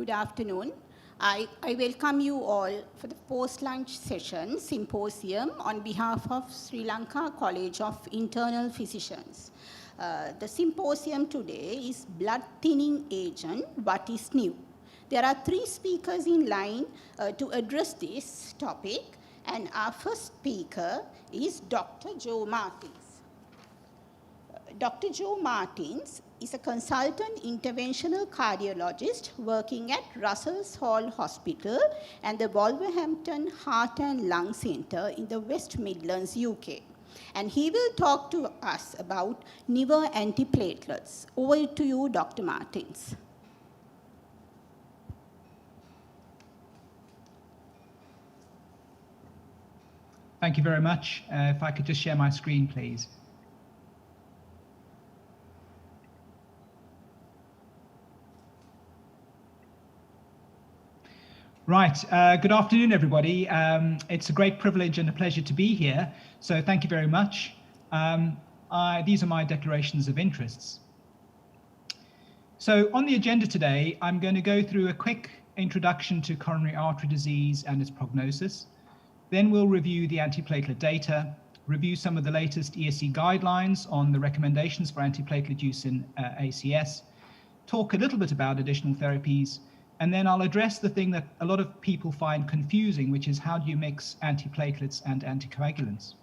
Good afternoon. I welcome you all for the post-lunch session symposium on behalf of Sri Lanka College of Internal Physicians. The symposium today is blood thinning agent, what is new? There are 3 speakers in line to address this topic, and our first speaker is Dr. Joe Martins. Dr. Joe Martins is a consultant interventional cardiologist working at Russell's Hall Hospital and the Wolverhampton Heart and Lung Centre in the West Midlands, UK. And he will talk to us about newer antiplatelets. Over to you, Dr. Martins. Thank you very much. If I could just share my screen, please. Right, good afternoon, everybody. It's a great privilege and a pleasure to be here, so thank you very much. These are my declarations of interests. So on the agenda today, I'm going to go through a quick introduction to coronary artery disease and its prognosis. Then we'll review the antiplatelet data, review some of the latest ESC guidelines on the recommendations for antiplatelet use in ACS, talk a little bit about additional therapies, and then I'll address the thing that a lot of people find confusing, which is how do you mix antiplatelets and anticoagulants?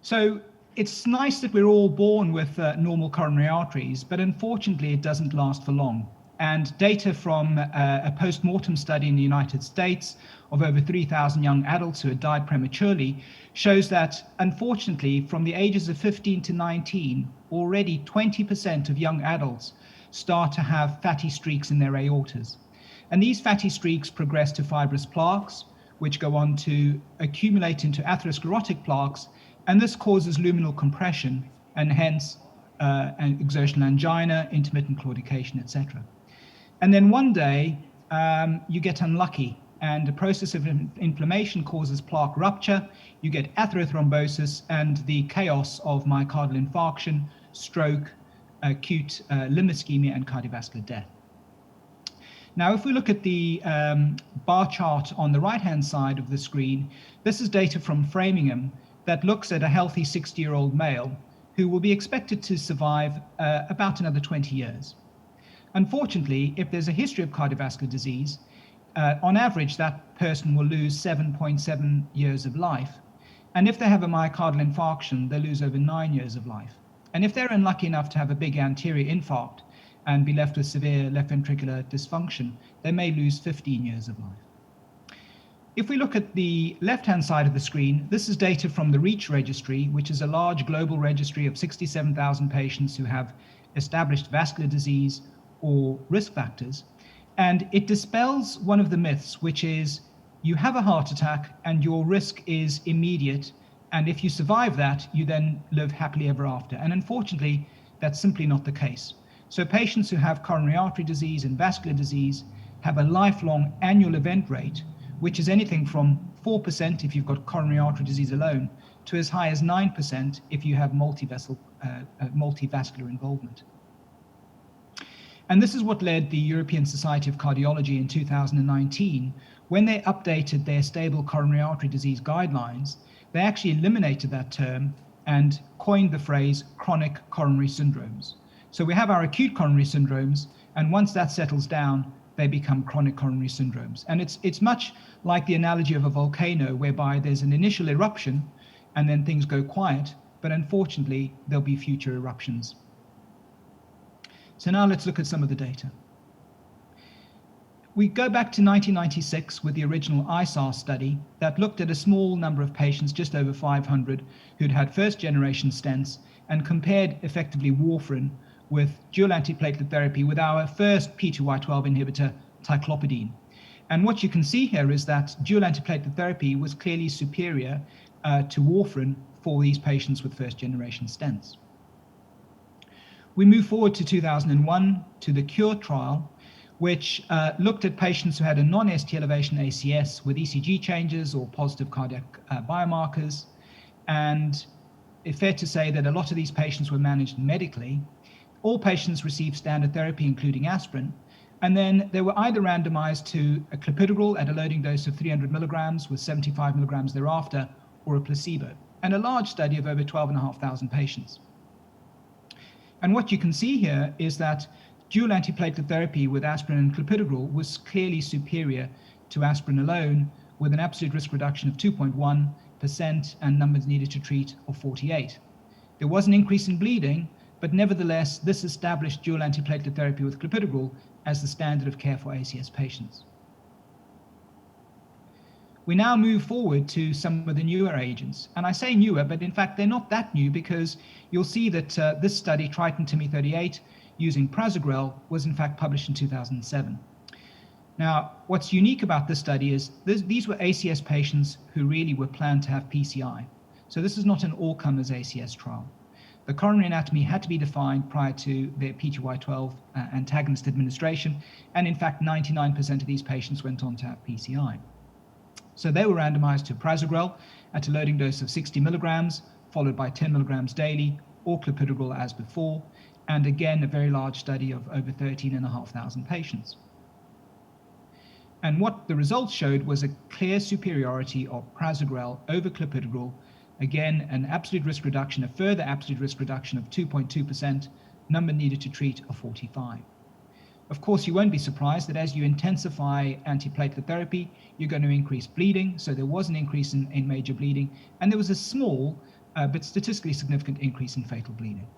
So it's nice that we're all born with normal coronary arteries, but unfortunately it doesn't last for long. And data from a post-mortem study in the United States of over 3,000 young adults who had died prematurely shows that, unfortunately, from the ages of 15 to 19, already 20% of young adults start to have fatty streaks in their aortas. And these fatty streaks progress to fibrous plaques, which go on to accumulate into atherosclerotic plaques, and this causes luminal compression and hence an exertional angina, intermittent claudication, etc. And then one day you get unlucky and the process of inflammation causes plaque rupture, you get atherothrombosis and the chaos of myocardial infarction, stroke, acute limb ischemia and cardiovascular death. Now, if we look at the bar chart on the right-hand side of the screen, this is data from Framingham that looks at a healthy 60-year-old male who will be expected to survive about another 20 years. Unfortunately, if there's a history of cardiovascular disease, on average, that person will lose 7.7 years of life. And if they have a myocardial infarction, they lose over 9 years of life. And if they're unlucky enough to have a big anterior infarct and be left with severe left ventricular dysfunction, they may lose 15 years of life. If we look at the left-hand side of the screen, this is data from the REACH registry, which is a large global registry of 67,000 patients who have established vascular disease or risk factors. And it dispels one of the myths, which is you have a heart attack and your risk is immediate. And if you survive that, you then live happily ever after. And unfortunately, that's simply not the case. So patients who have coronary artery disease and vascular disease have a lifelong annual event rate, which is anything from 4% if you've got coronary artery disease alone, to as high as 9% if you have multivascular involvement. And this is what led the European Society of Cardiology in 2019, when they updated their stable coronary artery disease guidelines, they actually eliminated that term and coined the phrase chronic coronary syndromes. So we have our acute coronary syndromes, and once that settles down, they become chronic coronary syndromes. And it's much like the analogy of a volcano, whereby there's an initial eruption and then things go quiet, but unfortunately, there'll be future eruptions. So now let's look at some of the data. We go back to 1996 with the original ISAR study that looked at a small number of patients, just over 500, who'd had first-generation stents and compared effectively warfarin with dual antiplatelet therapy with our first P2Y12 inhibitor, ticlopidine. And what you can see here is that dual antiplatelet therapy was clearly superior to warfarin for these patients with first-generation stents. We move forward to 2001 to the CURE trial, which looked at patients who had a non-ST elevation ACS with ECG changes or positive cardiac biomarkers. And it's fair to say that a lot of these patients were managed medically. All patients received standard therapy, including aspirin. And then they were either randomized to a clopidogrel at a loading dose of 300 milligrams with 75 milligrams thereafter, or a placebo, and a large study of over 12,500 patients. And what you can see here is that dual antiplatelet therapy with aspirin and clopidogrel was clearly superior to aspirin alone, with an absolute risk reduction of 2.1% and numbers needed to treat of 48. There was an increase in bleeding, but nevertheless, this established dual antiplatelet therapy with clopidogrel as the standard of care for ACS patients. We now move forward to some of the newer agents. And I say newer, but in fact, they're not that new, because you'll see that this study, Triton TIMI 38, using prasugrel, was in fact published in 2007. Now, what's unique about this study is these were ACS patients who really were planned to have PCI. So this is not an all-comers ACS trial. The coronary anatomy had to be defined prior to their PGY12 antagonist administration, and in fact 99% of these patients went on to have PCI. So they were randomized to prasugrel at a loading dose of 60 milligrams, followed by 10 milligrams daily, or clopidogrel as before, and again a very large study of over 13,500 patients. And what the results showed was a clear superiority of prasugrel over clopidogrel. Again, an absolute risk reduction, a further absolute risk reduction of 2.2%, number needed to treat of 45. Of course, you won't be surprised that as you intensify antiplatelet therapy, you're going to increase bleeding. So there was an increase in major bleeding, and there was a small but statistically significant increase in fatal bleeding.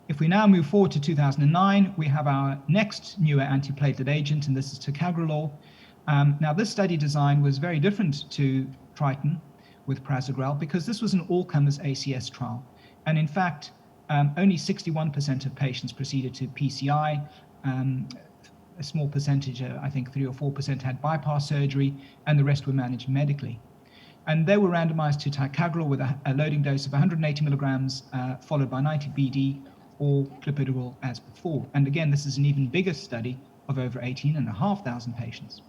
If we now move forward to 2009, we have our next newer antiplatelet agent, and this is ticagrelor. Now, this study design was very different to Triton with prasugrel, because this was an all-comers ACS trial. And in fact, only 61% of patients proceeded to PCI. A small percentage, I think 3 or 4%, had bypass surgery, and the rest were managed medically. And they were randomized to ticagrelor with a loading dose of 180 milligrams, followed by 90 BD, or clopidogrel as before. And again, this is an even bigger study of over 18,500 patients.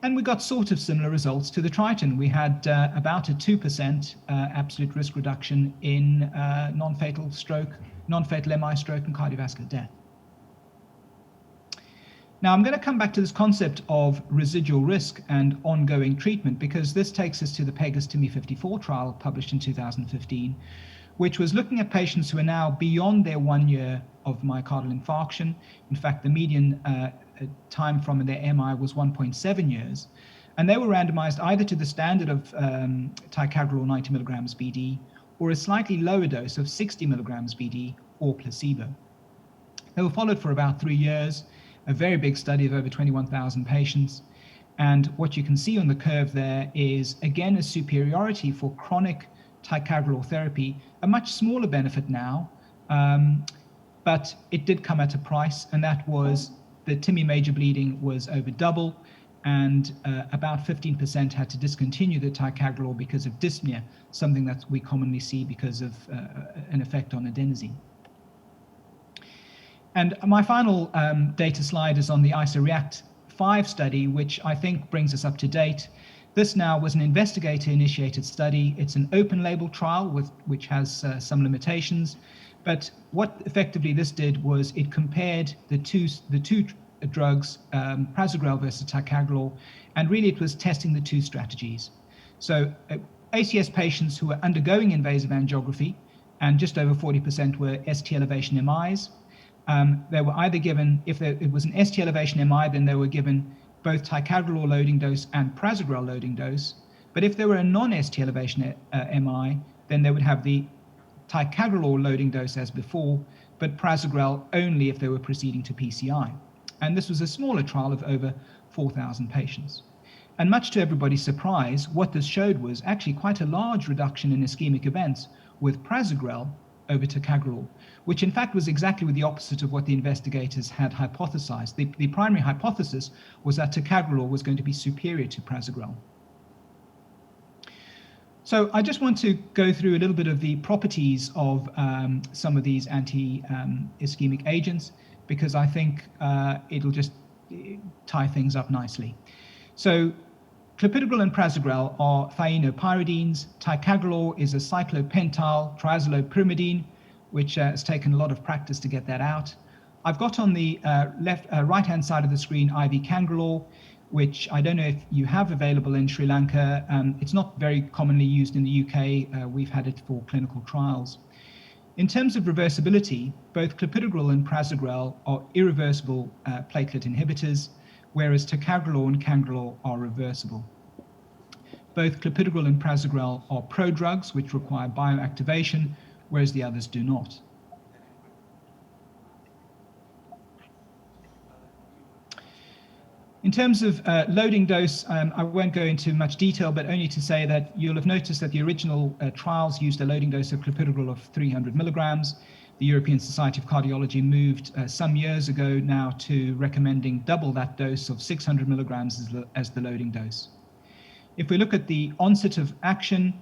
And we got sort of similar results to the Triton. We had about a 2% absolute risk reduction in non-fatal stroke, non-fatal MI stroke, and cardiovascular death. Now, I'm going to come back to this concept of residual risk and ongoing treatment, because this takes us to the Pegas TIMI 54 trial published in 2015, which was looking at patients who are now beyond their 1 year of myocardial infarction. In fact, the median time from their MI was 1.7 years. And they were randomized either to the standard of ticagrelor 90 milligrams BD, or a slightly lower dose of 60 milligrams BD, or placebo. They were followed for about 3 years, a very big study of over 21,000 patients. And what you can see on the curve there is, again, a superiority for chronic ticagrelor therapy, a much smaller benefit now, but it did come at a price, and that was the TIMI major bleeding was over double, and about 15% had to discontinue the ticagrelor because of dyspnea, something that we commonly see because of an effect on adenosine. And my final data slide is on the ISO-REACT 5 study, which I think brings us up to date. This now was an investigator-initiated study. It's an open-label trial which has some limitations. But what effectively this did was it compared the two drugs, prasugrel versus ticagrelor, and really it was testing the two strategies. So ACS patients who were undergoing invasive angiography, and just over 40% were ST elevation MIs, they were either given, if it was an ST elevation MI, then they were given both ticagrelor loading dose and prasugrel loading dose. But if they were a non-ST elevation MI, then they would have the ticagrelor loading dose as before, but prasugrel only if they were proceeding to PCI. And this was a smaller trial of over 4,000 patients. And much to everybody's surprise, what this showed was actually quite a large reduction in ischemic events with prasugrel over ticagrelor, which in fact was exactly the opposite of what the investigators had hypothesized. The primary hypothesis was that ticagrelor was going to be superior to prasugrel. So I just want to go through a little bit of the properties of some of these anti-ischemic agents, because I think it'll just tie things up nicely. So clopidogrel and prasugrel are thienopyridines. Ticagrelor is a cyclopentyl triazolopyrimidine, which has taken a lot of practice to get that out. I've got on the right-hand side of the screen IV Cangrelor, which I don't know if you have available in Sri Lanka. It's not very commonly used in the UK. We've had it for clinical trials. In terms of reversibility, both clopidogrel and prasugrel are irreversible platelet inhibitors, whereas ticagrelor and cangrelor are reversible. Both clopidogrel and prasugrel are prodrugs, which require bioactivation, whereas the others do not. In terms of loading dose, I won't go into much detail, but only to say that you'll have noticed that the original trials used a loading dose of clopidogrel of 300 milligrams. The European Society of Cardiology moved some years ago now to recommending double that dose of 600 milligrams as the loading dose. If we look at the onset of action,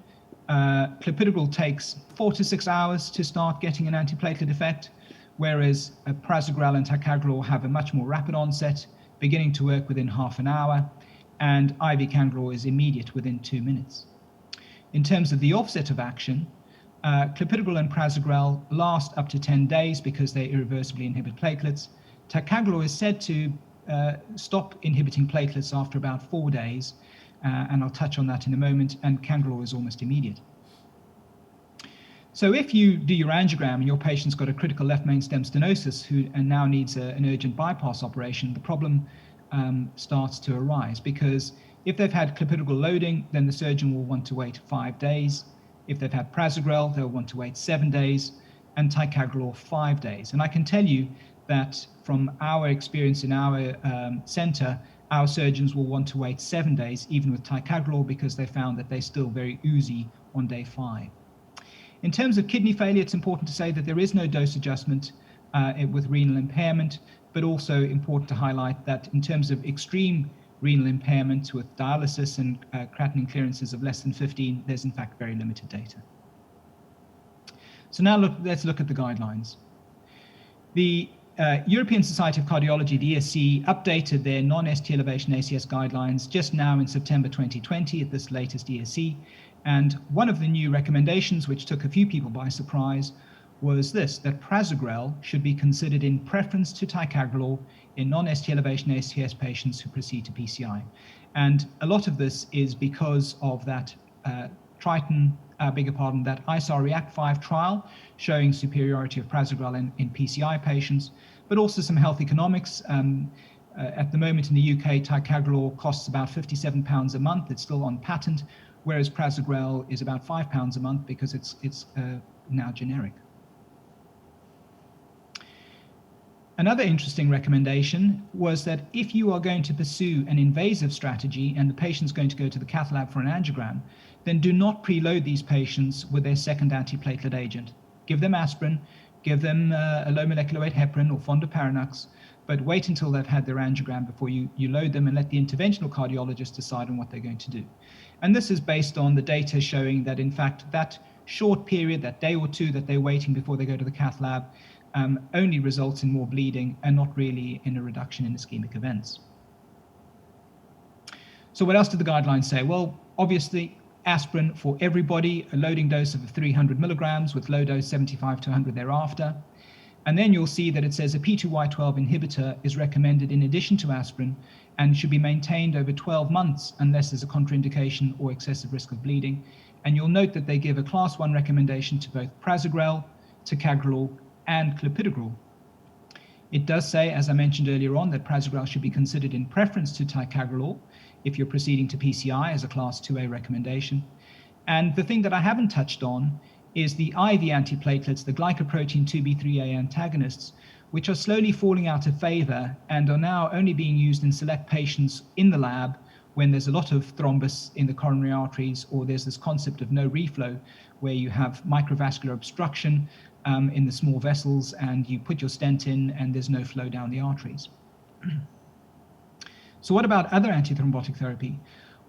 clopidogrel takes 4 to 6 hours to start getting an antiplatelet effect, whereas prasugrel and ticagrelor have a much more rapid onset, beginning to work within half an hour, and IV Cangrelor is immediate within 2 minutes. In terms of the offset of action, clopidogrel and prasugrel last up to 10 days because they irreversibly inhibit platelets. Ticagrelor is said to stop inhibiting platelets after about 4 days, and I'll touch on that in a moment, and Cangrelor is almost immediate. So if you do your angiogram and your patient's got a critical left main stem stenosis and now needs an urgent bypass operation, the problem starts to arise, because if they've had clopidogrel loading, then the surgeon will want to wait 5 days. If they've had prasugrel, they'll want to wait 7 days, and ticagrelor 5 days. And I can tell you that from our experience in our center, our surgeons will want to wait 7 days, even with ticagrelor, because they found that they're still very oozy on day 5. In terms of kidney failure, it's important to say that there is no dose adjustment with renal impairment, but also important to highlight that in terms of extreme renal impairment with dialysis and creatinine clearances of less than 15, there's in fact very limited data. So now let's look at the guidelines. The European Society of Cardiology, the ESC, updated their non-ST elevation ACS guidelines just now in September 2020 at this latest ESC. And one of the new recommendations, which took a few people by surprise, was this, that prasugrel should be considered in preference to ticagrelor in non-ST elevation ACS patients who proceed to PCI. And a lot of this is because of that that ISAR React 5 trial showing superiority of prasugrel in PCI patients, but also some health economics. At the moment in the UK, ticagrelor costs about £57 a month. It's still on patent, whereas prasugrel is about £5 a month because it's now generic. Another interesting recommendation was that if you are going to pursue an invasive strategy and the patient's going to go to the cath lab for an angiogram, then do not preload these patients with their second antiplatelet agent. Give them aspirin, give them a low molecular weight heparin or fondaparinux, but wait until they've had their angiogram before you load them, and let the interventional cardiologist decide on what they're going to do. And this is based on the data showing that, in fact, that short period, that day or two that they're waiting before they go to the cath lab, only results in more bleeding and not really in a reduction in ischemic events. So what else did the guidelines say? Well, obviously, aspirin for everybody, a loading dose of 300 milligrams with low dose 75 to 100 thereafter. And then you'll see that it says a P2Y12 inhibitor is recommended in addition to aspirin and should be maintained over 12 months unless there's a contraindication or excessive risk of bleeding. And you'll note that they give a class 1 recommendation to both prasugrel, ticagrelor, and clopidogrel. It does say, as I mentioned earlier on, that prasugrel should be considered in preference to ticagrelor if you're proceeding to PCI as a class 2A recommendation. And the thing that I haven't touched on is the IV antiplatelets, the glycoprotein 2B3A antagonists, which are slowly falling out of favor and are now only being used in select patients in the lab when there's a lot of thrombus in the coronary arteries, or there's this concept of no reflow, where you have microvascular obstruction in the small vessels and you put your stent in and there's no flow down the arteries. So what about other antithrombotic therapy?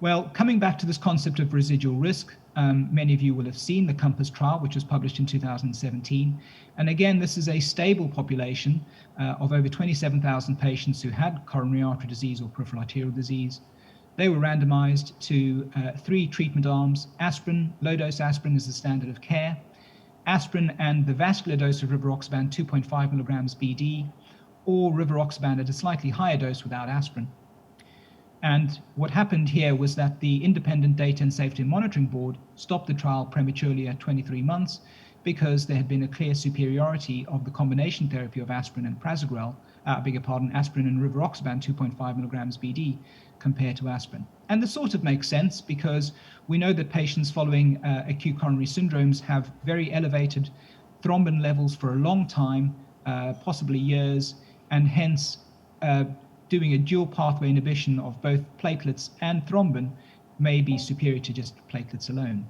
Well, coming back to this concept of residual risk, many of you will have seen the COMPASS trial, which was published in 2017. And again, this is a stable population of over 27,000 patients who had coronary artery disease or peripheral arterial disease. They were randomized to 3 treatment arms. Aspirin, low-dose aspirin is the standard of care. aspirin and the vascular dose of rivaroxaban 2.5 milligrams BD, or rivaroxaban at a slightly higher dose without aspirin. And what happened here was that the Independent Data and Safety Monitoring Board stopped the trial prematurely at 23 months because there had been a clear superiority of the combination therapy of aspirin and prasugrel, aspirin and rivaroxaban 2.5 milligrams BD compared to aspirin. And this sort of makes sense because we know that patients following acute coronary syndromes have very elevated thrombin levels for a long time, possibly years, and hence doing a dual pathway inhibition of both platelets and thrombin may be superior to just platelets alone.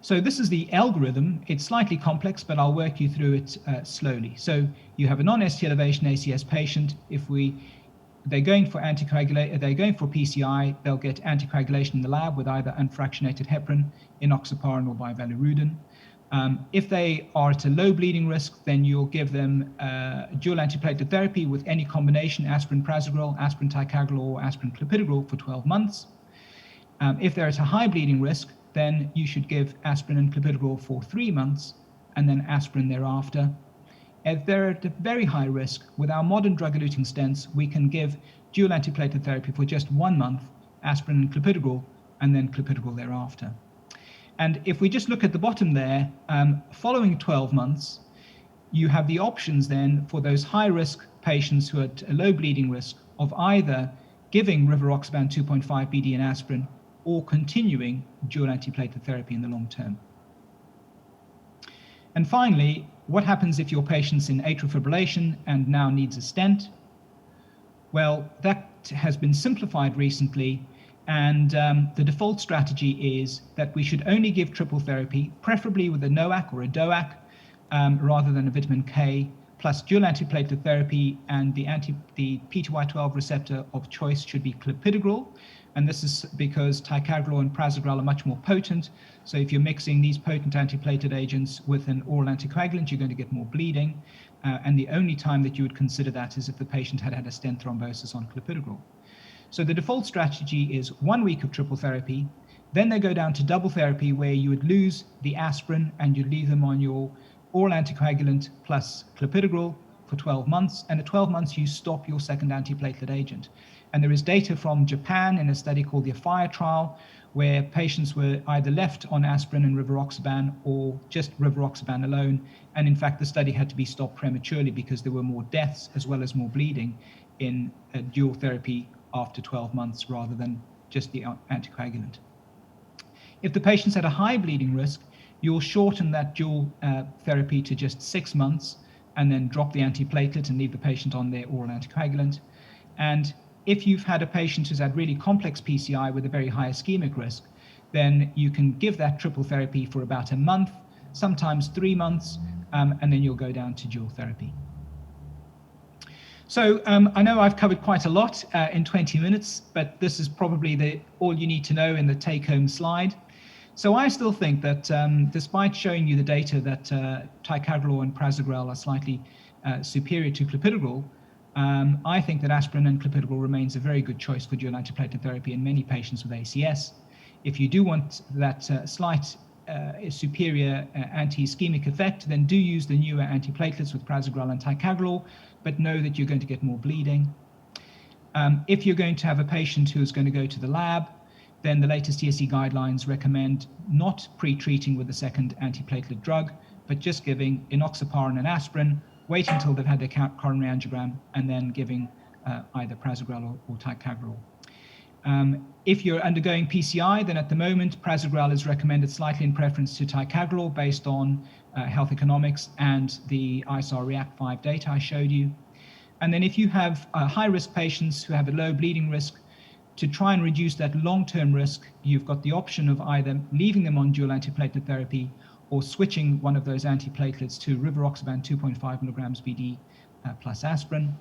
So this is the algorithm. It's slightly complex, but I'll work you through it slowly. So you have a non-ST elevation ACS patient. They're going for PCI, they'll get anticoagulation in the lab with either unfractionated heparin, enoxaparin, or bivalirudin. If they are at a low bleeding risk, then you'll give them dual antiplatelet therapy with any combination, aspirin prasugrel, aspirin ticagrelor, or aspirin clopidogrel for 12 months. If they're at a high bleeding risk, then you should give aspirin and clopidogrel for 3 months and then aspirin thereafter. If they're at a very high risk, with our modern drug-eluting stents, we can give dual antiplatelet therapy for just 1 month, aspirin and clopidogrel, and then clopidogrel thereafter. And if we just look at the bottom there, following 12 months, you have the options then for those high-risk patients who are at a low bleeding risk of either giving rivaroxaban 2.5 BD and aspirin or continuing dual antiplatelet therapy in the long term. And finally, what happens if your patient's in atrial fibrillation and now needs a stent? Well, that has been simplified recently, and the default strategy is that we should only give triple therapy, preferably with a NOAC or a DOAC, rather than a vitamin K, plus dual antiplatelet therapy, and the P2Y12 receptor of choice should be clopidogrel. And this is because ticagrelor and prasugrel are much more potent. So if you're mixing these potent antiplatelet agents with an oral anticoagulant, you're going to get more bleeding. And the only time that you would consider that is if the patient had had a stent thrombosis on clopidogrel. So the default strategy is 1 week of triple therapy. Then they go down to double therapy, where you would lose the aspirin and you'd leave them on your oral anticoagulant plus clopidogrel for 12 months. And at 12 months, you stop your second antiplatelet agent. And there is data from Japan in a study called the AFIRE trial, where patients were either left on aspirin and rivaroxaban or just rivaroxaban alone. And in fact, the study had to be stopped prematurely because there were more deaths as well as more bleeding in dual therapy after 12 months rather than just the anticoagulant. If the patient's at a high bleeding risk, you'll shorten that dual therapy to just 6 months and then drop the antiplatelet and leave the patient on their oral anticoagulant. And if you've had a patient who's had really complex PCI with a very high ischemic risk, then you can give that triple therapy for about a month, sometimes 3 months, and then you'll go down to dual therapy. So I know I've covered quite a lot in 20 minutes, but this is probably all you need to know in the take-home slide. So I still think that despite showing you the data that ticagrelor and prasugrel are slightly superior to clopidogrel, I think that aspirin and clopidogrel remains a very good choice for dual antiplatelet therapy in many patients with ACS. If you do want that slight superior anti-ischemic effect, then do use the newer antiplatelets with prasugrel and ticagrelor, but know that you're going to get more bleeding. If you're going to have a patient who is going to go to the lab, then the latest TSE guidelines recommend not pre-treating with a second antiplatelet drug, but just giving enoxaparin and aspirin, wait until they've had their coronary angiogram, and then giving either prasugrel or ticagrelor. If you're undergoing PCI, then at the moment, prasugrel is recommended slightly in preference to ticagrelor based on health economics and the ISR React 5 data I showed you. And then if you have high-risk patients who have a low bleeding risk, to try and reduce that long-term risk, you've got the option of either leaving them on dual antiplatelet therapy or switching one of those antiplatelets to rivaroxaban 2.5 milligrams BD plus aspirin.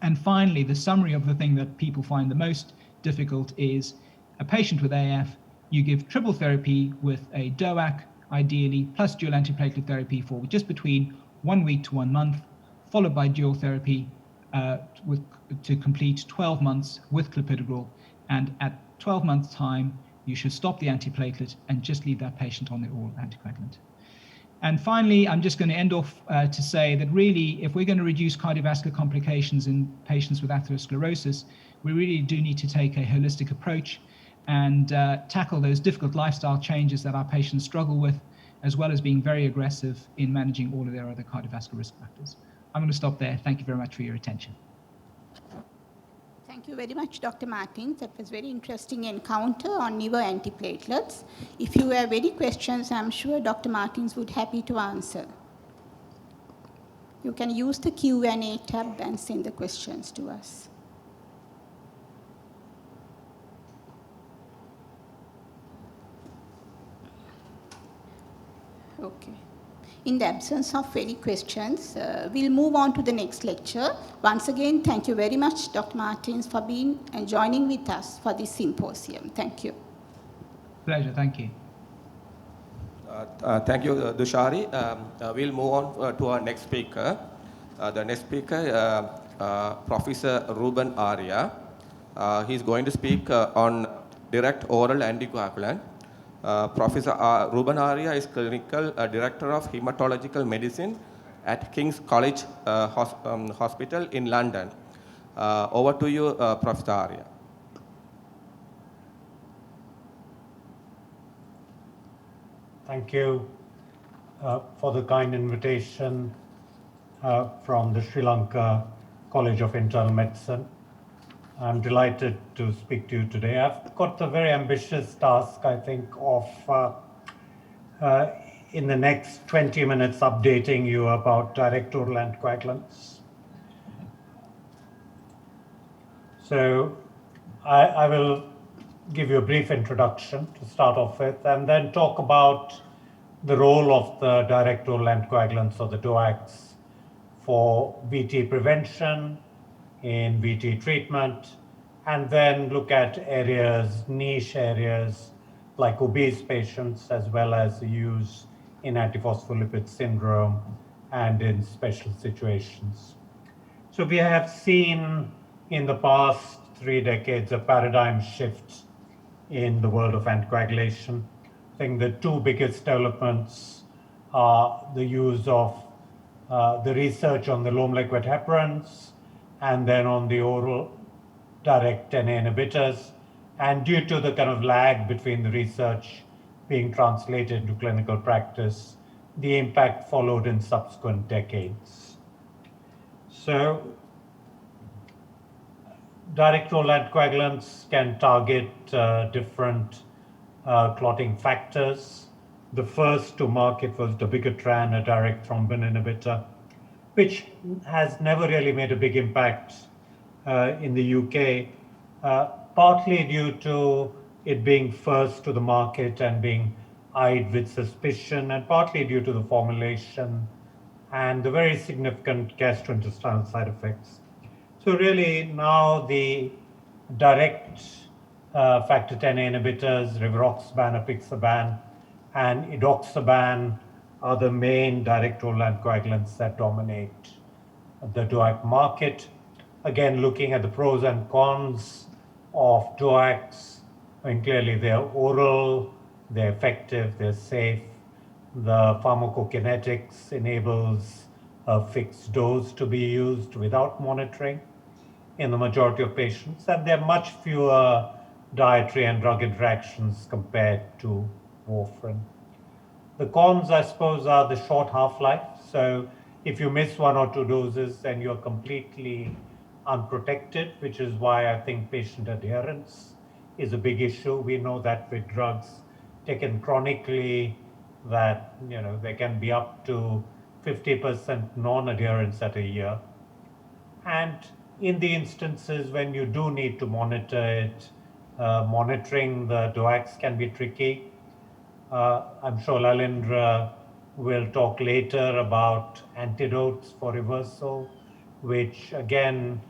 And finally, the summary of the thing that people find the most difficult is a patient with AF, you give triple therapy with a DOAC, ideally, plus dual antiplatelet therapy for just between 1 week to 1 month, followed by dual therapy to complete 12 months with clopidogrel. And at 12 months' time, you should stop the antiplatelet and just leave that patient on the oral anticoagulant. And finally, I'm just going to end off to say that really, if we're going to reduce cardiovascular complications in patients with atherosclerosis, we really do need to take a holistic approach and tackle those difficult lifestyle changes that our patients struggle with, as well as being very aggressive in managing all of their other cardiovascular risk factors. I'm going to stop there. Thank you very much for your attention. Thank you very much, Dr. Martins. That was very interesting encounter on newer antiplatelets. If you have any questions, I'm sure Dr. Martins would be happy to answer. You can use the Q&A tab and send the questions to us. Okay. In the absence of any questions, we'll move on to the next lecture. Once again, thank you very much, Dr. Martins, for being and joining with us for this symposium. Thank you. Pleasure. Thank you. Thank you, Dushari. We'll move on to our next speaker. The next speaker, Professor Ruben Arya. He's going to speak on direct oral anticoagulant. Professor Ruben Arya is Clinical Director of Hematological Medicine at King's College Hospital in London. Over to you, Professor Arya. Thank you for the kind invitation from the Sri Lanka College of Internal Medicine. I'm delighted to speak to you today. I've got the very ambitious task, I think, of in the next 20 minutes updating you about direct oral anticoagulants. So I will give you a brief introduction to start off with, and then talk about the role of the direct oral anticoagulants, or the DOACs, for VT prevention, in VT treatment, and then look at areas, niche areas, like obese patients, as well as the use in antiphospholipid syndrome and in special situations. So we have seen in the past 3 decades a paradigm shift in the world of anticoagulation. I think the 2 biggest developments are the use of the research on the low molecular heparins, and then on the oral direct NA inhibitors. And due to the kind of lag between the research being translated into clinical practice, the impact followed in subsequent decades. So direct oral anticoagulants can target different clotting factors. The first to market was dabigatran, a direct thrombin inhibitor, which has never really made a big impact in the UK, partly due to it being first to the market and being eyed with suspicion, and partly due to the formulation and the very significant gastrointestinal side effects. So really now the direct factor Xa inhibitors, rivaroxaban, apixaban, and edoxaban are the main direct oral anticoagulants that dominate the DOAC market. Again, looking at the pros and cons of DOACs, I mean, clearly they're oral, they're effective, they're safe. The pharmacokinetics enables a fixed dose to be used without monitoring in the majority of patients, and there are much fewer dietary and drug interactions compared to warfarin. The cons, I suppose, are the short half-life. So if you miss 1 or 2 doses, then you're completely unprotected, which is why I think patient adherence is a big issue. We know that with drugs taken chronically, that there can be up to 50% non-adherence at a year. And in the instances when you do need to monitor it, monitoring the DOACs can be tricky. I'm sure Lalindra will talk later about antidotes for reversal, which again,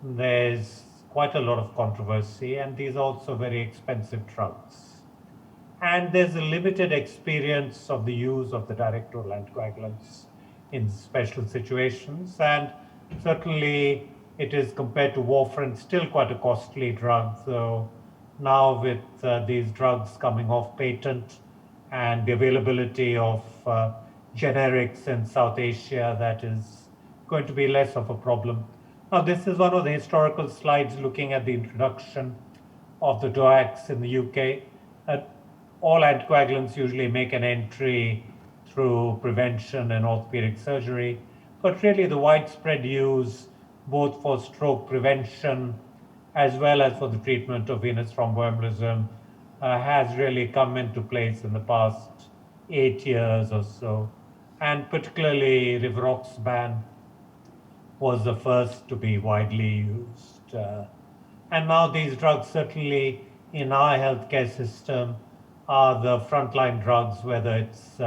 there's quite a lot of controversy, and these are also very expensive drugs. And there's a limited experience of the use of the direct oral anticoagulants in special situations, and certainly it is, compared to warfarin, still quite a costly drug, though now with these drugs coming off patent and the availability of generics in South Asia, that is going to be less of a problem. Now, this is one of the historical slides looking at the introduction of the DOACs in the UK. All anticoagulants usually make an entry through prevention and orthopedic surgery, but really the widespread use both for stroke prevention as well as for the treatment of venous thromboembolism has really come into place in the past 8 years or so. And particularly rivaroxaban was the first to be widely used. And now these drugs, certainly in our healthcare system, are the frontline drugs, whether it's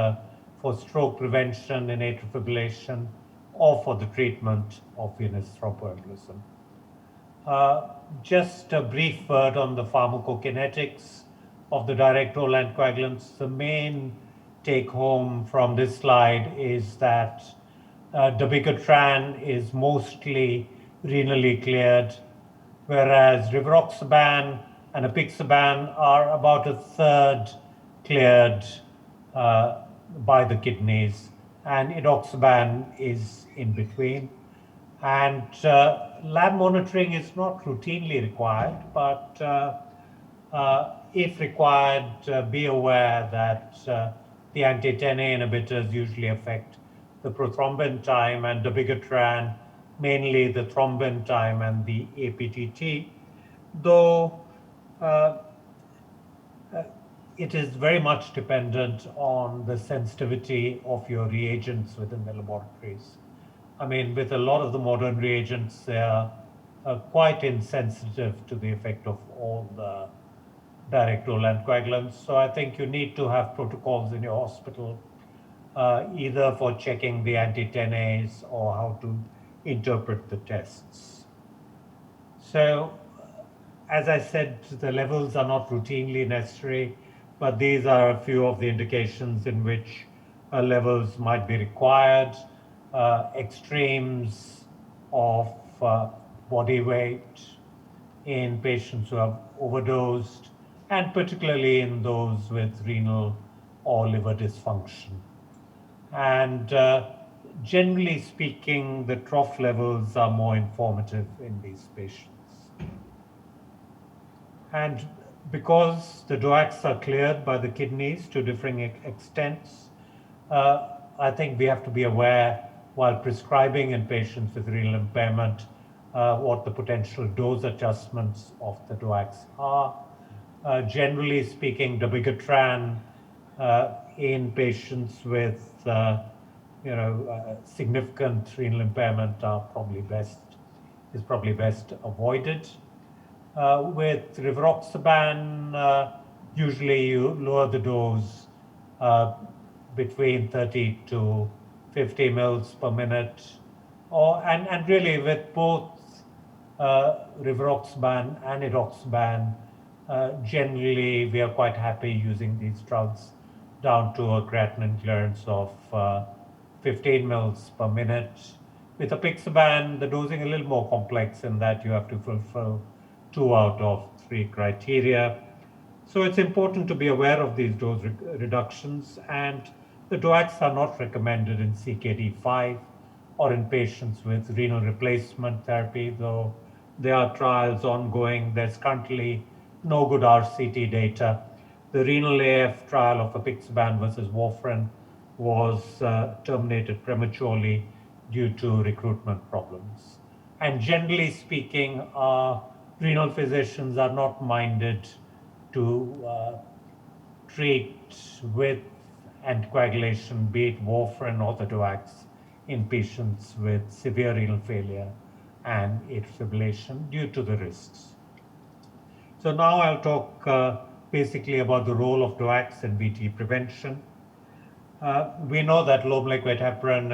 for stroke prevention in atrial fibrillation or for the treatment of venous thromboembolism. Just a brief word on the pharmacokinetics of the direct oral anticoagulants. The main take home from this slide is that dabigatran is mostly renally cleared, whereas rivaroxaban and apixaban are about a third cleared by the kidneys, and edoxaban is in between. And lab monitoring is not routinely required, but if required, be aware that the anti-10A inhibitors usually affect the prothrombin time, and dabigatran mainly the thrombin time and the APTT, though it is very much dependent on the sensitivity of your reagents within the laboratories. I mean, with a lot of the modern reagents, they are quite insensitive to the effect of all the direct oral anticoagulants. So I think you need to have protocols in your hospital, either for checking the anti-10As or how to interpret the tests. So, as I said, the levels are not routinely necessary, but these are a few of the indications in which levels might be required. Extremes of body weight in patients who have overdosed, and particularly in those with renal or liver dysfunction. And generally speaking, the trough levels are more informative in these patients. And because the DOACs are cleared by the kidneys to differing extents, I think we have to be aware while prescribing in patients with renal impairment what the potential dose adjustments of the DOACs are. Generally speaking, dabigatran in patients with significant renal impairment is probably best avoided. With rivaroxaban, usually you lower the dose between 30 to 50 mils per minute, and really with both rivaroxaban and edoxaban, generally we are quite happy using these drugs down to a creatinine clearance of 15 mils per minute. With apixaban, the dosing is a little more complex in that you have to fulfill 2 out of 3 criteria. So it's important to be aware of these dose reductions, and the DOACs are not recommended in CKD5 or in patients with renal replacement therapy, though there are trials ongoing. There's currently no good RCT data. The renal AF trial of apixaban versus warfarin was terminated prematurely due to recruitment problems. And generally speaking, our renal physicians are not minded to treat with anticoagulation, be it warfarin or the DOACs, in patients with severe renal failure and atrial fibrillation due to the risks. So now I'll talk basically about the role of DOACs in VT prevention. We know that low molecular weight heparin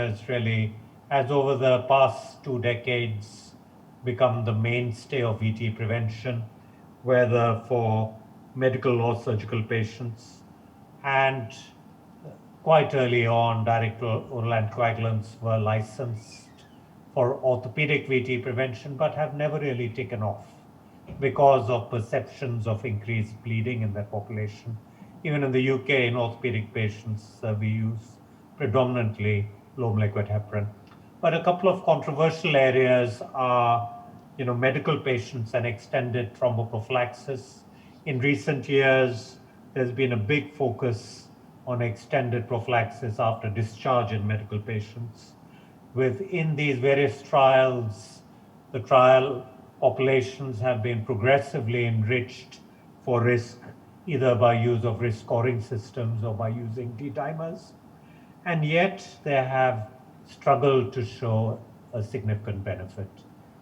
has over the past 2 decades become the mainstay of VT prevention, whether for medical or surgical patients. And quite early on, direct oral anticoagulants were licensed for orthopedic VT prevention, but have never really taken off. because of perceptions of increased bleeding in that population. Even in the UK, in orthopedic patients, we use predominantly low molecular heparin. But a couple of controversial areas are, medical patients and extended thromboprophylaxis. In recent years, there's been a big focus on extended prophylaxis after discharge in medical patients. Within these various trials, the trial populations have been progressively enriched for risk, either by use of risk scoring systems or by using D-dimers. And yet they have struggled to show a significant benefit.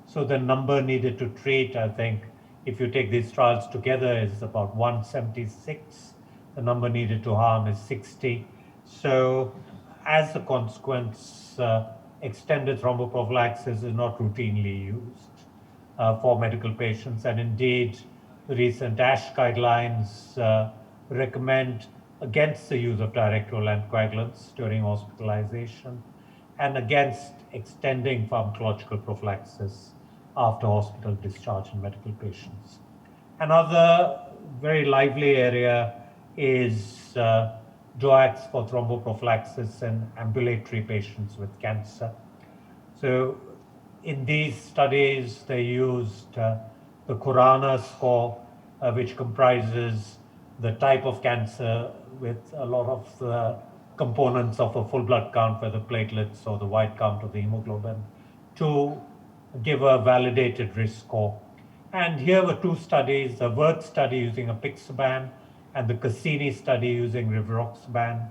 So the number needed to treat, I think, if you take these trials together, is about 176. The number needed to harm is 60. So as a consequence, extended thromboprophylaxis is not routinely used for medical patients. And indeed, the recent ASH guidelines recommend against the use of direct oral anticoagulants during hospitalization and against extending pharmacological prophylaxis after hospital discharge in medical patients. Another very lively area is DOACs for thromboprophylaxis in ambulatory patients with cancer. So in these studies, they used the Khorana score, which comprises the type of cancer with a lot of the components of a full blood count, whether platelets or the white count of the hemoglobin, to give a validated risk score. And here were two studies, the VERT study using apixaban and the Cassini study using rivaroxaban.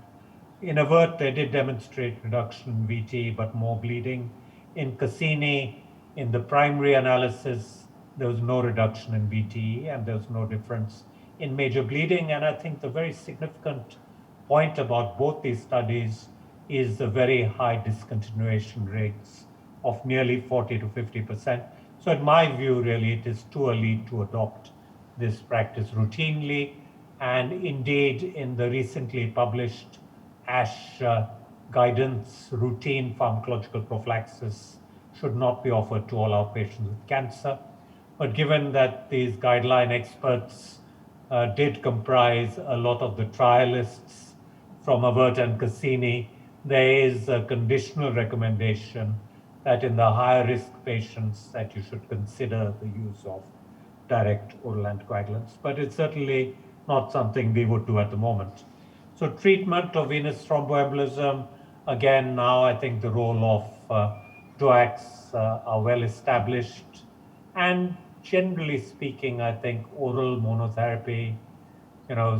In AVERT, they did demonstrate reduction in VT, but more bleeding. In Cassini, in the primary analysis, there was no reduction in VT and there was no difference in major bleeding. And I think the very significant point about both these studies is the very high discontinuation rates of nearly 40 to 50%. So in my view, really, it is too early to adopt this practice routinely. And indeed, in the recently published ASH guidance, routine pharmacological prophylaxis should not be offered to all our patients with cancer. But given that these guideline experts did comprise a lot of the trialists from AVERT and Cassini, there is a conditional recommendation that in the higher risk patients that you should consider the use of direct oral anticoagulants. But it's certainly not something we would do at the moment. So treatment of venous thromboembolism, again, now I think the role of DOACs are well established. And generally speaking, I think oral monotherapy,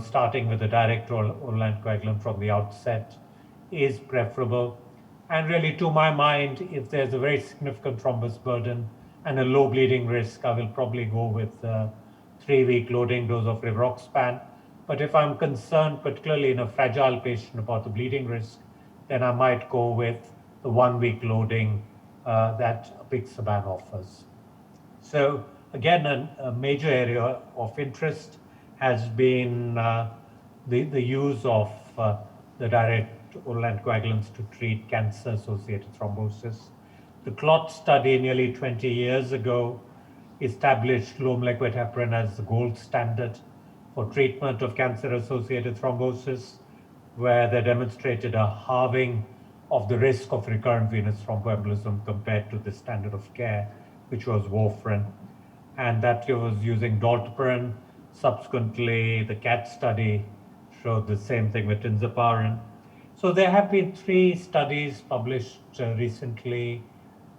starting with a direct oral anticoagulant from the outset is preferable. And really, to my mind, if there's a very significant thrombus burden and a low bleeding risk, I will probably go with 3-week loading dose of rivaroxaban. But if I'm concerned, particularly in a fragile patient, about the bleeding risk, then I might go with the 1-week loading that apixaban offers. So again, a major area of interest has been the use of the direct oral anticoagulants to treat cancer-associated thrombosis. The CLOT study nearly 20 years ago established low molecular heparin as the gold standard for treatment of cancer-associated thrombosis, where they demonstrated a halving of the risk of recurrent venous thromboembolism compared to the standard of care, which was warfarin. And that was using dalteparin. Subsequently, the CAT study showed the same thing with tinzaparin. So there have been 3 studies published recently.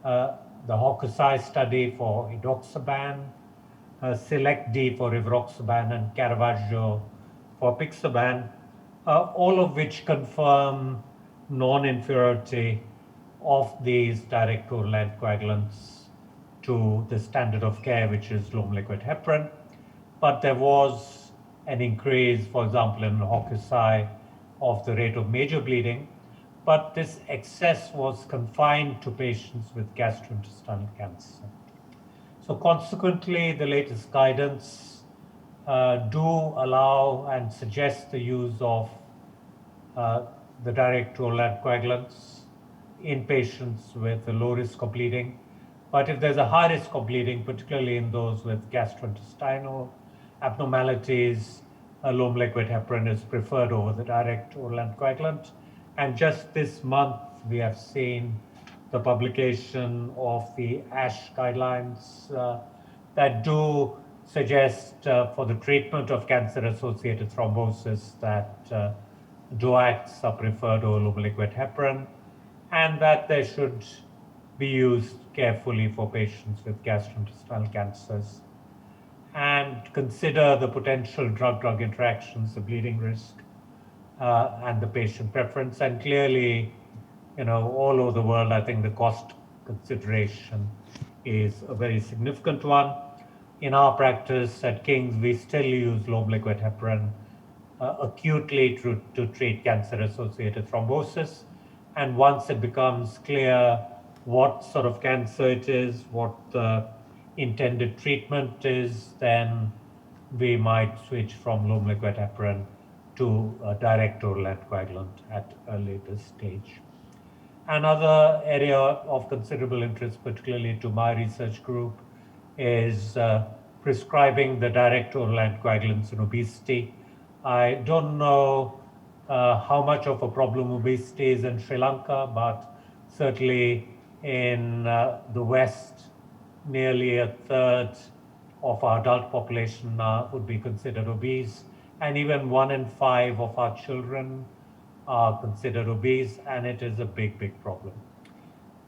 The Hokusai study for edoxaban, SELECT-D for rivaroxaban, and Caravaggio for apixaban, all of which confirm non-inferiority of these direct oral anticoagulants to the standard of care, which is low molecular heparin. But there was an increase, for example, in Hokusai, of the rate of major bleeding, but this excess was confined to patients with gastrointestinal cancer. So consequently, the latest guidance do allow and suggest the use of the direct oral anticoagulants in patients with a low risk of bleeding. But if there's a high risk of bleeding, particularly in those with gastrointestinal abnormalities, low liquid heparin is preferred over the direct oral anticoagulant. And just this month, we have seen the publication of the ASH guidelines that do suggest for the treatment of cancer-associated thrombosis that DOACs are preferred over low liquid heparin, and that they should be used carefully for patients with gastrointestinal cancers, and consider the potential drug-drug interactions, the bleeding risk, and the patient preference. And clearly, all over the world, I think the cost consideration is a very significant one. In our practice at King's, we still use low liquid heparin acutely to treat cancer-associated thrombosis. And once it becomes clear what sort of cancer it is, what the intended treatment is, then we might switch from low liquid heparin to a direct oral anticoagulant at a later stage. Another area of considerable interest, particularly to my research group, is prescribing the direct oral anticoagulants in obesity. I don't know how much of a problem obesity is in Sri Lanka, but certainly in the West, nearly a third of our adult population would be considered obese, and even 1 in 5 of our children are considered obese, and it is a big, big problem.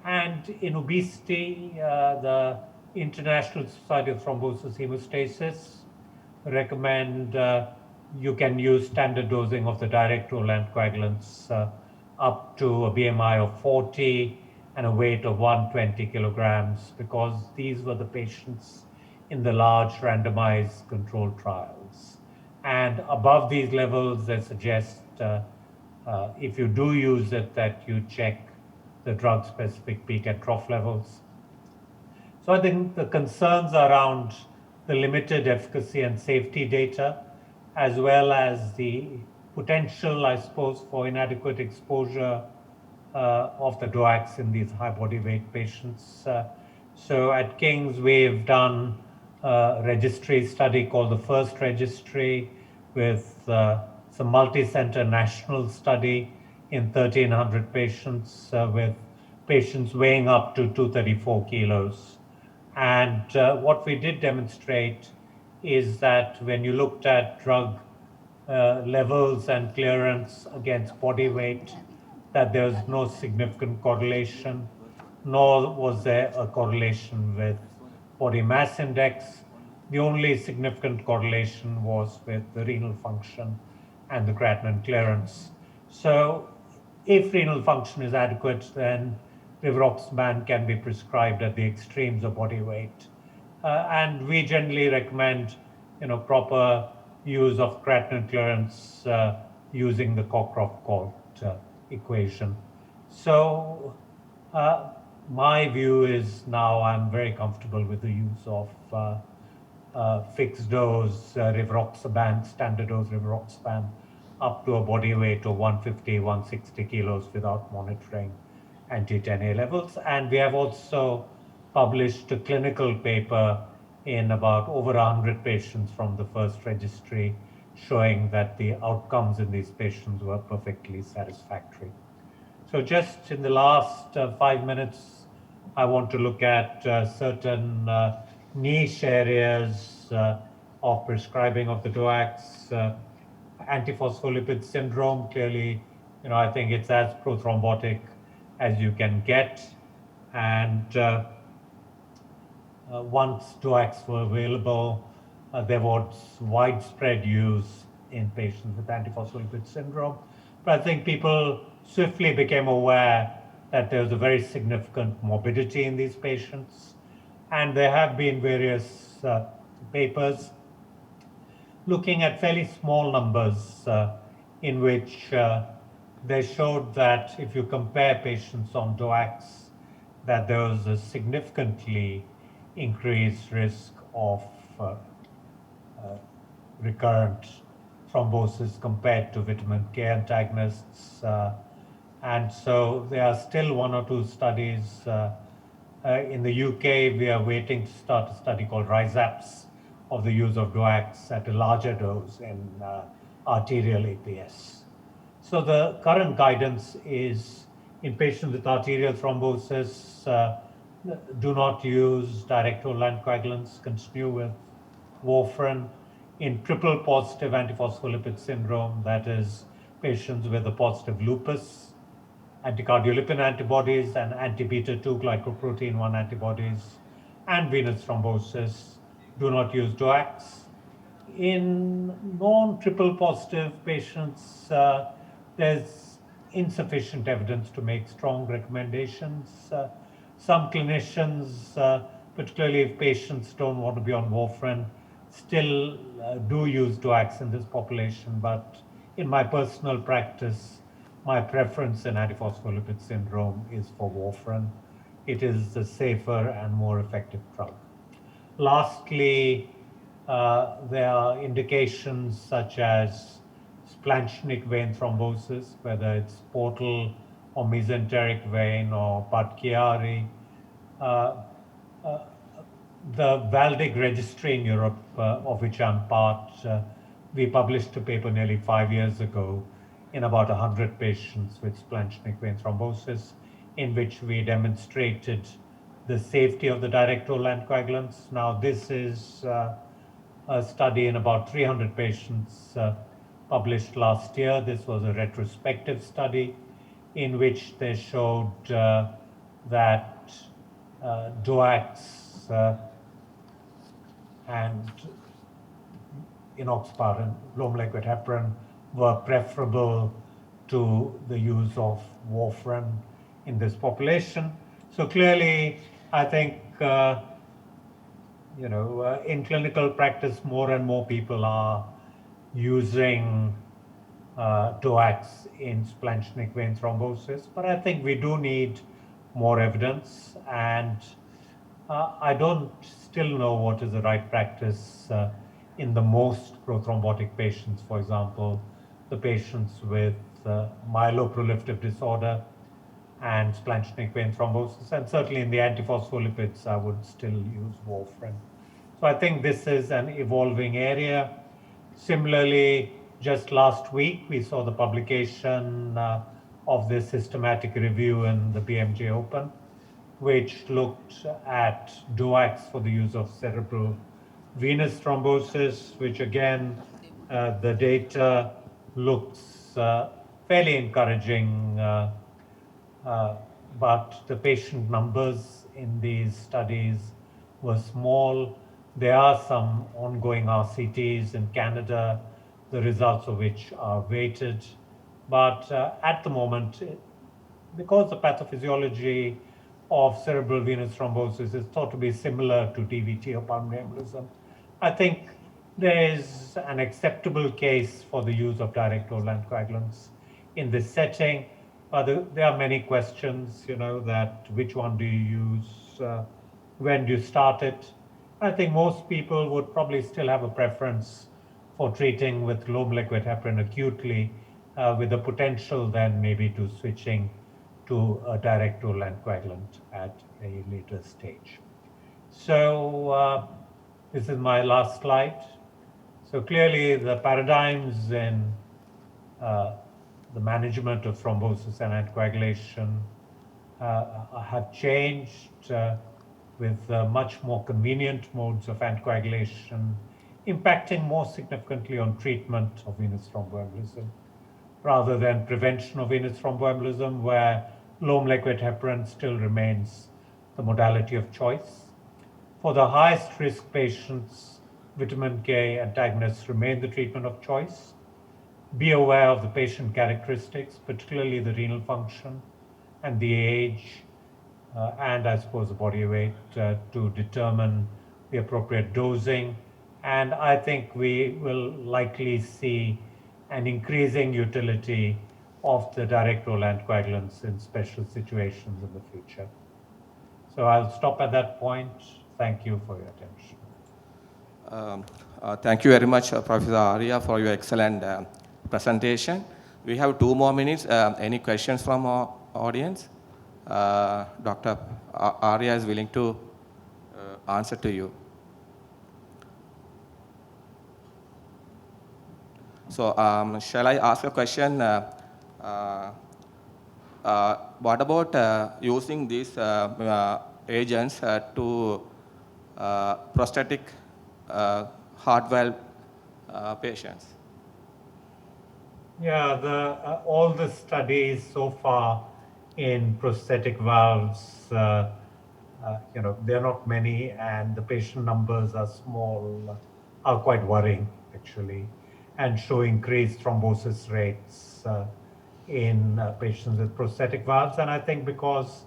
And in obesity, the International Society of Thrombosis Hemostasis recommend you can use standard dosing of the direct oral anticoagulants up to a BMI of 40 and a weight of 120 kilograms, because these were the patients in the large randomized controlled trials. And above these levels, they suggest if you do use it, that you check the drug-specific peak and trough levels. So I think the concerns around the limited efficacy and safety data, as well as the potential, I suppose, for inadequate exposure of the DOACs in these high body weight patients. So at King's, we've done a registry study called the FIRST registry with some multi-center national study in 1,300 patients with patients weighing up to 234 kilos. And what we did demonstrate is that when you looked at drug levels and clearance against body weight, that there was no significant correlation, nor was there a correlation with body mass index. The only significant correlation was with the renal function and the creatinine clearance. So if renal function is adequate, then rivaroxaban can be prescribed at the extremes of body weight. And we generally recommend proper use of creatinine clearance using the Cockcroft-Gault equation. So my view is now I'm very comfortable with the use of fixed dose rivaroxaban, standard dose rivaroxaban, up to a body weight of 150, 160 kilos without monitoring anti-10A levels. And we have also published a clinical paper in about over 100 patients from the FIRST registry, showing that the outcomes in these patients were perfectly satisfactory. So just in the last 5 minutes, I want to look at certain niche areas of prescribing of the DOACs. Antiphospholipid syndrome, clearly, I think it's as prothrombotic as you can get. And once DOACs were available, there was widespread use in patients with antiphospholipid syndrome. But I think people swiftly became aware that there was a very significant morbidity in these patients. And there have been various papers looking at fairly small numbers in which they showed that if you compare patients on DOACs, that there was a significantly increased risk of recurrent thrombosis compared to vitamin K antagonists. And so there are still 1 or 2 studies In the UK, we are waiting to start a study called RISE-APS of the use of DOACs at a larger dose in arterial APS. So the current guidance is in patients with arterial thrombosis, do not use direct oral anticoagulants, continue with warfarin. In triple positive antiphospholipid syndrome, that is patients with a positive lupus, anticardiolipin antibodies and anti-beta-2 glycoprotein 1 antibodies, and venous thrombosis, do not use DOACs. In non-triple positive patients, there's insufficient evidence to make strong recommendations. Some clinicians, particularly if patients don't want to be on warfarin, still do use DOACs in this population, but in my personal practice, my preference in antiphospholipid syndrome is for warfarin. It is the safer and more effective drug. Lastly, there are indications such as splanchnic vein thrombosis, whether it's portal or mesenteric vein or Budd-Chiari. The VALDIG registry in Europe, of which I'm part, we published a paper nearly 5 years ago in about 100 patients with splanchnic vein thrombosis, in which we demonstrated the safety of the direct oral anticoagulants. Now, this is a study in about 300 patients published last year. This was a retrospective study in which they showed that DOACs and enoxaparin, low molecular heparin, were preferable to the use of warfarin in this population. So clearly, I think, in clinical practice, more and more people are using DOACs in splanchnic vein thrombosis, but I think we do need more evidence, and I don't still know what is the right practice in the most prothrombotic patients, for example, the patients with myeloproliferative disorder and splanchnic vein thrombosis, and certainly in the antiphospholipids, I would still use warfarin. So I think this is an evolving area. Similarly, just last week, we saw the publication of this systematic review in the BMJ Open, which looked at DOACs for the use of cerebral venous thrombosis, which again, the data looks fairly encouraging, but the patient numbers in these studies were small. There are some ongoing RCTs in Canada, the results of which are waited. But at the moment, because the pathophysiology of cerebral venous thrombosis is thought to be similar to DVT or pulmonary embolism, I think there is an acceptable case for the use of direct oral anticoagulants in this setting. But there are many questions, that which one do you use, when do you start it? I think most people would probably still have a preference for treating with low molecular heparin acutely, with the potential then maybe to switching to a direct oral anticoagulant at a later stage. So this is my last slide. So clearly the paradigms in the management of thrombosis and anticoagulation have changed with much more convenient modes of anticoagulation, impacting more significantly on treatment of venous thromboembolism, rather than prevention of venous thromboembolism, where low molecular heparin still remains the modality of choice. For the highest risk patients, vitamin K antagonists remain the treatment of choice. Be aware of the patient characteristics, particularly the renal function and the age, and I suppose the body weight, to determine the appropriate dosing. And I think we will likely see an increasing utility of the direct oral anticoagulants in special situations in the future. So I'll stop at that point. Thank you for your attention. Thank you very much, Professor Arya, for your excellent presentation. We have 2 more minutes. Any questions from our audience? Dr. Arya is willing to answer to you. So shall I ask a question? What about using these agents to prosthetic heart valve patients? Yeah, all the studies so far in prosthetic valves, there are not many, and the patient numbers are small, are quite worrying actually, and show increased thrombosis rates in patients with prosthetic valves. And I think because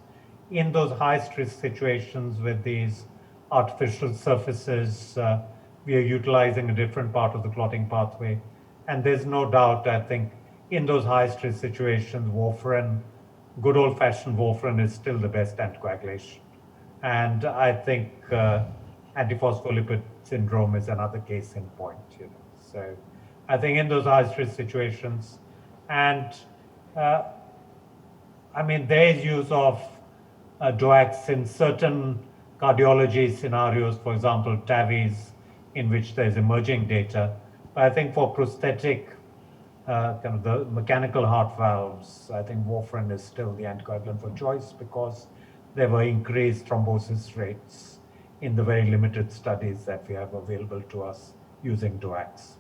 in those high stress situations with these artificial surfaces, we are utilizing a different part of the clotting pathway. And there's no doubt, I think, in those high stress situations, warfarin, good old fashioned warfarin is still the best anticoagulation. And I think antiphospholipid syndrome is another case in point. So I think in those high stress situations, and there is use of DOACs in certain cardiology scenarios, for example, TAVIs, in which there's emerging data. But I think for prosthetic, kind of the mechanical heart valves, I think warfarin is still the anticoagulant for choice because there were increased thrombosis rates in the very limited studies that we have available to us using DOACs.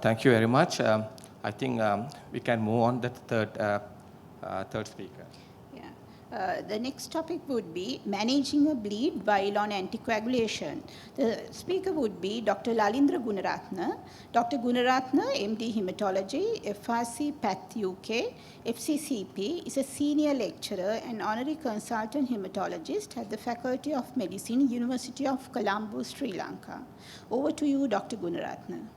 Thank you very much. I think we can move on to the third speaker. The next topic would be managing a bleed while on anticoagulation. The speaker would be Dr. Lalindra Gunaratna. Dr. Gunaratna, MD Hematology, FRC Path UK, FCCP, is a senior lecturer and honorary consultant hematologist at the Faculty of Medicine, University of Colombo, Sri Lanka. Over to you, Dr. Gunaratna.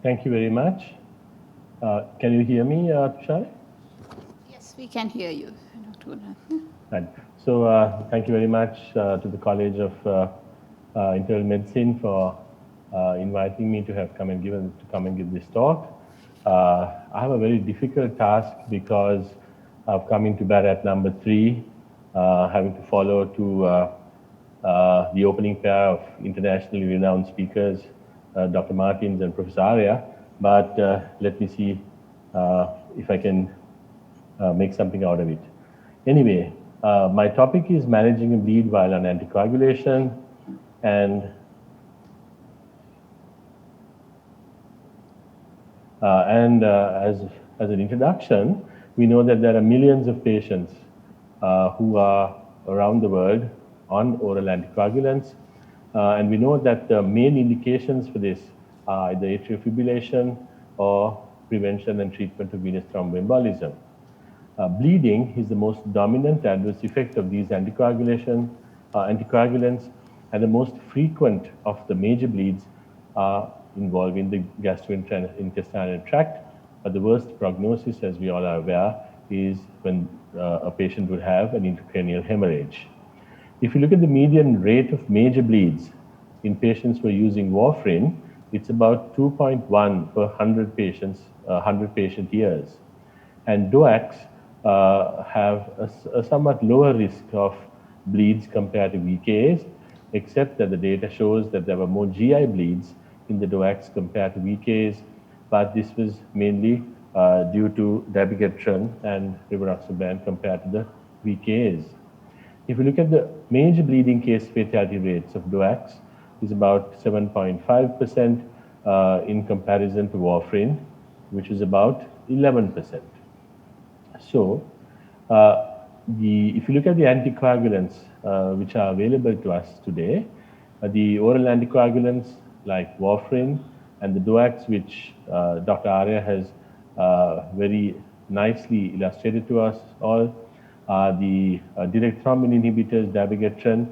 Thank you very much. Can you hear me, Tushar? Yes, we can hear you, Dr. Gunaratna. Right. So thank you very much to the College of Internal Medicine for inviting me to come and give this talk. I have a very difficult task because I've come into bed at number 3, having to follow to the opening pair of internationally renowned speakers, Dr. Martins and Professor Arya, but let me see if I can make something out of it. Anyway, my topic is managing a bleed while on anticoagulation, and as an introduction, we know that there are millions of patients who are around the world on oral anticoagulants. And we know that the main indications for this are either atrial fibrillation or prevention and treatment of venous thromboembolism. Bleeding is the most dominant adverse effect of these anticoagulants, and the most frequent of the major bleeds are involving the gastrointestinal tract. But the worst prognosis, as we all are aware, is when a patient would have an intracranial hemorrhage. If you look at the median rate of major bleeds in patients who are using warfarin, it's about 2.1 per 100 patients, 100 patient years. And DOACs have a somewhat lower risk of bleeds compared to VKAs, except that the data shows that there were more GI bleeds in the DOACs compared to VKAs, but this was mainly due to dabigatran and rivaroxaban compared to the VKAs. If you look at the major bleeding case fatality rates of DOACs, is about 7.5% in comparison to warfarin, which is about 11%. So, if you look at the anticoagulants which are available to us today, the oral anticoagulants like warfarin and the DOACs, which Dr. Arya has very nicely illustrated to us all, are the direct thrombin inhibitors, dabigatran,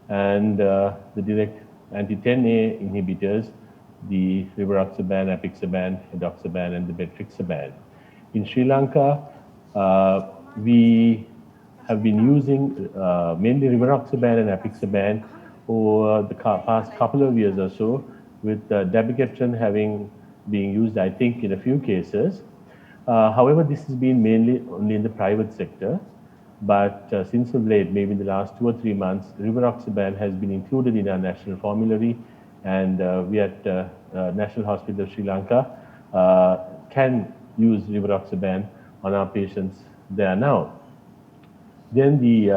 and the direct anti-10A inhibitors, the rivaroxaban, apixaban, edoxaban, and the betrixaban. In Sri Lanka, we have been using mainly rivaroxaban and apixaban over the past couple of years or so, with dabigatran being used, I think, in a few cases. However, this has been mainly only in the private sector. But since of late, maybe in the last 2 or 3 months, rivaroxaban has been included in our national formulary, and we at National Hospital of Sri Lanka can use rivaroxaban on our patients there now. Then the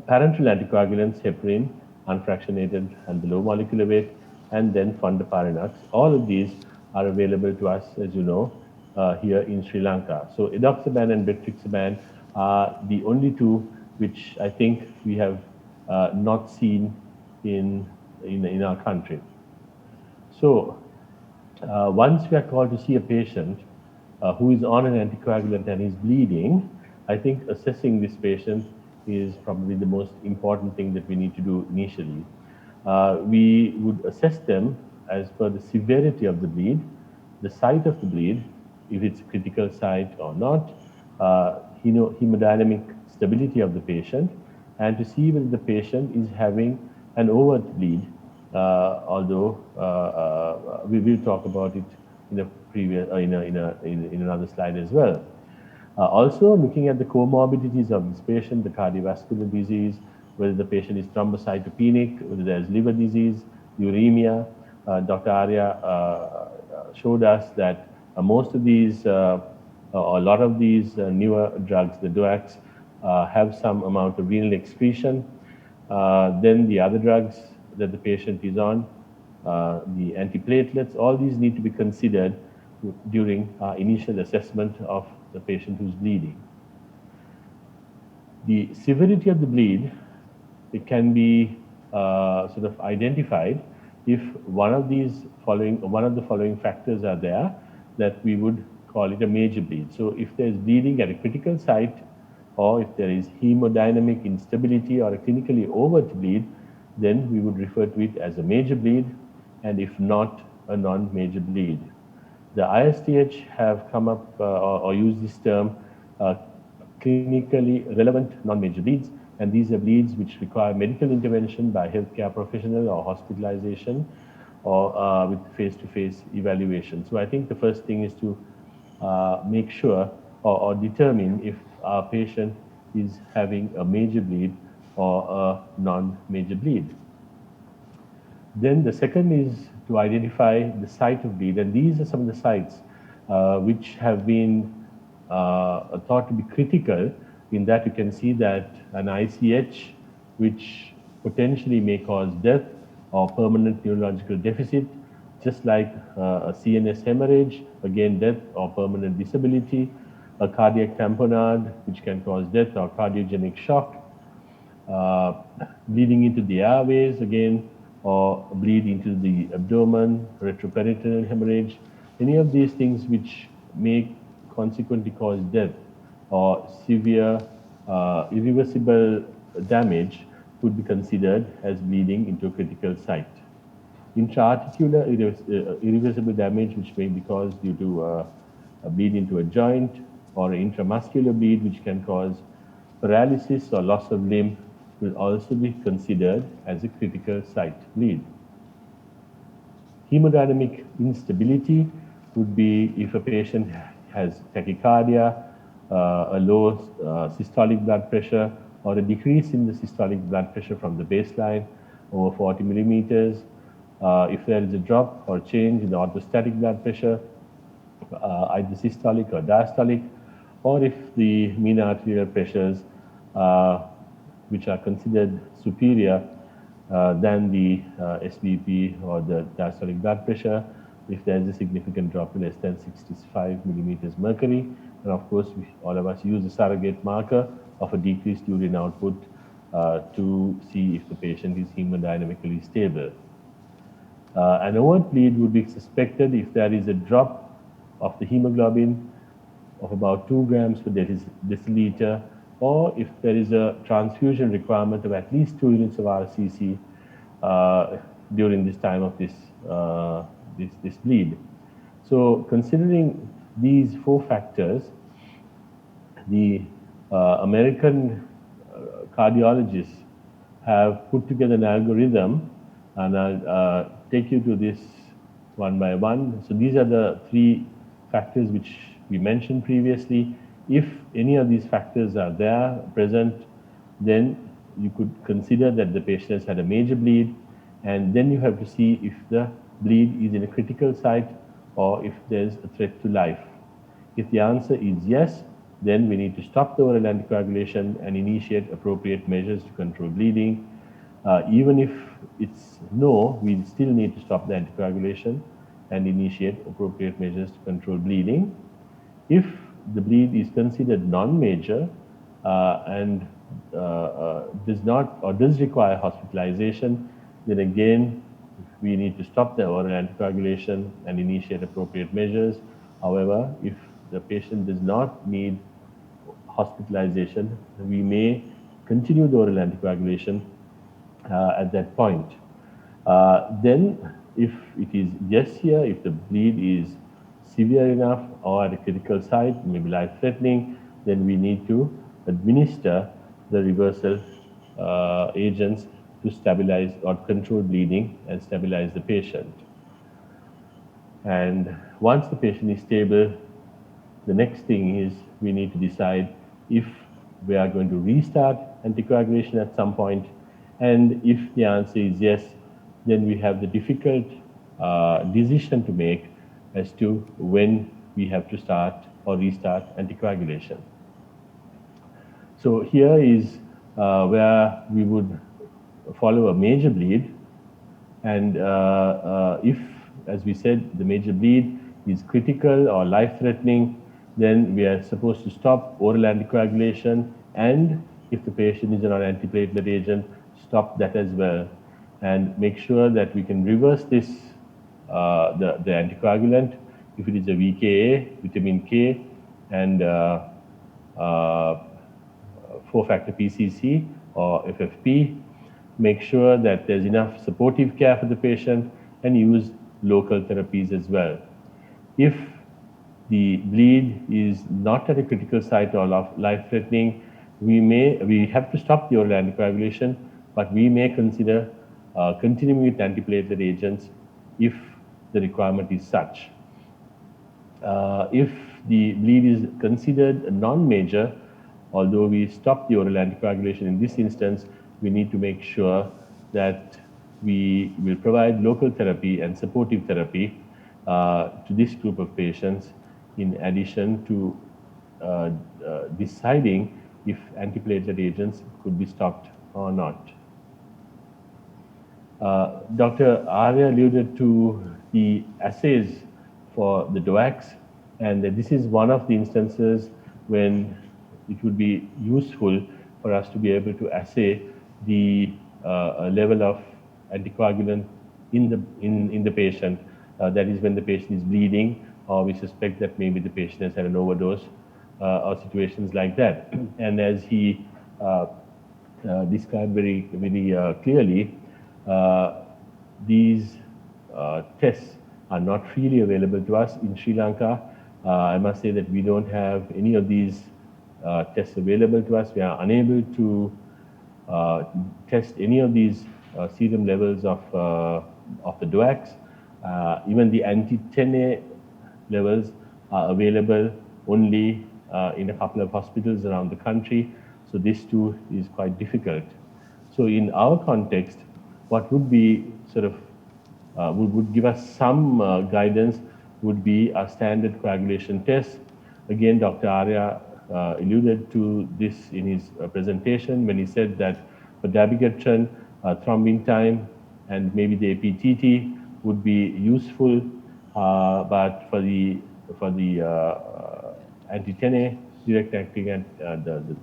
parenteral anticoagulants, heparin, unfractionated and the low molecular weight, and then fondaparinux. All of these are available to us, as you know, here in Sri Lanka. So edoxaban and betrixaban are the only two which I think we have not seen in our country. So once we are called to see a patient who is on an anticoagulant and is bleeding, I think assessing this patient is probably the most important thing that we need to do initially. We would assess them as per the severity of the bleed, the site of the bleed, if it's a critical site or not, hemodynamic stability of the patient, and to see whether the patient is having an overt bleed, although we will talk about it in a previous in another slide as well. Also, looking at the comorbidities of this patient, the cardiovascular disease, whether the patient is thrombocytopenic, whether there's liver disease, uremia. Dr. Arya showed us that most of these, a lot of these newer drugs, the DOACs, have some amount of renal excretion. Then the other drugs that the patient is on, the antiplatelets, all these need to be considered during initial assessment of the patient who's bleeding. The severity of the bleed, it can be sort of identified if one of the following factors are there that we would call it a major bleed. So if there's bleeding at a critical site, or if there is hemodynamic instability or a clinically overt bleed, then we would refer to it as a major bleed, and if not, a non-major bleed. The ISTH have come up or used this term, clinically relevant non-major bleeds, and these are bleeds which require medical intervention by healthcare professional or hospitalization or with face-to-face evaluation. So I think the first thing is to make sure or determine if our patient is having a major bleed or a non-major bleed. Then the second is to identify the site of bleed, and these are some of the sites which have been thought to be critical, in that you can see that an ICH, which potentially may cause death or permanent neurological deficit, just like a CNS hemorrhage, again death or permanent disability, a cardiac tamponade, which can cause death or cardiogenic shock, bleeding into the airways, again, or bleed into the abdomen, retroperitoneal hemorrhage, any of these things which may consequently cause death or severe irreversible damage would be considered as bleeding into a critical site. Intra-articular irreversible damage, which may be caused due to a bleed into a joint, or intramuscular bleed, which can cause paralysis or loss of limb, will also be considered as a critical site bleed. Hemodynamic instability would be if a patient has tachycardia, a low systolic blood pressure, or a decrease in the systolic blood pressure from the baseline over 40 millimeters. If there is a drop or change in the orthostatic blood pressure, either systolic or diastolic, or if the mean arterial pressures, which are considered superior than the SBP or the diastolic blood pressure, if there is a significant drop to less than 65 millimeters mercury. And of course, all of us use a surrogate marker of a decreased urine output to see if the patient is hemodynamically stable. An overt bleed would be suspected if there is a drop of the hemoglobin of about 2 grams per deciliter or if there is a transfusion requirement of at least 2 units of RCC during this time of this bleed. So considering these 4 factors, the American cardiologists have put together an algorithm, and I'll take you to this one by one. So these are the 3 factors which we mentioned previously. If any of these factors are there present, then you could consider that the patient has had a major bleed, and then you have to see if the bleed is in a critical site or if there's a threat to life. If the answer is yes, then we need to stop the oral anticoagulation and initiate appropriate measures to control bleeding. Even if it's no, we still need to stop the anticoagulation and initiate appropriate measures to control bleeding. If the bleed is considered non-major and does not or does require hospitalization, then again we need to stop the oral anticoagulation and initiate appropriate measures. However, if the patient does not need hospitalization, we may continue the oral anticoagulation at that point. Then, if it is yes here, if the bleed is severe enough or at a critical site, maybe life-threatening, then we need to administer the reversal agents to stabilize or control bleeding and stabilize the patient. And once the patient is stable, the next thing is we need to decide if we are going to restart anticoagulation at some point. And if the answer is yes, then we have the difficult decision to make as to when we have to start or restart anticoagulation. So here is where we would follow a major bleed, and if, as we said, the major bleed is critical or life-threatening, then we are supposed to stop oral anticoagulation, and if the patient is on an antiplatelet agent, stop that as well, and make sure that we can reverse this, the anticoagulant, if it is a VKA, vitamin K, and 4-factor PCC or FFP. Make sure that there's enough supportive care for the patient and use local therapies as well. If the bleed is not at a critical site or life-threatening, we have to stop the oral anticoagulation, but we may consider continuing with antiplatelet agents if the requirement is such. If the bleed is considered non-major, although we stop the oral anticoagulation in this instance, we need to make sure that we will provide local therapy and supportive therapy to this group of patients, in addition to deciding if antiplatelet agents could be stopped or not. Dr. Arya alluded to the assays for the DOACs, and this is one of the instances when it would be useful for us to be able to assay the level of anticoagulant in the patient. That is when the patient is bleeding, or we suspect that maybe the patient has had an overdose or situations like that. And as he described very clearly, these tests are not freely available to us in Sri Lanka. I must say that we don't have any of these tests available to us. We are unable to test any of these serum levels of the DOACs. Even the anti-10A levels are available only in a couple of hospitals around the country. So this too is quite difficult. So in our context, what would be sort of would give us some guidance would be a standard coagulation test. Again, Dr. Arya alluded to this in his presentation when he said that for dabigatran, thrombin time and maybe the APTT would be useful, but for the anti-10A direct acting and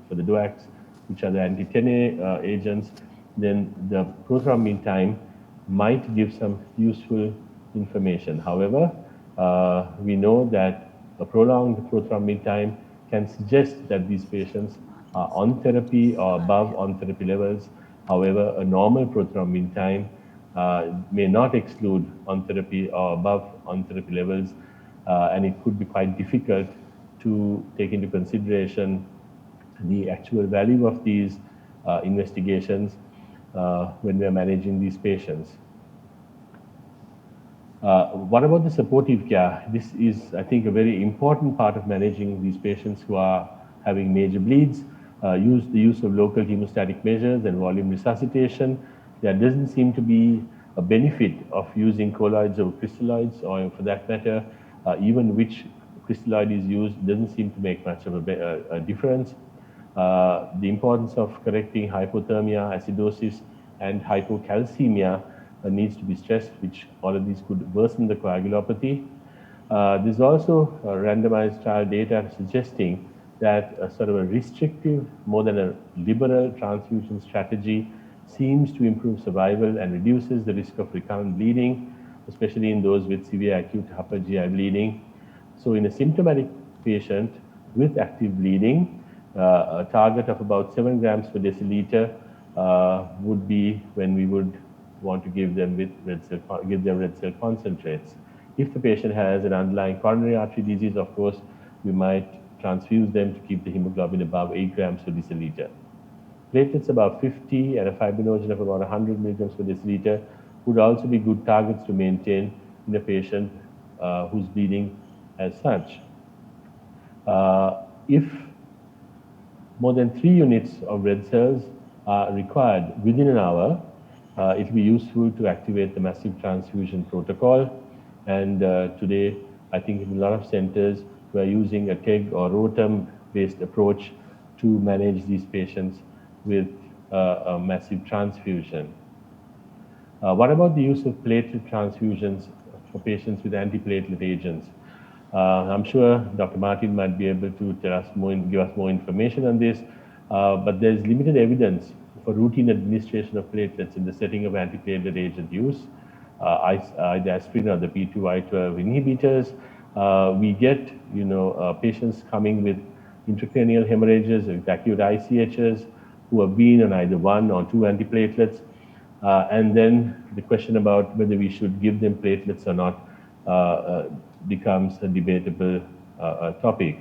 for the DOACs, which are the anti-10A agents, then the prothrombin time might give some useful information. However, we know that a prolonged prothrombin time can suggest that these patients are on therapy or above on therapy levels. However, a normal prothrombin time may not exclude on therapy or above on therapy levels, and it could be quite difficult to take into consideration the actual value of these investigations when we are managing these patients. What about the supportive care? This is, I think, a very important part of managing these patients who are having major bleeds. The use of local hemostatic measures and volume resuscitation. There doesn't seem to be a benefit of using colloids over crystalloids, or for that matter, even which crystalloid is used doesn't seem to make much of a difference. The importance of correcting hypothermia, acidosis, and hypocalcemia needs to be stressed, which all of these could worsen the coagulopathy. There's also randomized trial data suggesting that a sort of a restrictive, more than a liberal transfusion strategy seems to improve survival and reduces the risk of recurrent bleeding, especially in those with severe acute upper GI bleeding. So in a symptomatic patient with active bleeding, a target of about 7 grams per deciliter would be when we would want to give them red cell concentrates. If the patient has an underlying coronary artery disease, of course, we might transfuse them to keep the hemoglobin above 8 grams per deciliter. Platelets above 50 and a fibrinogen of about 100 milligrams per deciliter would also be good targets to maintain in a patient who's bleeding as such. If more than 3 units of red cells are required within an hour, it will be useful to activate the massive transfusion protocol. And today, I think in a lot of centers, we are using a TEG or ROTAM-based approach to manage these patients with a massive transfusion. What about the use of platelet transfusions for patients with antiplatelet agents? I'm sure Dr. Martin might be able to tell us more, give us more information on this, but there's limited evidence for routine administration of platelets in the setting of antiplatelet agent use, either aspirin or the P2Y12 inhibitors. We get, patients coming with intracranial hemorrhages, with acute ICHs, who have been on either 1 or 2 antiplatelets, and then the question about whether we should give them platelets or not becomes a debatable topic.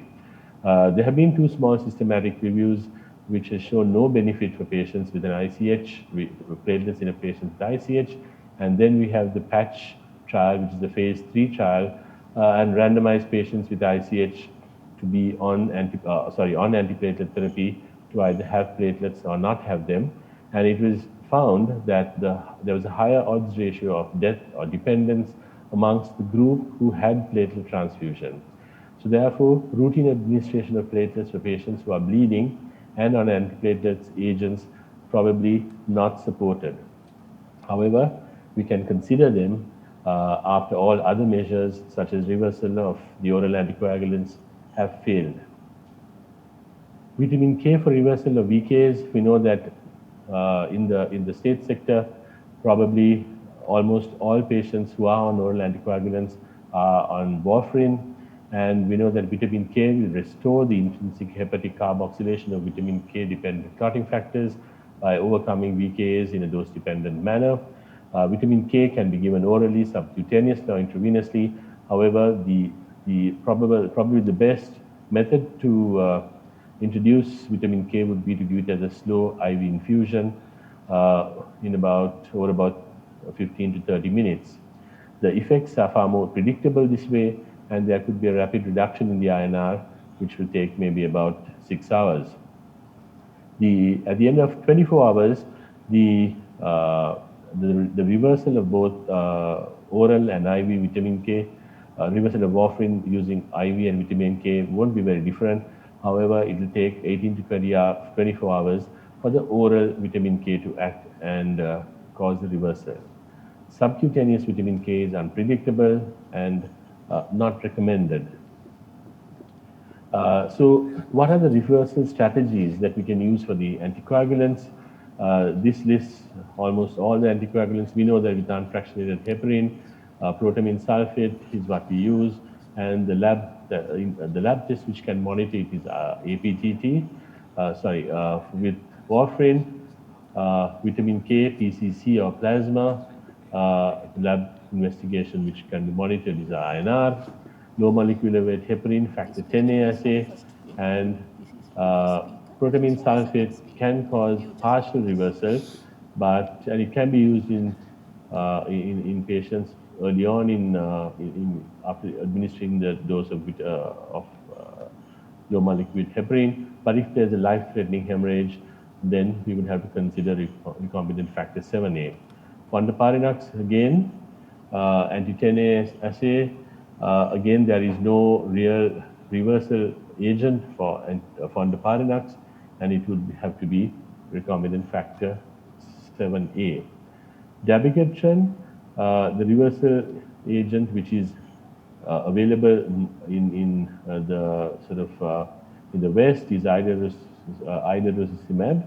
There have been 2 small systematic reviews which has shown no benefit for patients with an ICH, platelets in a patient with ICH, and then we have the PATCH trial, which is the phase 3 trial, and randomized patients with ICH to be on antiplatelet therapy to either have platelets or not have them, and it was found that there was a higher odds ratio of death or dependence amongst the group who had platelet transfusion. So therefore, routine administration of platelets for patients who are bleeding and on antiplatelets agents probably not supported. However, we can consider them after all other measures such as reversal of the oral anticoagulants have failed. Vitamin K for reversal of VKs, we know that in the state sector, probably almost all patients who are on oral anticoagulants are on warfarin, and we know that vitamin K will restore the intrinsic hepatic carboxylation of vitamin K-dependent clotting factors by overcoming VKs in a dose-dependent manner. Vitamin K can be given orally, subcutaneously, or intravenously. However, probably the best method to introduce vitamin K would be to give it as a slow IV infusion over about 15 to 30 minutes. The effects are far more predictable this way, and there could be a rapid reduction in the INR, which will take maybe about 6 hours. At the end of 24 hours, the reversal of both oral and IV vitamin K, reversal of warfarin using IV and vitamin K won't be very different. However, it will take 18 to 24 hours for the oral vitamin K to act and cause the reversal. Subcutaneous vitamin K is unpredictable and not recommended. So what are the reversal strategies that we can use for the anticoagulants? This lists almost all the anticoagulants. We know that with unfractionated heparin, protamine sulfate is what we use, and the lab test which can monitor it is APTT. with warfarin, vitamin K, PCC or plasma. Lab investigation which can be monitored is INR, low molecular weight heparin, factor 10A assay, and protamine sulfate can cause partial reversal, and it can be used in patients early on after administering the dose of low molecular weight heparin. But if there's a life-threatening hemorrhage, then we would have to consider recombinant factor 7A. Fondaparinux, again, anti-10A assay. Again, there is no real reversal agent for fondaparinux, and it would have to be recombinant factor 7A. Dabigatran, the reversal agent which is available in the West is idarucizumab,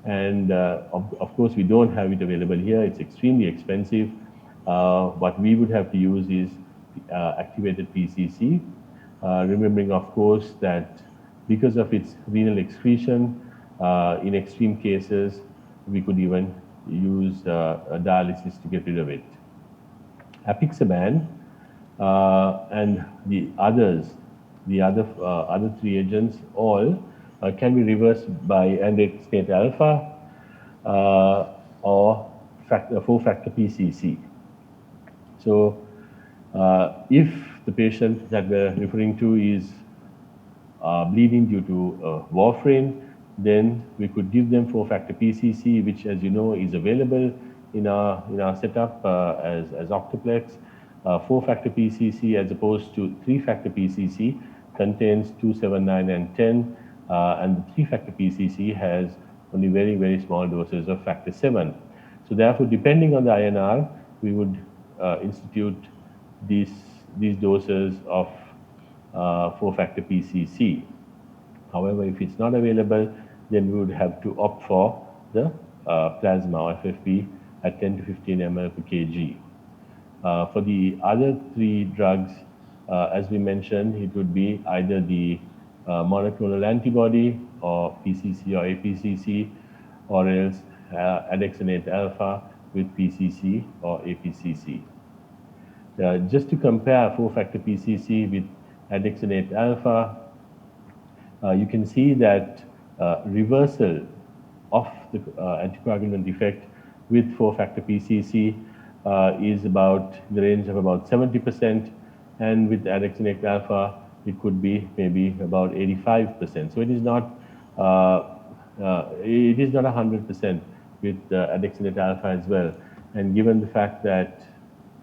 and of course we don't have it available here. It's extremely expensive. What we would have to use is activated PCC, remembering of course that because of its renal excretion, in extreme cases we could even use dialysis to get rid of it. Apixaban and the other three agents all can be reversed by androstenedione alpha or 4-factor PCC. So if the patient that we're referring to is bleeding due to warfarin, then we could give them 4-factor PCC, which, as you know, is available in our setup as Octoplex. 4-factor PCC, as opposed to 3-factor PCC, contains 2, 7, 9, and 10, and the 3-factor PCC has only very, very small doses of factor 7. So therefore, depending on the INR, we would institute these doses of 4-factor PCC. However, if it's not available, then we would have to opt for the plasma or FFP at 10 to 15 ml per kg. For the other three drugs, as we mentioned, it would be either the monoclonal antibody or PCC or APCC, or else androstenedione alpha with PCC or APCC. Just to compare 4-factor PCC with androstenedione alpha, you can see that reversal of the anticoagulant effect with 4-factor PCC is about in the range of about 70%, and with androstenedione alpha it could be maybe about 85%. So it is not 100% with androstenedione alpha as well. And given the fact that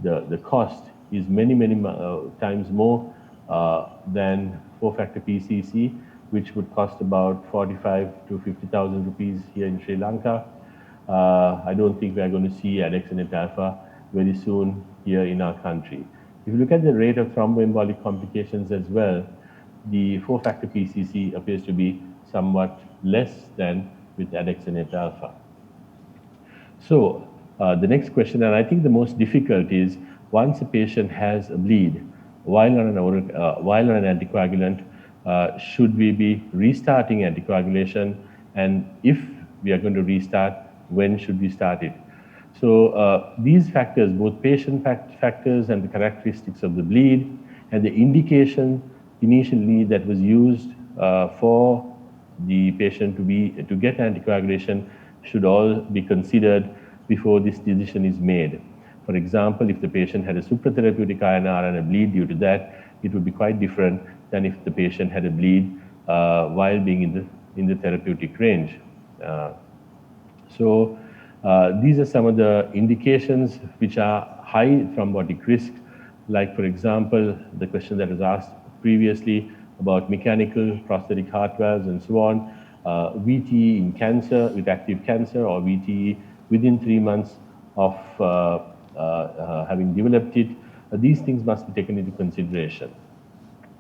the cost is many times more than 4-factor PCC, which would cost about 45 to 50,000 rupees here in Sri Lanka, I don't think we are going to see androstenedione alpha very soon here in our country. If you look at the rate of thromboembolic complications as well, the 4-factor PCC appears to be somewhat less than with androstenedione alpha. So the next question, and I think the most difficult, is once a patient has a bleed while on an anticoagulant, should we be restarting anticoagulation? And if we are going to restart, when should we start it? So these factors, both patient factors and the characteristics of the bleed and the indication initially that was used for the patient to get anticoagulation, should all be considered before this decision is made. For example, if the patient had a supratherapeutic INR and a bleed due to that, it would be quite different than if the patient had a bleed while being in the therapeutic range. So these are some of the indications which are high thrombotic risk, like for example, the question that was asked previously about mechanical prosthetic heart valves and so on, VTE in cancer, with active cancer, or VTE within 3 months of having developed it. These things must be taken into consideration.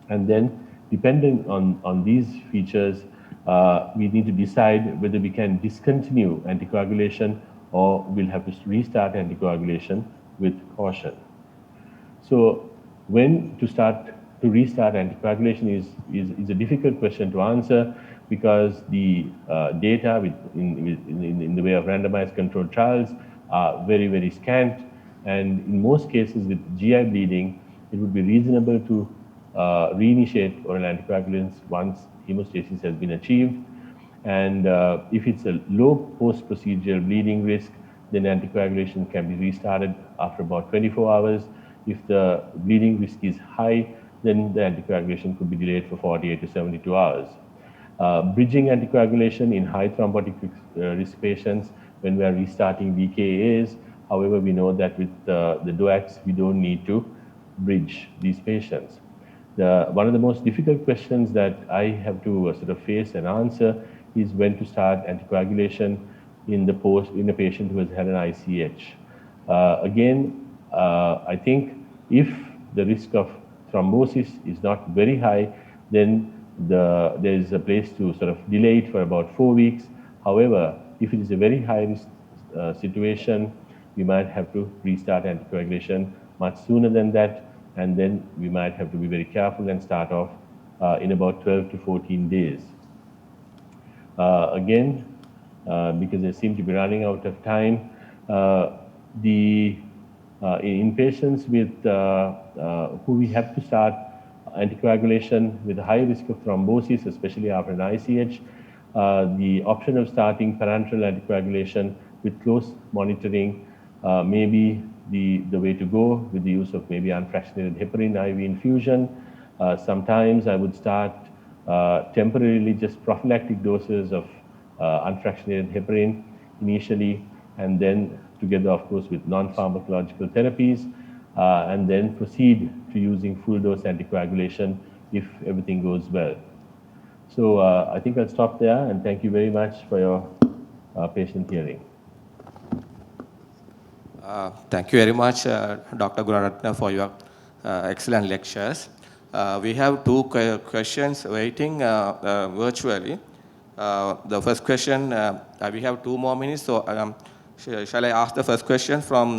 And then, depending on these features, we need to decide whether we can discontinue anticoagulation or we'll have to restart anticoagulation with caution. So when to restart anticoagulation is a difficult question to answer, because the data in the way of randomized controlled trials are very, very scant. And in most cases with GI bleeding, it would be reasonable to reinitiate oral anticoagulants once hemostasis has been achieved. And if it's a low post-procedural bleeding risk, then anticoagulation can be restarted after about 24 hours. If the bleeding risk is high, then the anticoagulation could be delayed for 48 to 72 hours. Bridging anticoagulation in high thrombotic risk patients when we are restarting DKAs. However, we know that with the DOACs, we don't need to bridge these patients. One of the most difficult questions that I have to sort of face and answer is when to start anticoagulation in a patient who has had an ICH. I think if the risk of thrombosis is not very high, then there is a place to sort of delay it for about 4 weeks. However, if it is a very high risk situation, we might have to restart anticoagulation much sooner than that, and then we might have to be very careful and start off in about 12 to 14 days. Because I seem to be running out of time, in patients with who we have to start anticoagulation with a high risk of thrombosis, especially after an ICH, the option of starting parenteral anticoagulation with close monitoring may be the way to go, with the use of maybe unfractionated heparin IV infusion. Sometimes I would start temporarily just prophylactic doses of unfractionated heparin initially, and then together, of course, with non-pharmacological therapies, and then proceed to using full dose anticoagulation if everything goes well. So I think I'll stop there, and thank you very much for your patient hearing. Thank you very much, Dr. Gunaratna, for your excellent lectures. We have two questions waiting virtually. The first question, we have 2 more minutes, so shall I ask the first question from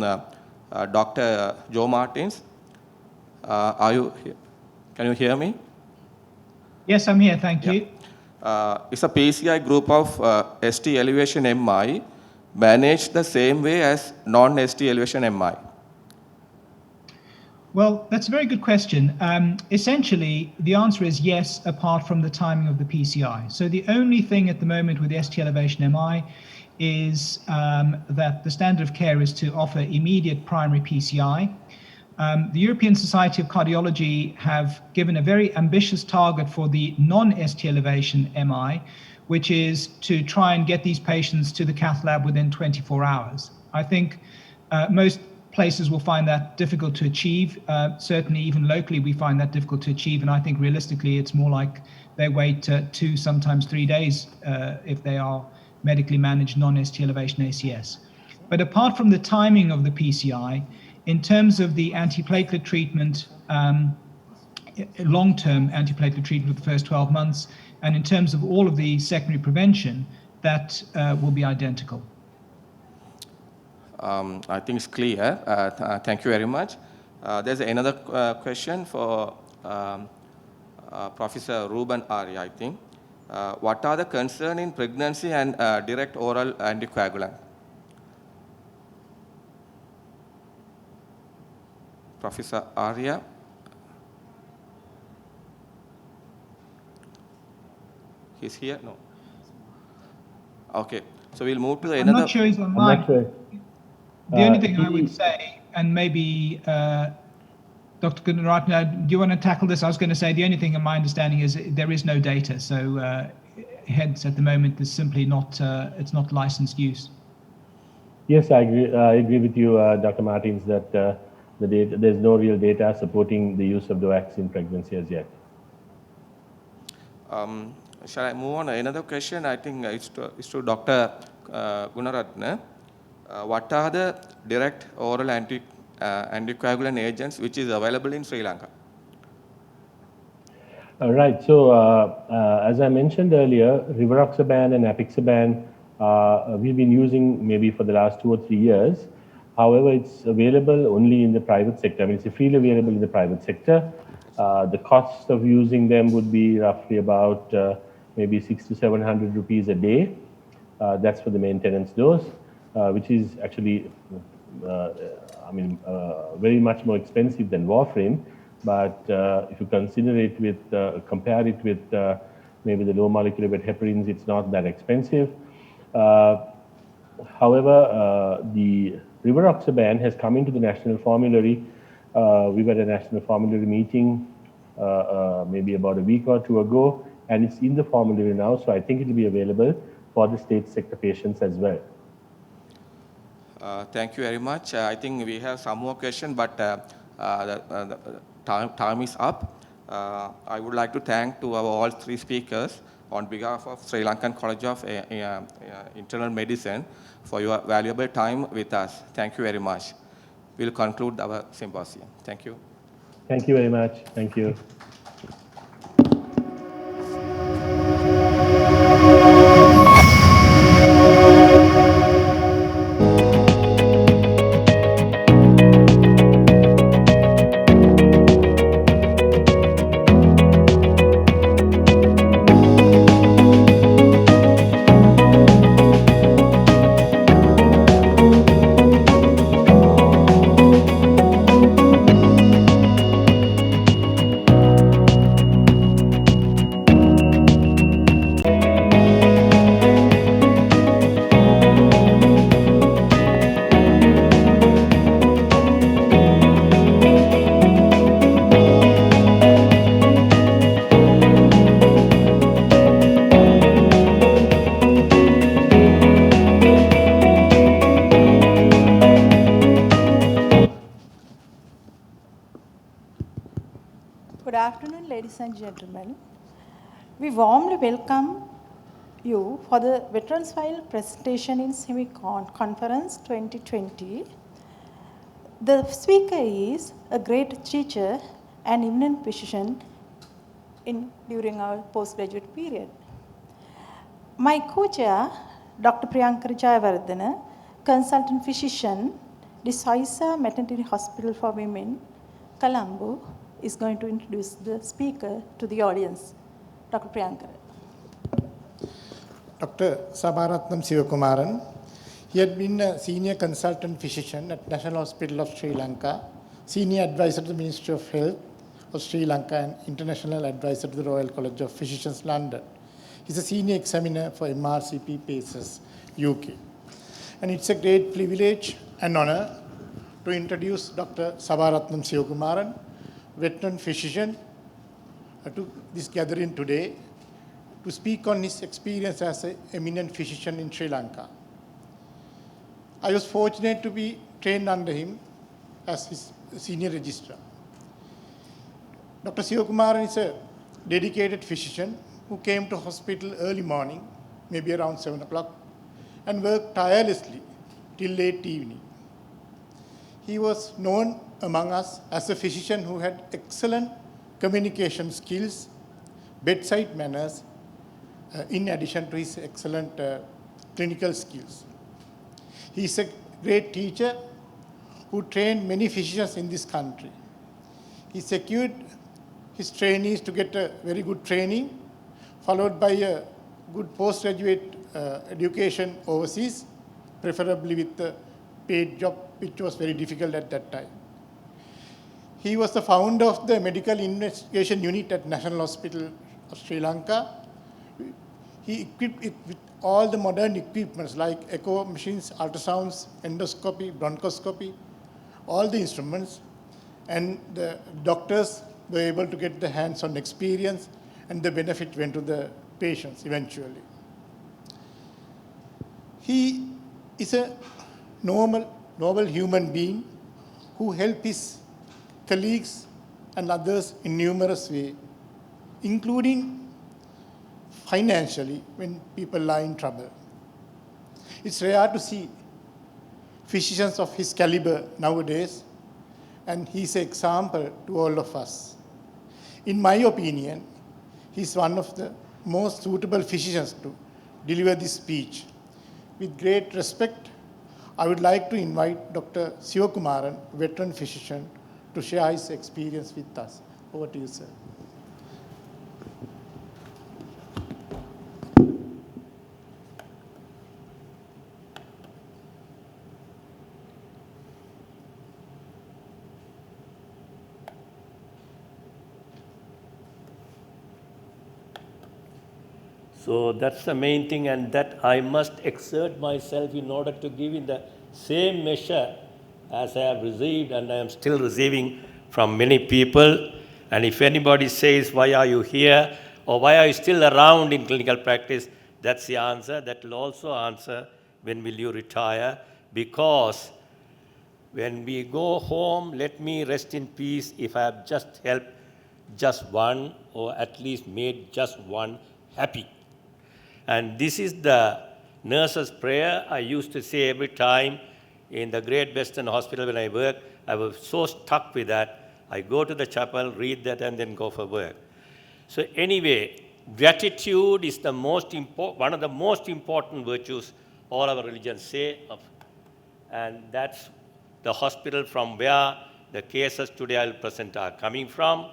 Dr. Joe Martins? Are you here? Can you hear me? Yes, I'm here, thank you. It's a PCI group of ST elevation MI managed the same way as non-ST elevation MI? Well, that's a very good question. Essentially, the answer is yes, apart from the timing of the PCI. So the only thing at the moment with ST elevation MI is that the standard of care is to offer immediate primary PCI. The European Society of Cardiology have given a very ambitious target for the non-ST elevation MI, which is to try and get these patients to the cath lab within 24 hours. I think most places will find that difficult to achieve. Certainly, even locally, we find that difficult to achieve. And I think realistically, it's more like they wait 2, sometimes 3 days if they are medically managed non-ST elevation ACS. But apart from the timing of the PCI, in terms of the antiplatelet treatment, long-term antiplatelet treatment for the first 12 months, and in terms of all of the secondary prevention, that will be identical. I think it's clear. Thank you very much. There's another question for Professor Ruben Arya, I think. What are the concerns in pregnancy and direct oral anticoagulant? Professor Arya? He's here? No. Okay. So we'll move to another. I'm not sure he's online. I'm not sure. The only thing I would say, and maybe Dr. Gunaratna, do you want to tackle this? I was going to say the only thing in my understanding is there is no data. So hence at the moment there's simply not, it's not licensed use. Yes, I agree with you, Dr. Martins, that there's no real data supporting the use of DOACs in pregnancy as yet. Shall I move on? Another question, I think it's to Dr. Gunaratna. What are the direct oral anticoagulant agents which is available in Sri Lanka? Right. So as I mentioned earlier, rivaroxaban and apixaban we've been using maybe for the last 2 or 3 years. However, it's available only in the private sector. I mean, it's freely available in the private sector. The cost of using them would be roughly about maybe 600 to 700 rupees a day. That's for the maintenance dose, which is actually, very much more expensive than warfarin. But if you consider it with, compare it with maybe the low molecular weight heparins, it's not that expensive. However, the rivaroxaban has come into the national formulary. We were at a national formulary meeting maybe about a week or two ago, and it's in the formulary now, so I think it will be available for the state sector patients as well. Thank you very much. I think we have some more questions, but the time is up. I would like to thank to our all three speakers on behalf of Sri Lankan College of Internal Medicine for your valuable time with us. Thank you very much. We'll conclude our symposium. Thank you. Thank you very much. Thank you. Good afternoon, ladies and gentlemen. We warmly welcome you for the Veterans File presentation in SIMCON Conference 2020. The speaker is a great teacher and eminent physician during our postgraduate period. My co-chair, Dr. Priyanka Jayawardena, consultant physician, the Saisa Maternity Hospital for Women, Colombo, is going to introduce the speaker to the audience. Dr. Priyanka. Dr. Sabaratnam Sivakumaran. He had been a senior consultant physician at National Hospital of Sri Lanka, senior advisor to the Ministry of Health of Sri Lanka, and international advisor to the Royal College of Physicians, London. He's a senior examiner for MRCP PACES, UK. And it's a great privilege and honor to introduce Dr. Sabaratnam Sivakumaran, veteran physician, to this gathering today to speak on his experience as an eminent physician in Sri Lanka. I was fortunate to be trained under him as his senior registrar. Dr. Sivakumaran is a dedicated physician who came to hospital early morning, maybe around 7 o'clock, and worked tirelessly till late evening. He was known among us as a physician who had excellent communication skills, bedside manners, in addition to his excellent clinical skills. He is a great teacher who trained many physicians in this country. He secured his trainees to get a very good training, followed by a good postgraduate education overseas, preferably with a paid job, which was very difficult at that time. He was the founder of the Medical Investigation Unit at National Hospital of Sri Lanka. He equipped it with all the modern equipments like echo machines, ultrasounds, endoscopy, bronchoscopy, all the instruments, and the doctors were able to get the hands-on experience, and the benefit went to the patients eventually. He is a noble human being who helped his colleagues and others in numerous ways, including financially when people are in trouble. It's rare to see physicians of his caliber nowadays, and he's an example to all of us. In my opinion, he's one of the most suitable physicians to deliver this speech. With great respect, I would like to invite Dr. Sivakumaran, veteran physician, to share his experience with us. Over to you, sir. So that's the main thing, and that I must exert myself in order to give in the same measure as I have received, and I am still receiving from many people. And if anybody says, why are you here, or why are you still around in clinical practice, that's the answer. That will also answer, when will you retire? Because when we go home, let me rest in peace if I have just helped just one, or at least made just one happy. And this is the nurse's prayer I used to say every time in the Great Western Hospital when I worked. I was so stuck with that. I go to the chapel, read that, and then go for work. So anyway, gratitude is the one of the most important virtues all our religions say of, and that's the hospital from where the cases today I'll present are coming from.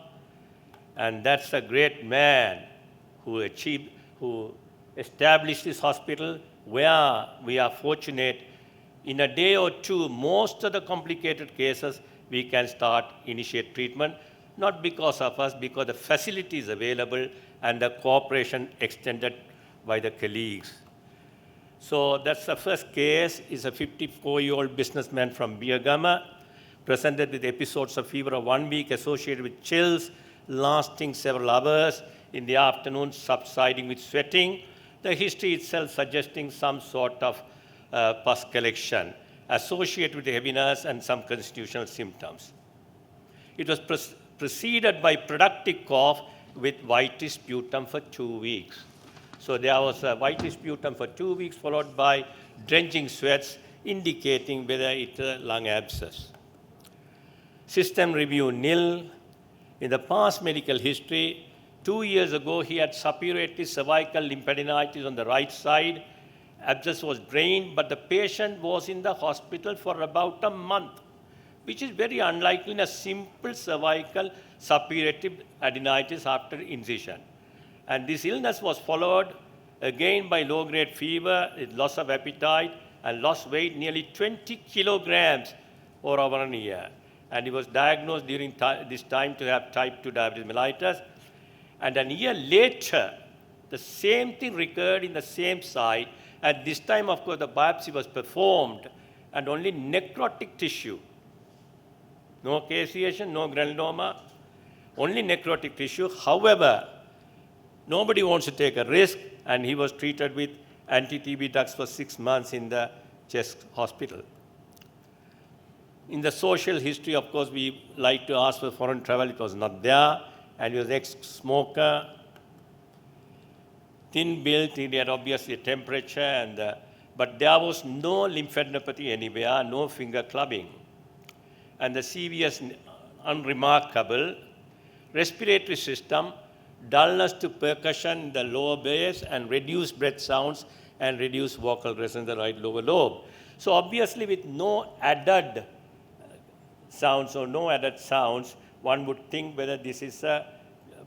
And that's a great man who established this hospital, where we are fortunate in a day or two, most of the complicated cases, we can initiate treatment, not because of us, because the facility is available and the cooperation extended by the colleagues. So that's the first case, is a 54-year-old businessman from Biagama, presented with episodes of fever of 1 week associated with chills lasting several hours, in the afternoon subsiding with sweating, the history itself suggesting some sort of pus collection associated with heaviness and some constitutional symptoms. It was preceded by productive cough with whitish sputum for 2 weeks. So there was a whitish sputum for 2 weeks, followed by drenching sweats, indicating whether it's a lung abscess. System review nil. In the past medical history, 2 years ago, he had suppurative cervical lymphadenitis on the right side. Abscess was drained, but the patient was in the hospital for about a month, which is very unlikely in a simple cervical suppurative adenitis after incision. And this illness was followed again by low-grade fever, loss of appetite, and lost weight nearly 20 kilograms over a year. And he was diagnosed during this time to have type 2 diabetes mellitus. And a year later, the same thing recurred in the same site. At this time, of course, the biopsy was performed, and only necrotic tissue. No caseation, no granuloma, only necrotic tissue. However, nobody wants to take a risk, and he was treated with anti-TB drugs for 6 months in the chest hospital. In the social history, of course, we like to ask for foreign travel. It was not there. And he was ex-smoker, thin-built. He had obviously a temperature, but there was no lymphadenopathy anywhere, no finger clubbing. And the CV is unremarkable. Respiratory system, dullness to percussion in the lower bass, and reduced breath sounds and reduced vocal resonance in the right lower lobe. So obviously with no added sounds or no added sounds, one would think whether this is a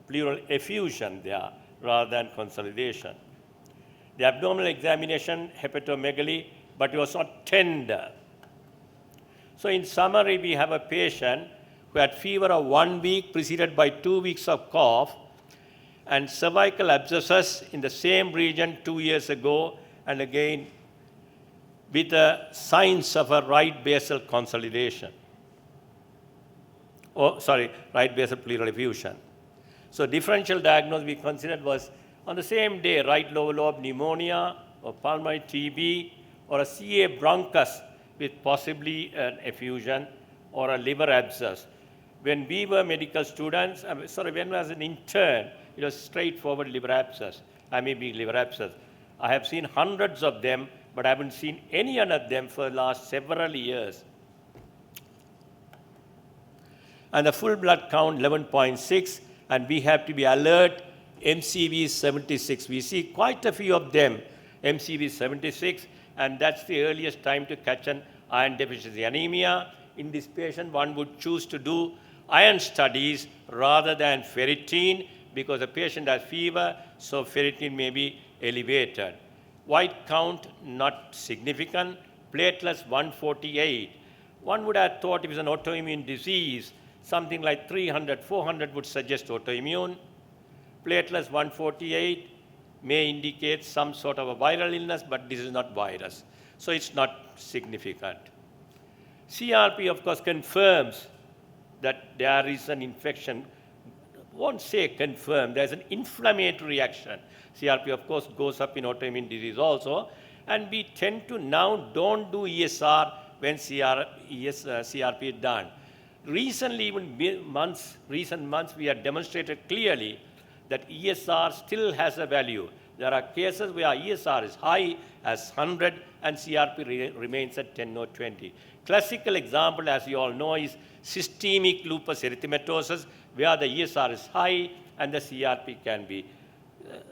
pleural effusion there rather than consolidation. The abdominal examination, hepatomegaly, but it was not tender. So in summary, we have a patient who had fever of 1 week preceded by 2 weeks of cough, and cervical abscesses in the same region 2 years ago, and again with the signs of a right basal consolidation. Right basal pleural effusion. So differential diagnosis we considered was on the same day, right lower lobe pneumonia or pulmonary TB or a CA bronchus with possibly an effusion or a liver abscess. When we were medical students, when I was an intern, it was straightforward liver abscess, liver abscess. I have seen hundreds of them, but I haven't seen any one of them for the last several years. And the full blood count 11.6, and we have to be alert. MCV 76. We see quite a few of them, MCV 76, and that's the earliest time to catch an iron deficiency anemia. In this patient, one would choose to do iron studies rather than ferritin because the patient has fever, so ferritin may be elevated. White count not significant, platelets 148. One would have thought if it's an autoimmune disease, something like 300, 400 would suggest autoimmune. Platelets 148, may indicate some sort of a viral illness, but this is not virus. So it's not significant. CRP, of course, confirms that there is an infection. Won't say confirm, there's an inflammatory reaction. CRP, of course, goes up in autoimmune disease also. And we tend to now don't do ESR when CRP is done. Recently, even recent months, we have demonstrated clearly that ESR still has a value. There are cases where ESR is high as 100 and CRP remains at 10 or 20. Classical example, as you all know, is systemic lupus erythematosus, where the ESR is high and the CRP can be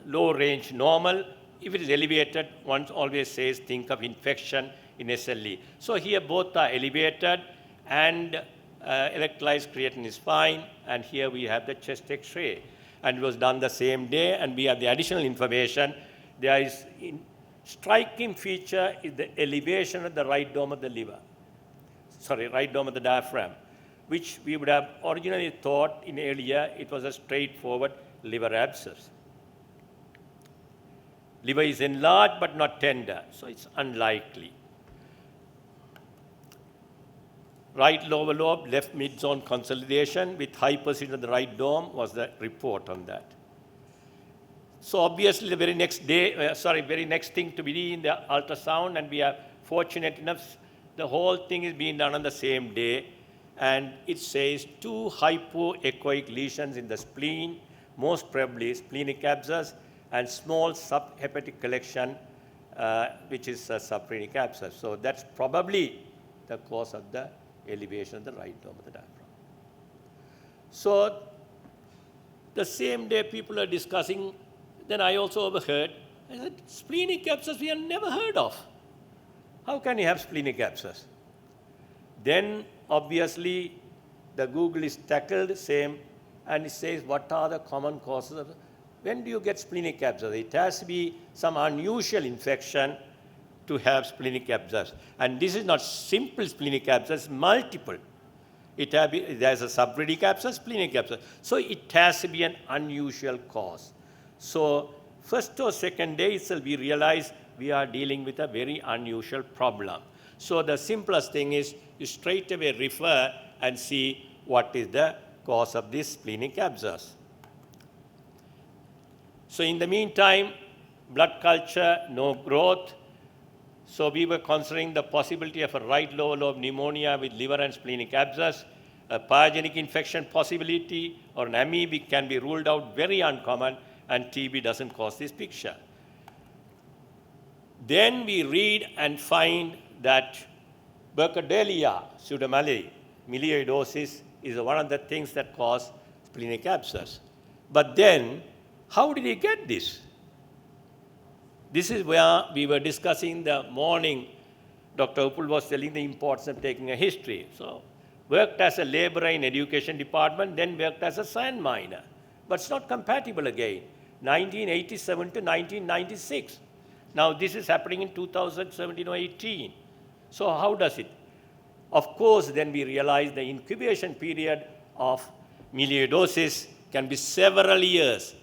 low range normal. If it is elevated, one always says think of infection in SLE. So here both are elevated and electrolytes creatinine is fine, and here we have the chest X-ray. And it was done the same day, and we have the additional information. There is striking feature is the elevation of the right dome of the liver. Right dome of the diaphragm, which we would have originally thought in earlier it was a straightforward liver abscess. Liver is enlarged but not tender, so it's unlikely. Right lower lobe, left mid-zone consolidation with high precision of the right dome was the report on that. So obviously the very next thing to be in the ultrasound, and we are fortunate enough, the whole thing is being done on the same day, and it says 2 hypoechoic lesions in the spleen, most probably splenic abscess, and small subhepatic collection, which is a subphrenic abscess. So that's probably the cause of the elevation of the right dome of the diaphragm. So the same day people are discussing, then I also overheard, I said, splenic abscess we have never heard of. How can you have splenic abscess? Then obviously the Google is tackled same, and it says what are the common causes of, when do you get splenic abscess? It has to be some unusual infection to have splenic abscess. And this is not simple splenic abscess, multiple. There's a subphrenic abscess, splenic abscess. So it has to be an unusual cause. So first or second day itself we realize we are dealing with a very unusual problem. So the simplest thing is you straight away refer and see what is the cause of this splenic abscess. So in the meantime, blood culture, no growth. So we were considering the possibility of a right lower lobe pneumonia with liver and splenic abscess, a pyogenic infection possibility, or an amoebic can be ruled out, very uncommon, and TB doesn't cause this picture. Then we read and find that Burkholderia pseudomallei, milioidosis, is one of the things that cause splenic abscess. But then, how did he get this? This is where we were discussing the morning. Dr. Uppal was telling the importance of taking a history. So, worked as a laborer in education department, then worked as a science minor. But it's not compatible again. 1987 to 1996. Now this is happening in 2017 or 18. So how does it? Of course, then we realize the incubation period of milioidosis can be several years.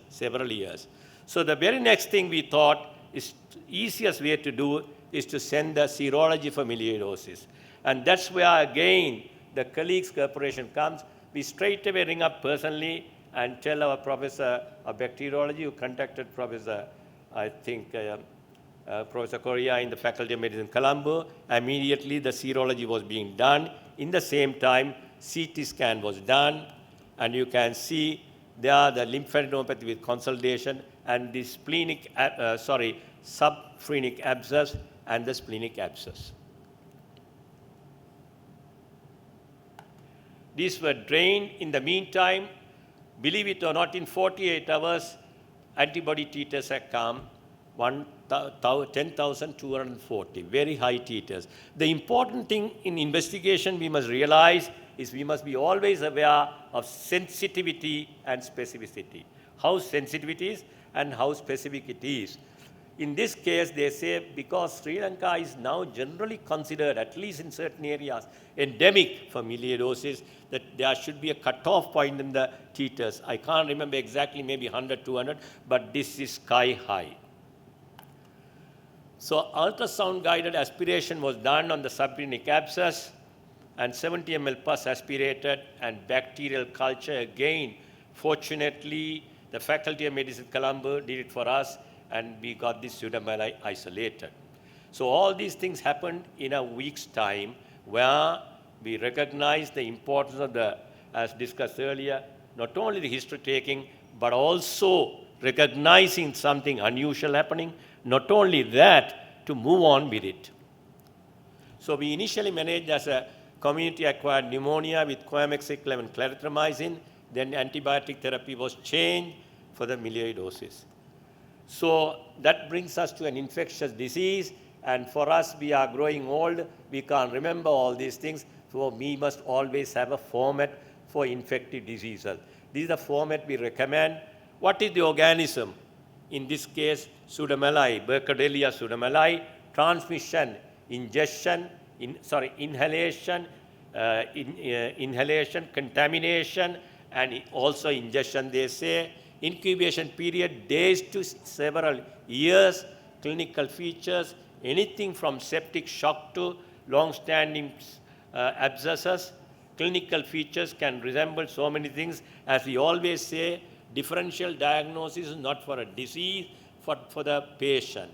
So the very next thing we thought is easiest way to do is to send the serology for milioidosis. And that's where again the colleagues cooperation comes. We straight away ring up personally and tell our professor of bacteriology who contacted Professor, I think, Professor Correa in the Faculty of Medicine, Colombo. Immediately the serology was being done. In the same time, CT scan was done, and you can see there the lymphadenopathy with consolidation and the subphrenic abscess and the splenic abscess. These were drained. In the meantime, believe it or not, in 48 hours, antibody titers have come, 10,240, very high titers. The important thing in investigation we must realize is we must be always aware of sensitivity and specificity. How sensitive it is and how specific it is. In this case, they say because Sri Lanka is now generally considered, at least in certain areas, endemic for melioidosis, that there should be a cutoff point in the titers. I can't remember exactly, maybe 100, 200, but this is sky high. So ultrasound guided aspiration was done on the subclinic abscess, and 70 ml pus aspirated, and bacterial culture again. Fortunately, the Faculty of Medicine Colombo did it for us, and we got this pseudomyelin isolated. So all these things happened in a week's time, where we recognized the importance of the, as discussed earlier, not only the history taking, but also recognizing something unusual happening. Not only that, to move on with it. So we initially managed as a community-acquired pneumonia with coamexiclav and clarithromycin. Then antibiotic therapy was changed for the melioidosis. So that brings us to an infectious disease. And for us, we are growing old. We can't remember all these things. So we must always have a format for infective diseases. This is the format we recommend. What is the organism? In this case, pseudomyelin, Burkholderia pseudomyelin, transmission, ingestion, inhalation, inhalation, contamination, and also ingestion, they say. Incubation period, days to several years. Clinical features, anything from septic shock to long-standing abscesses. Clinical features can resemble so many things. As we always say, differential diagnosis is not for a disease, but for the patient.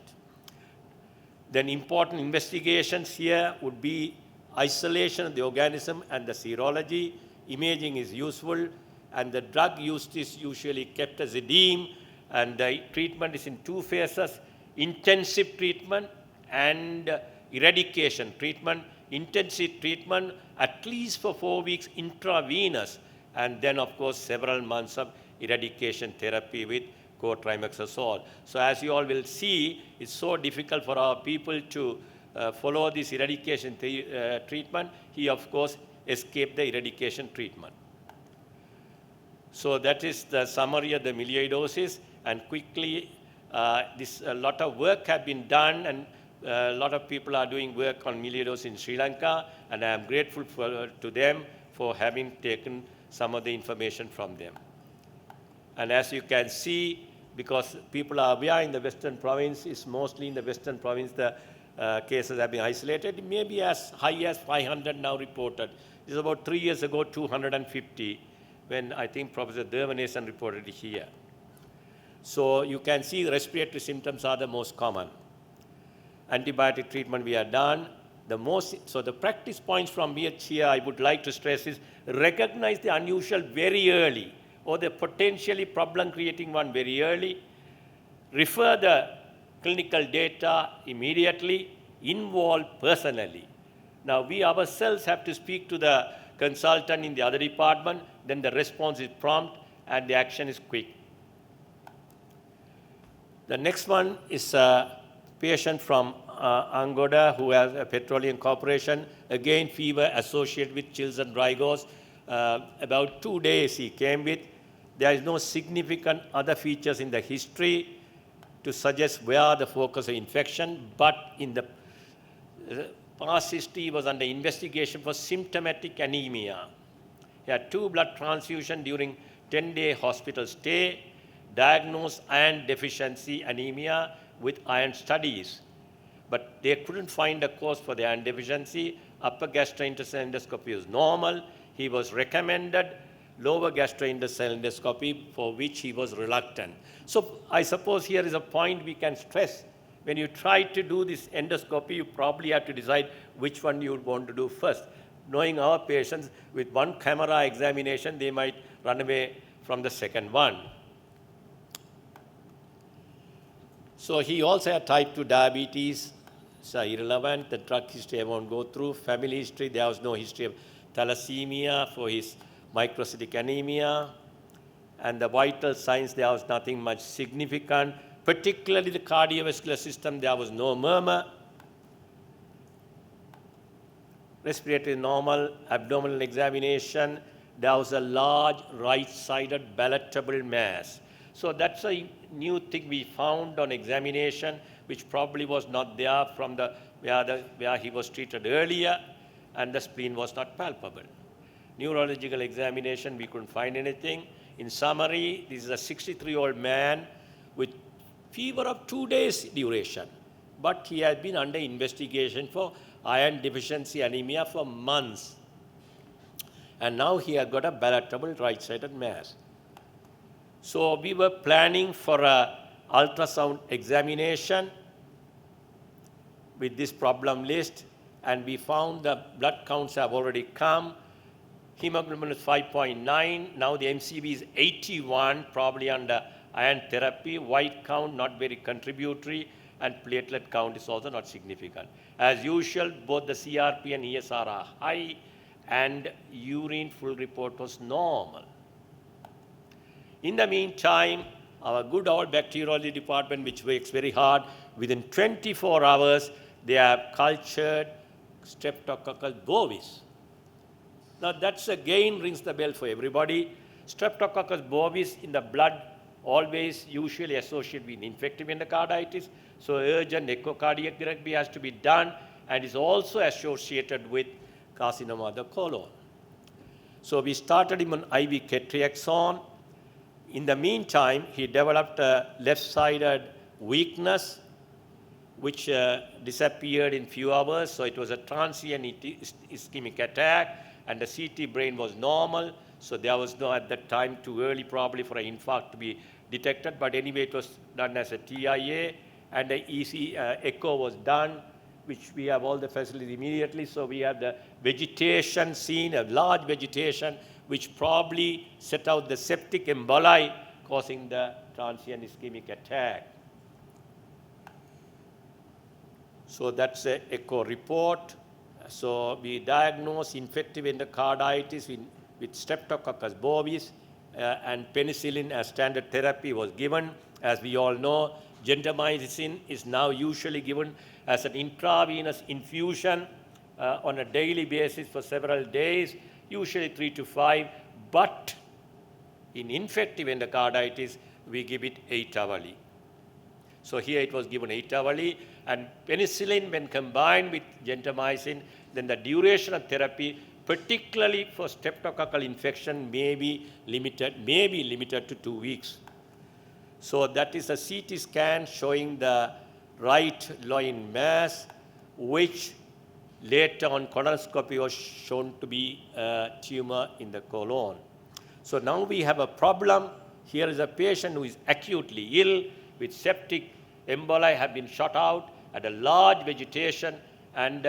Then important investigations here would be isolation of the organism and the serology. Imaging is useful, and the drug used is usually kept as edema, and the treatment is in two phases: intensive treatment and eradication treatment. Intensive treatment at least for 4 weeks intravenous, and then of course several months of eradication therapy with cotrimoxazole. So as you all will see, it's so difficult for our people to follow this eradication treatment. He of course escaped the eradication treatment. So that is the summary of the melioidosis, and quickly a lot of work has been done, and a lot of people are doing work on melioidosis in Sri Lanka, and I am grateful to them for having taken some of the information from them. And as you can see, because people are aware in the Western province, it's mostly in the Western province the cases have been isolated. It may be as high as 500 now reported. This is about 3 years ago, 250, when I think Professor Devanesan reported it here. So you can see the respiratory symptoms are the most common. Antibiotic treatment we have done. So the practice points from here I would like to stress is recognize the unusual very early, or the potentially problem creating one very early. Refer the clinical data immediately. Involve personally. Now we ourselves have to speak to the consultant in the other department, then the response is prompt and the action is quick. The next one is a patient from Angola who has a petroleum corporation. Again, fever associated with chills and dry gauze. About 2 days he came with. There is no significant other features in the history to suggest where the focus of infection, but in the past history he was under investigation for symptomatic anemia. He had 2 blood transfusions during 10-day hospital stay, diagnosed iron deficiency anemia with iron studies. But they couldn't find a cause for the iron deficiency. Upper gastrointestinal endoscopy was normal. He was recommended lower gastrointestinal endoscopy, for which he was reluctant. So I suppose here is a point we can stress. When you try to do this endoscopy, you probably have to decide which one you would want to do first. Knowing our patients, with one camera examination, they might run away from the second one. So he also had type 2 diabetes. So irrelevant. The drug history I won't go through. Family history, there was no history of thalassemia for his microcytic anemia. And the vital signs, there was nothing much significant. Particularly the cardiovascular system, there was no murmur. Respiratory normal, abdominal examination, there was a large right-sided palatable mass. So that's a new thing we found on examination, which probably was not there from where he was treated earlier, and the spleen was not palpable. Neurological examination, we couldn't find anything. In summary, this is a 63-year-old man with fever of 2 days duration, but he has been under investigation for iron deficiency anemia for months. And now he has got a palatable right-sided mass. So we were planning for a ultrasound examination with this problem list, and we found the blood counts have already come. Hemoglobin is 5.9. Now the MCV is 81, probably under iron therapy. White count not very contributory, and platelet count is also not significant. As usual, both the CRP and ESR are high, and urine full report was normal. In the meantime, our good old bacteriology department, which works very hard, within 24 hours, they have cultured Streptococcus bovis. Now that's again rings the bell for everybody. Streptococcus bovis in the blood always usually associated with infective endocarditis. So urgent echocardiography has to be done, and is also associated with carcinoma of the colon. So we started him on IV Ketriaxone. In the meantime, he developed a left-sided weakness, which disappeared in few hours. So it was a transient ischemic attack, and the CT brain was normal. So there was no, at that time, too early probably for an infarct to be detected. But anyway, it was done as a TIA, and the echo was done, which we have all the facilities immediately. So we have the vegetation seen, a large vegetation, which probably set out the septic emboli causing the transient ischemic attack. So that's an echo report. So we diagnosed infective endocarditis with Streptococcus bovis, and penicillin as standard therapy was given. As we all know, gentamicin is now usually given as an intravenous infusion on a daily basis for several days, usually 3 to 5, but in infective endocarditis, we give it 8 hourly. So here it was given 8 hourly, and penicillin, when combined with gentamicin, then the duration of therapy, particularly for streptococcal infection, may be limited to 2 weeks. So that is a CT scan showing the right loin mass, which later on colonoscopy was shown to be a tumor in the colon. So now we have a problem. Here is a patient who is acutely ill with septic emboli have been shot out at a large vegetation and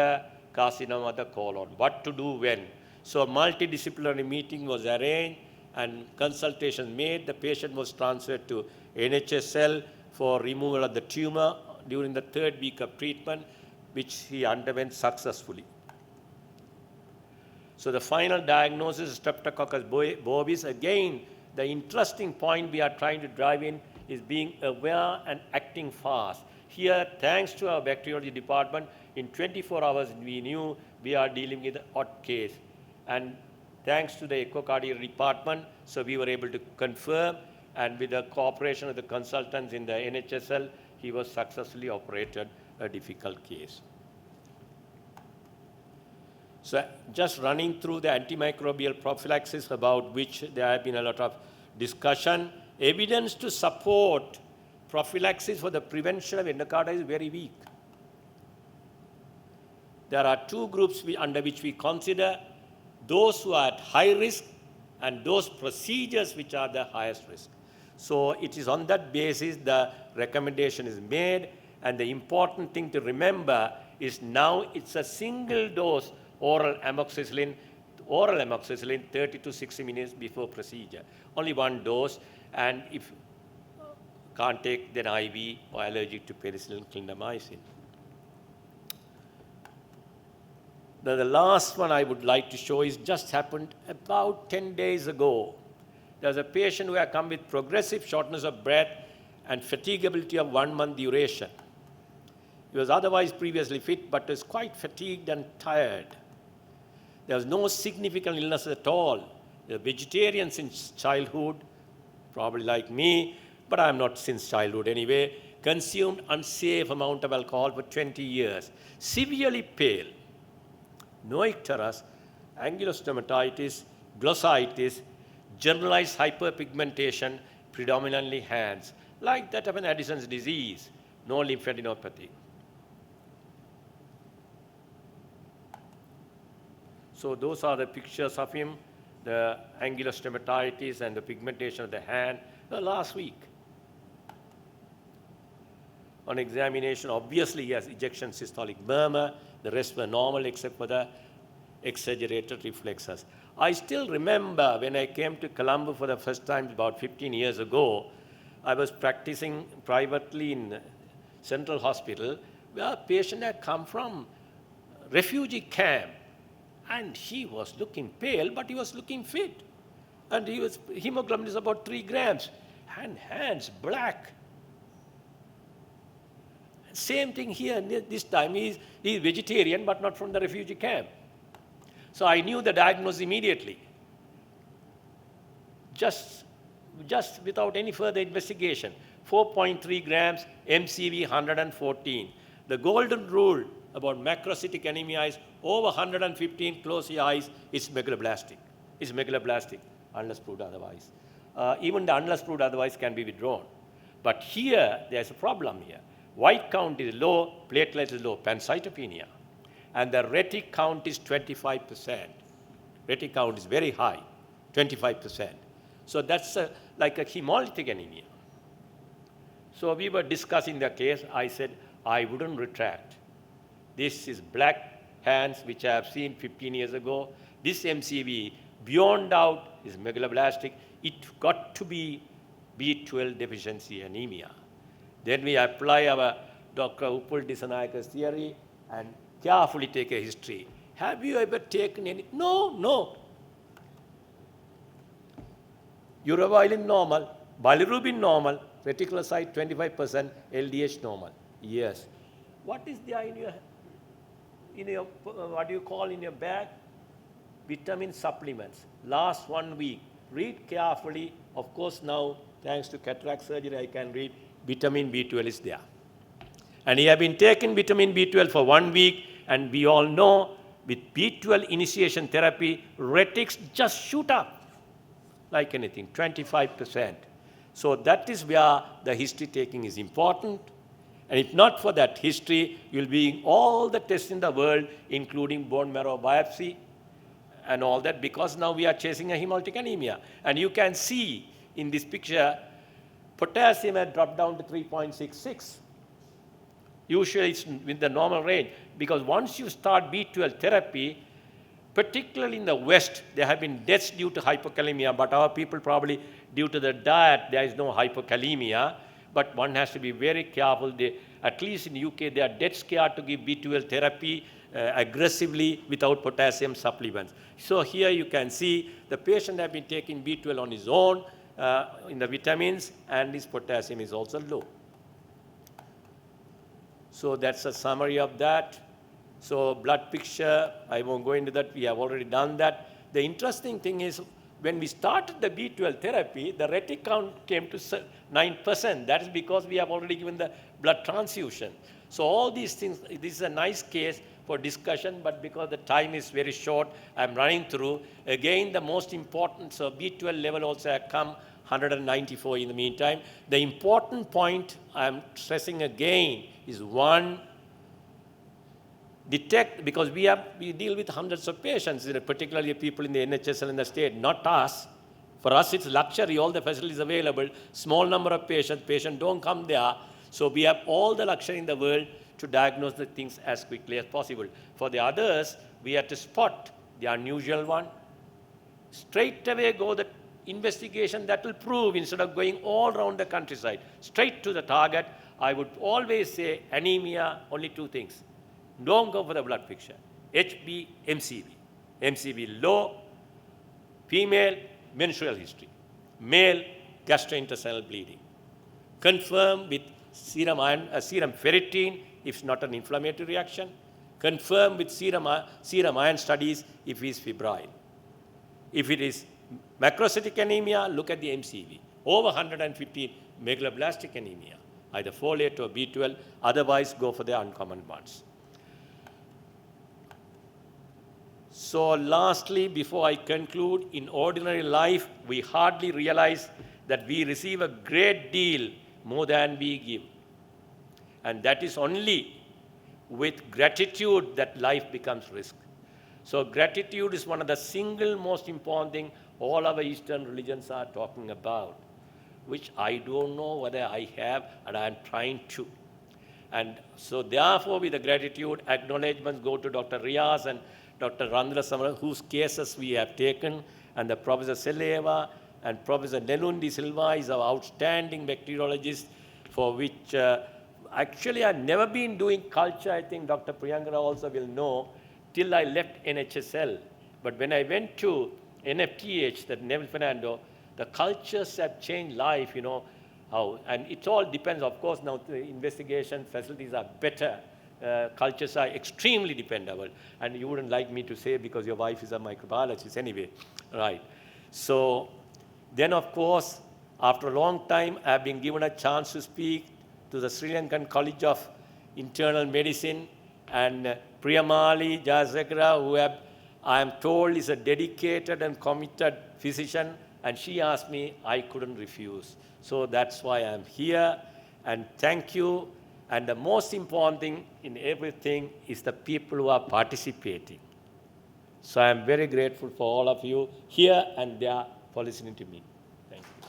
carcinoma of the colon. What to do when? So a multidisciplinary meeting was arranged and consultation made. The patient was transferred to NHSL for removal of the tumor during the 3rd week of treatment, which he underwent successfully. So the final diagnosis is Streptococcus bovis. Again, the interesting point we are trying to drive in is being aware and acting fast. Here, thanks to our bacteriology department, in 24 hours we knew we are dealing with an odd case. And thanks to the echocardiography department, so we were able to confirm, and with the cooperation of the consultants in the NHSL, he was successfully operated, a difficult case. So just running through the antimicrobial prophylaxis, about which there have been a lot of discussion. Evidence to support prophylaxis for the prevention of endocarditis is very weak. There are 2 groups under which we consider those who are at high risk and those procedures which are the highest risk. So it is on that basis the recommendation is made, and the important thing to remember is now it's a single dose oral amoxicillin 30 to 60 minutes before procedure. Only 1 dose, and if can't take, then IV or allergic to penicillin, clindamycin. Now the last one I would like to show is just happened about 10 days ago. There's a patient who had come with progressive shortness of breath and fatigability of 1 month duration. He was otherwise previously fit, but is quite fatigued and tired. There was no significant illness at all. They were vegetarian since childhood, probably like me, but I'm not since childhood anyway, consumed unsafe amount of alcohol for 20 years, severely pale, no icterus, angulostomatitis, glossitis, generalized hyperpigmentation, predominantly hands, like that of an Addison's disease, no lymphadenopathy. So those are the pictures of him, the angulostomatitis and the pigmentation of the hand, last week. On examination, obviously he has ejection systolic murmur, the rest were normal except for the exaggerated reflexes. I still remember when I came to Colombo for the first time about 15 years ago, I was practicing privately in Central Hospital, where a patient had come from refugee camp, and he was looking pale, but he was looking fit. And hemoglobin is about 3 grams, and hands black. Same thing here, this time he's vegetarian, but not from the refugee camp. So I knew the diagnosis immediately, just without any further investigation. 4.3 grams, MCV 114. The golden rule about macrocytic anemia is over 115, close your eyes, it's megaloblastic. It's megaloblastic, unless proved otherwise. Even the unless proved otherwise can be withdrawn. But here, there's a problem here. White count is low, platelet is low, pancytopenia. And the retic count is 25%. Retic count is very high, 25%. So that's like a hemolytic anemia. So we were discussing the case. I said, I wouldn't retract. This is black hands, which I have seen 15 years ago. This MCV, beyond doubt, is megaloblastic. It got to be B12 deficiency anemia. Then we apply our Dr. Uppul Dissanayaka's theory and carefully take a history. Have you ever taken any? No. Urobilin normal, bilirubin normal, reticulocyte 25%, LDH normal. Yes. What is there in your what do you call in your bag? Vitamin supplements. Last 1 week. Read carefully. Of course, now, thanks to cataract surgery, I can read vitamin B12 is there. And he have been taking vitamin B12 for 1 week, and we all know with B12 initiation therapy, retics just shoot up like anything, 25%. So that is where the history taking is important. And if not for that history, you'll be in all the tests in the world, including bone marrow biopsy and all that, because now we are chasing a hemolytic anemia. And you can see in this picture, potassium had dropped down to 3.66. Usually it's with the normal range, because once you start B12 therapy, particularly in the West, there have been deaths due to hypokalemia, but our people probably due to the diet, there is no hypokalemia. But one has to be very careful. At least in the UK, they are dead scared to give B12 therapy aggressively without potassium supplements. So here you can see the patient has been taking B12 on his own in the vitamins, and his potassium is also low. So that's a summary of that. So blood picture, I won't go into that. We have already done that. The interesting thing is, when we started the B12 therapy, the retic count came to 9%. That is because we have already given the blood transfusion. So all these things, this is a nice case for discussion, but because the time is very short, I'm running through. Again, the most important, so B12 level also have come 194 in the meantime. The important point I'm stressing again is one, detect, because we deal with hundreds of patients, particularly people in the NHS and in the state, not us. For us, it's luxury, all the facilities available, small number of patients don't come there. So we have all the luxury in the world to diagnose the things as quickly as possible. For the others, we have to spot the unusual one. Straight away go the investigation that will prove, instead of going all around the countryside, straight to the target. I would always say anemia, only 2 things. Don't go for the blood picture. HB, MCV. MCV low, female, menstrual history. Male, gastrointestinal bleeding. Confirm with serum ferritin if it's not an inflammatory reaction. Confirm with serum iron studies if he is febrile. If it is macrocytic anemia, look at the MCV. Over 115, megaloblastic anemia, either folate or B12, otherwise go for the uncommon ones. So lastly, before I conclude, in ordinary life, we hardly realize that we receive a great deal more than we give. And that is only with gratitude that life becomes rich. So gratitude is one of the single most important thing all our Eastern religions are talking about, which I don't know whether I have, and I am trying to. And so therefore, with the gratitude, acknowledgements go to Dr. Riaz and Dr. Randra Samara, whose cases we have taken, and the Professor Seleva and Professor Nelundi Silva is our outstanding bacteriologist, for which actually I've never been doing culture. I think Dr. Priyankara also will know, till I left NHSL. But when I went to NFTH, that Neville Fernando, the cultures have changed life, you know, how, and it all depends, of course, now the investigation facilities are better. Cultures are extremely dependable, and you wouldn't like me to say because your wife is a microbiologist anyway, right? So then, of course, after a long time, I have been given a chance to speak to the Sri Lankan College of Internal Medicine, and Priyamali Jayasekara, who I am told is a dedicated and committed physician, and she asked me, I couldn't refuse. So that's why I'm here, and thank you. And the most important thing in everything is the people who are participating. So I'm very grateful for all of you here and there for listening to me. Thank you.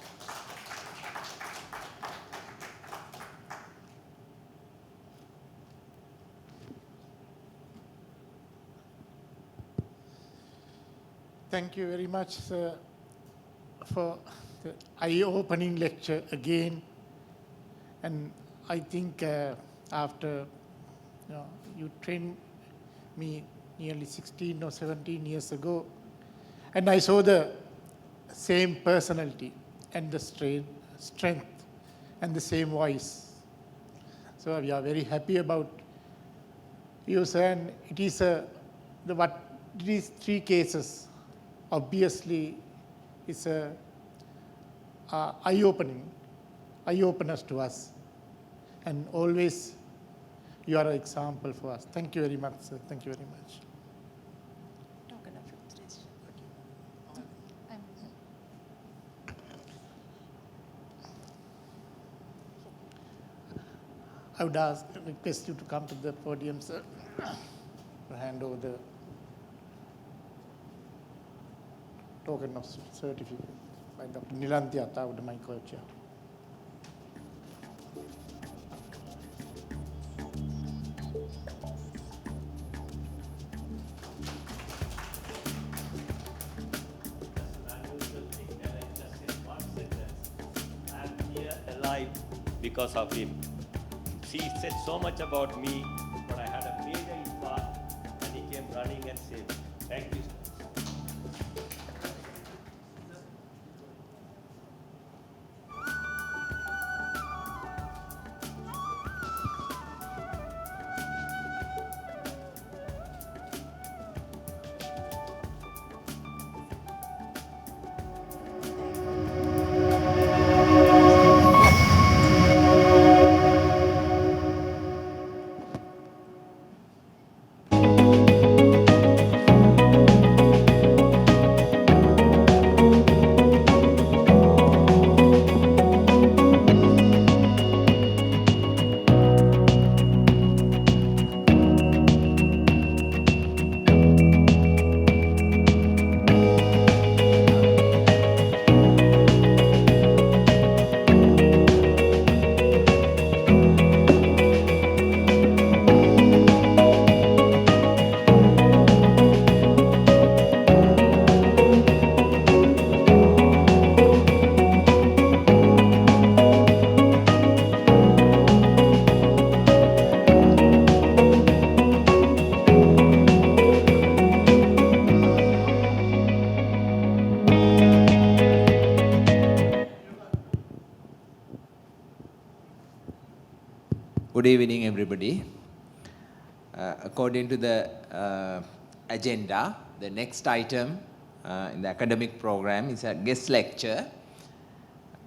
Thank you very much, sir, for the eye-opening lecture again. And I think after you trained me nearly 16 or 17 years ago, and I saw the same personality and the strength and the same voice. So we are very happy about you, sir. And it is these three cases obviously is a eye-openers to us. And always you are an example for us. Thank you very much, sir. Thank you very much. I would request you to come to the podium, sir, to hand over the token of certificate by Dr. Nilanthi Atta, my co-chair. Because of him. He said so much about me, but I had a major impact, and he came running and saved me. Thank you. Good evening, everybody. According to the agenda, the next item in the academic program is a guest lecture.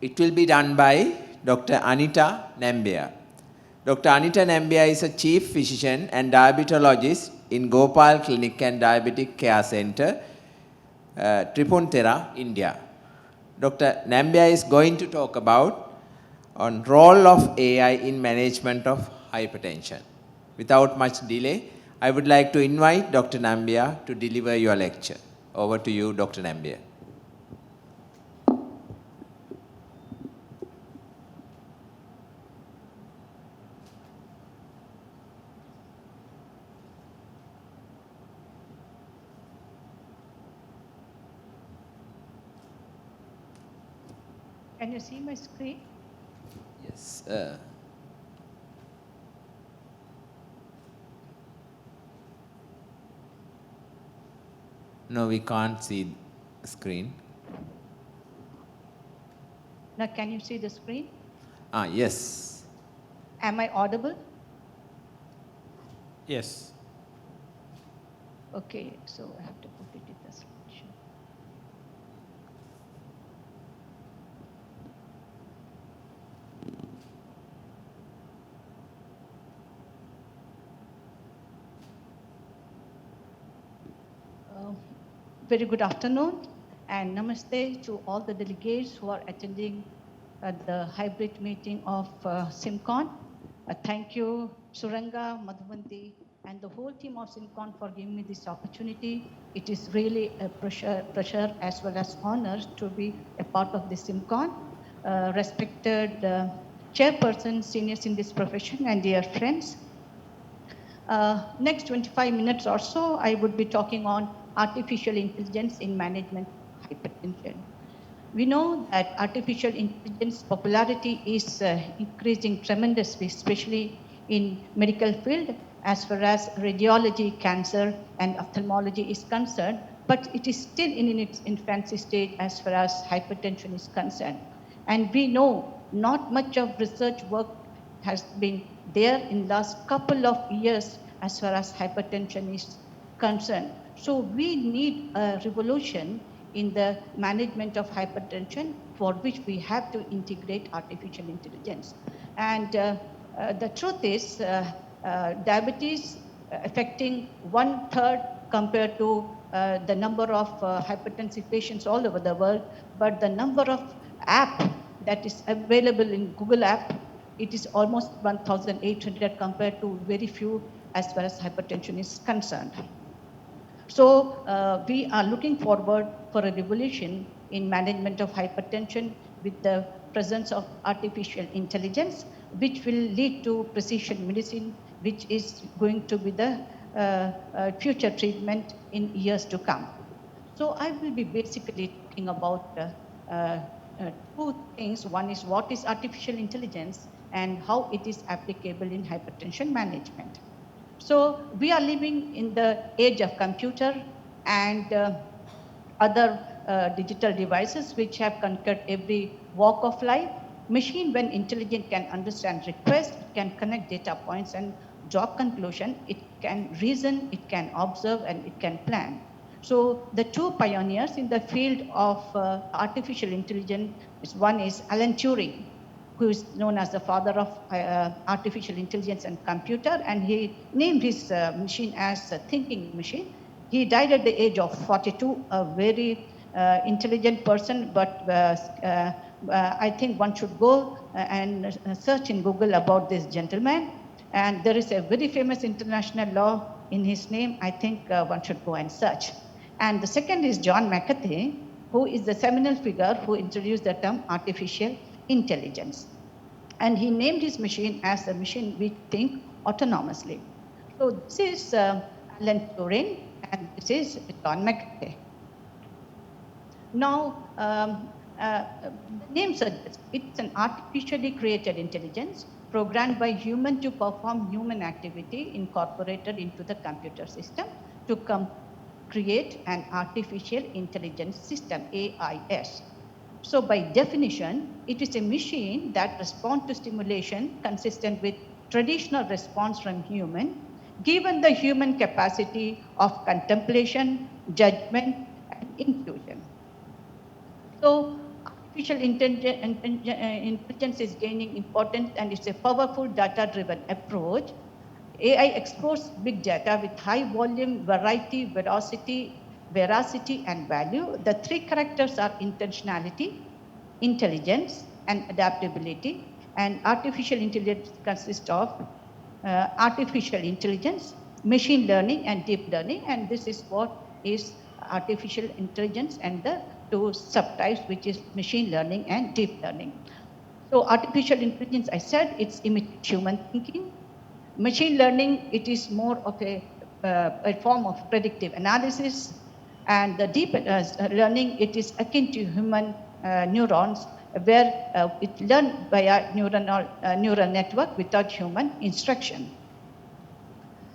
It will be done by Dr. Anita Nambia. Dr. Anita Nambia is a chief physician and diabetologist in Gopal Clinic and Diabetic Care Center, Tripunthera, India. Dr. Nambia is going to talk about on role of AI in management of hypertension. Without much delay, I would like to invite Dr. Nambia to deliver your lecture. Over to you, Dr. Nambia. Can you see my screen? Yes. No, we can't see the screen. Now, can you see the screen? Yes. Am I audible? Yes. Okay, so I have to put it in the slideshow. Very good afternoon and namaste to all the delegates who are attending the hybrid meeting of SIMCON. Thank you, Suranga, Madhuvanti, and the whole team of SIMCON for giving me this opportunity. It is really a pleasure as well as honor to be a part of this SIMCON. Respected chairperson, seniors in this profession, and dear friends. Next 25 minutes or so, I would be talking on artificial intelligence in management of hypertension. We know that artificial intelligence popularity is increasing tremendously, especially in medical field as far as radiology, cancer, and ophthalmology is concerned, but it is still in its infancy stage as far as hypertension is concerned. And we know not much of research work has been there in last couple of years as far as hypertension is concerned. So we need a revolution in the management of hypertension, for which we have to integrate artificial intelligence. And the truth is, diabetes affecting 1/3 compared to the number of hypertensive patients all over the world, but the number of app that is available in Google app, it is almost 1,800 compared to very few as far as hypertension is concerned. So we are looking forward for a revolution in management of hypertension with the presence of artificial intelligence, which will lead to precision medicine, which is going to be the future treatment in years to come. So I will be basically talking about two things. One is what is artificial intelligence and how it is applicable in hypertension management. So we are living in the age of computer and other digital devices which have conquered every walk of life. Machine, when intelligent, can understand requests, it can connect data points and draw conclusion, it can reason, it can observe, and it can plan. So the two pioneers in the field of artificial intelligence, one is Alan Turing, who is known as the father of artificial intelligence and computer, and he named his machine as a thinking machine. He died at the age of 42, a very intelligent person, but I think one should go and search in Google about this gentleman. And there is a very famous international law in his name. I think one should go and search. And the second is John McAfee, who is the seminal figure who introduced the term artificial intelligence. And he named his machine as a machine which thinks autonomously. So this is Alan Turing, and this is John McAfee. Now, the name suggests it's an artificially created intelligence programmed by human to perform human activity incorporated into the computer system to create an artificial intelligence system, AIS. So by definition, it is a machine that responds to stimulation consistent with traditional response from human, given the human capacity of contemplation, judgment, and intuition. So Artificial intelligence is gaining importance, and it's a powerful data-driven approach. AI explores big data with high volume, variety, veracity, and value. The three characters are intentionality, intelligence, and adaptability. And artificial intelligence consists of artificial intelligence, machine learning, and deep learning. And this is what is artificial intelligence and the two subtypes, which is machine learning and deep learning. So artificial intelligence, I said, it's imitates human thinking. Machine learning, it is more of a form of predictive analysis. And the deep learning, it is akin to human neurons, where it learns via neural network without human instruction.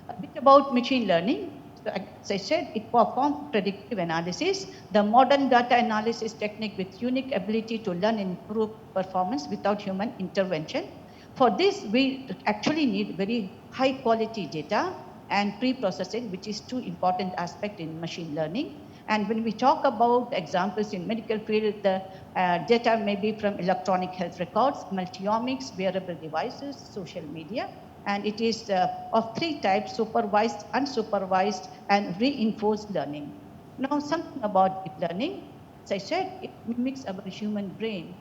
A bit about machine learning. So as I said, it performs predictive analysis. The modern data analysis technique with unique ability to learn and improve performance without human intervention. For this, we actually need very high quality data and pre-processing, which is two important aspects in machine learning. And when we talk about examples in medical field, the data may be from electronic health records, multiomics, wearable devices, social media. And it is of three types: supervised, unsupervised, and reinforced learning. Now, something about deep learning. As I said, it mimics our human brain,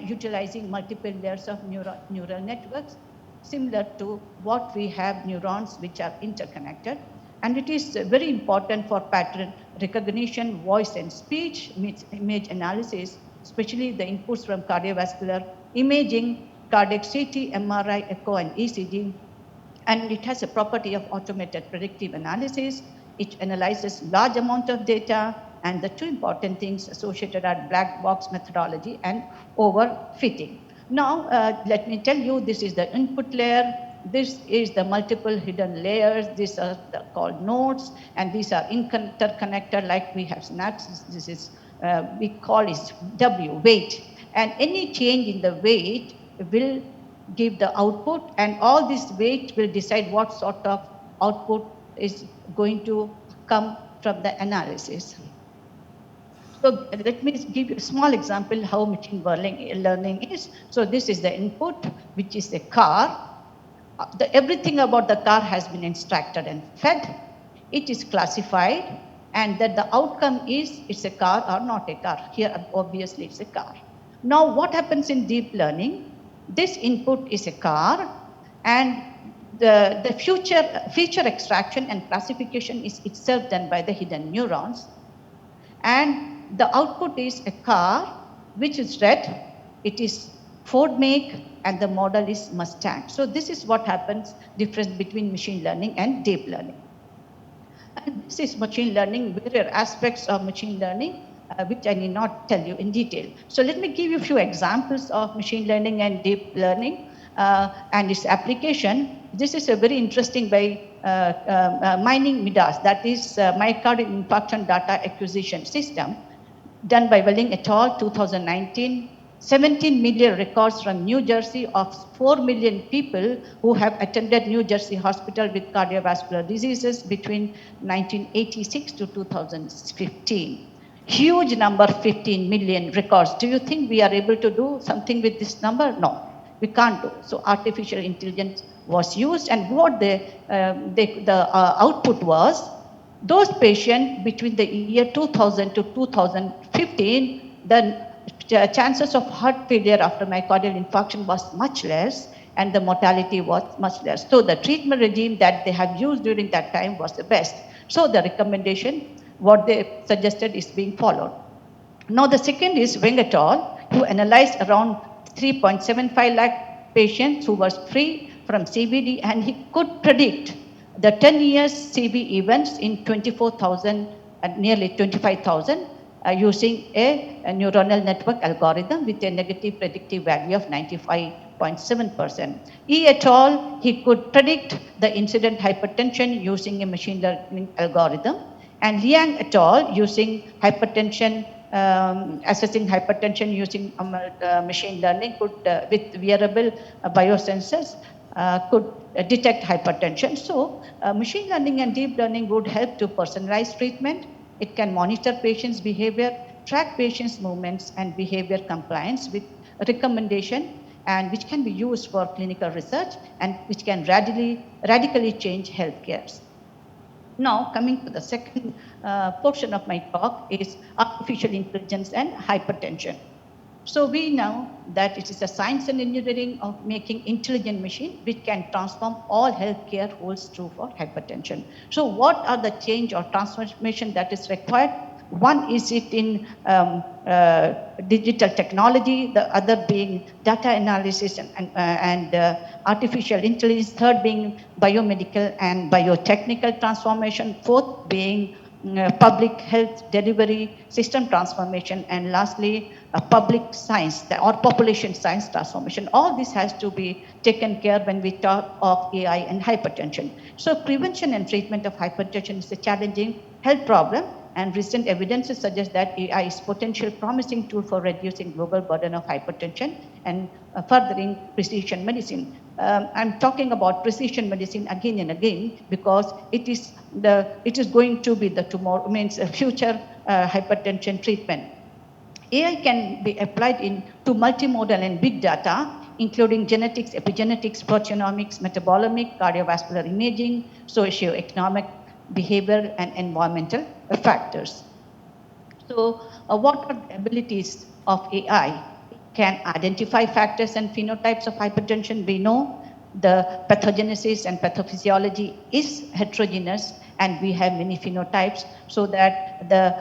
utilizing multiple layers of neural networks, similar to what we have neurons which are interconnected. And it is very important for pattern recognition, voice and speech, image analysis, especially the inputs from cardiovascular imaging, cardiac CT, MRI, echo, and ECG. And it has a property of automated predictive analysis. It analyzes large amount of data, and the two important things associated are black box methodology and overfitting. Now, let me tell you, this is the input layer. This is the multiple hidden layers. These are called nodes, and these are interconnected like we have synapses. This is, we call it W, weight. And any change in the weight will give the output, and all this weight will decide what sort of output is going to come from the analysis. So let me give you a small example how machine learning is. So this is the input, which is a car. Everything about the car has been instructed and fed. It is classified, and that the outcome is it's a car or not a car. Here, obviously, it's a car. Now, what happens in deep learning? This input is a car, and the feature extraction and classification is itself done by the hidden neurons. And the output is a car, which is red. It is Ford make, and the model is Mustang. So this is what happens, difference between machine learning and deep learning. And this is machine learning, various aspects of machine learning, which I need not tell you in detail. So let me give you a few examples of machine learning and deep learning and its application. This is a very interesting by mining MIDAS, that is myocardial infarction data acquisition system, done by Welling et al. 2019. 17 million records from New Jersey of 4 million people who have attended New Jersey hospital with cardiovascular diseases between 1986 to 2015. Huge number, 15 million records. Do you think we are able to do something with this number? No, we can't do. So artificial intelligence was used, and what the output was, those patients between the year 2000 to 2015, the chances of heart failure after myocardial infarction was much less, and the mortality was much less. So the treatment regime that they have used during that time was the best. So the recommendation, what they suggested, is being followed. Now the second is Weng et al., who analyzed around 3.75 lakh patients who were free from CVD, and he could predict the 10 years CV events in 24,000 and nearly 25,000 using a neuronal network algorithm with a negative predictive value of 95.7%. E et al., he could predict the incident hypertension using a machine learning algorithm, and Liang et al., using hypertension, assessing hypertension using machine learning, could with wearable biosensors could detect hypertension. So machine learning and deep learning would help to personalize treatment. It can monitor patients' behavior, track patients' movements and behavior compliance with recommendation, and which can be used for clinical research and which can radically change healthcare. Now, coming to the second portion of my talk is artificial intelligence and hypertension. So we know that it is a science and engineering of making intelligent machine which can transform all healthcare holds true for hypertension. So what are the change or transformation that is required? One is it in digital technology, the other being data analysis and artificial intelligence, third being biomedical and biotechnical transformation, fourth being public health delivery system transformation, and lastly, public science or population science transformation. All this has to be taken care when we talk of AI and hypertension. So prevention and treatment of hypertension is a challenging health problem, and recent evidences suggest that AI is potential promising tool for reducing global burden of hypertension and furthering precision medicine. I'm talking about precision medicine again and again because it is going to be the tomorrow, means future hypertension treatment. AI can be applied to multimodal and big data, including genetics, epigenetics, proteomics, metabolomic, cardiovascular imaging, socioeconomic, behavioral, and environmental factors. So what are the abilities of AI? It can identify factors and phenotypes of hypertension. We know the pathogenesis and pathophysiology is heterogeneous, and we have many phenotypes, so that the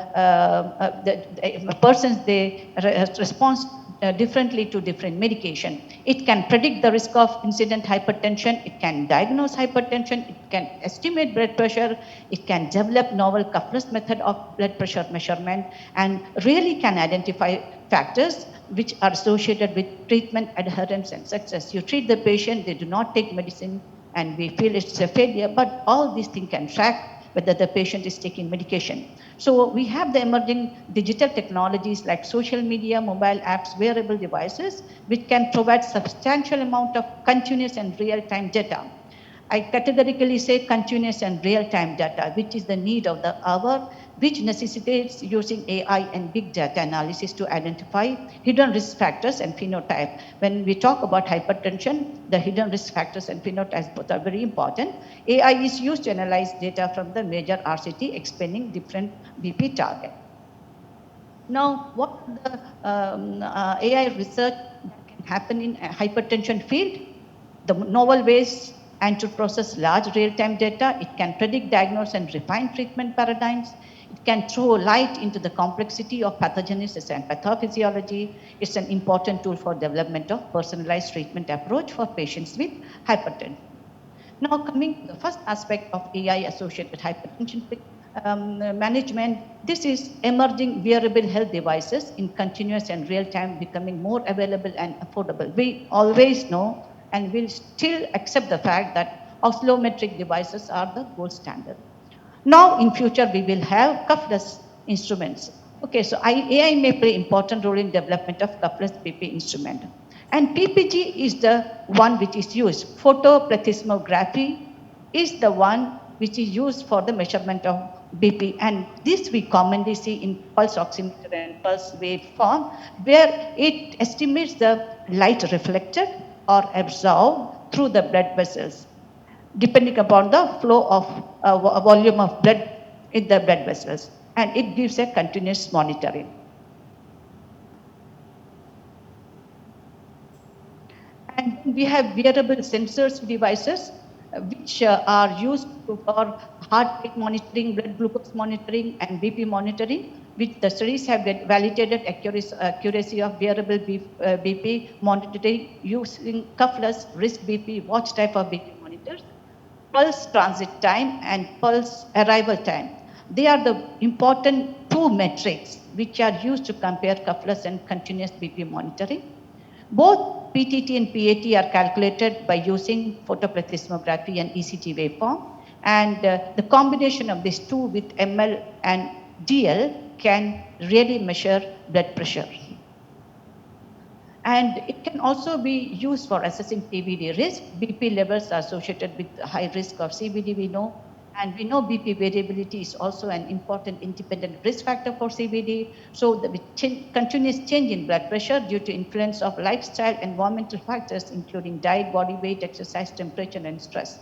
persons, they respond differently to different medication. It can predict the risk of incident hypertension, it can diagnose hypertension, it can estimate blood pressure, it can develop novel cuffless method of blood pressure measurement, and really can identify factors which are associated with treatment adherence and success. You treat the patient, they do not take medicine, and we feel it's a failure, but all these things can track whether the patient is taking medication. So we have the emerging digital technologies like social media, mobile apps, wearable devices, which can provide substantial amount of continuous and real-time data. I categorically say continuous and real-time data, which is the need of the hour, which necessitates using AI and big data analysis to identify hidden risk factors and phenotype. When we talk about hypertension, the hidden risk factors and phenotypes both are very important. AI is used to analyze data from the major RCT explaining different BP target. Now, what the AI research that can happen in a hypertension field? The novel ways and to process large real-time data. It can predict, diagnose, and refine treatment paradigms. It can throw light into the complexity of pathogenesis and pathophysiology. It's an important tool for development of personalized treatment approach for patients with hypertension. Now, coming to the first aspect of AI-associated hypertension management, this is emerging wearable health devices in continuous and real-time becoming more available and affordable. We always know and will still accept the fact that oscillometric devices are the gold standard. Now, in future, we will have cuffless instruments. Okay, so AI may play important role in development of cuffless BP instrument. And PPG is the one which is used. Photoplethysmography is the one which is used for the measurement of BP. And this we commonly see in pulse oximeter and pulse waveform, where it estimates the light reflected or absorbed through the blood vessels, depending upon the flow of volume of blood in the blood vessels. And it gives a continuous monitoring. And we have wearable sensors devices which are used for heart rate monitoring, blood glucose monitoring, and BP monitoring, which the studies have validated accuracy of wearable BP monitoring using cuffless risk BP watch type of BP monitors, pulse transit time, and pulse arrival time. They are the important two metrics which are used to compare cuffless and continuous BP monitoring. Both PTT and PAT are calculated by using photoplethysmography and ECG waveform, and the combination of these two with ML and DL can really measure blood pressure. And it can also be used for assessing CVD risk. BP levels are associated with high risk of CVD, we know. And we know BP variability is also an important independent risk factor for CVD. So the continuous change in blood pressure due to influence of lifestyle, environmental factors, including diet, body weight, exercise, temperature, and stress.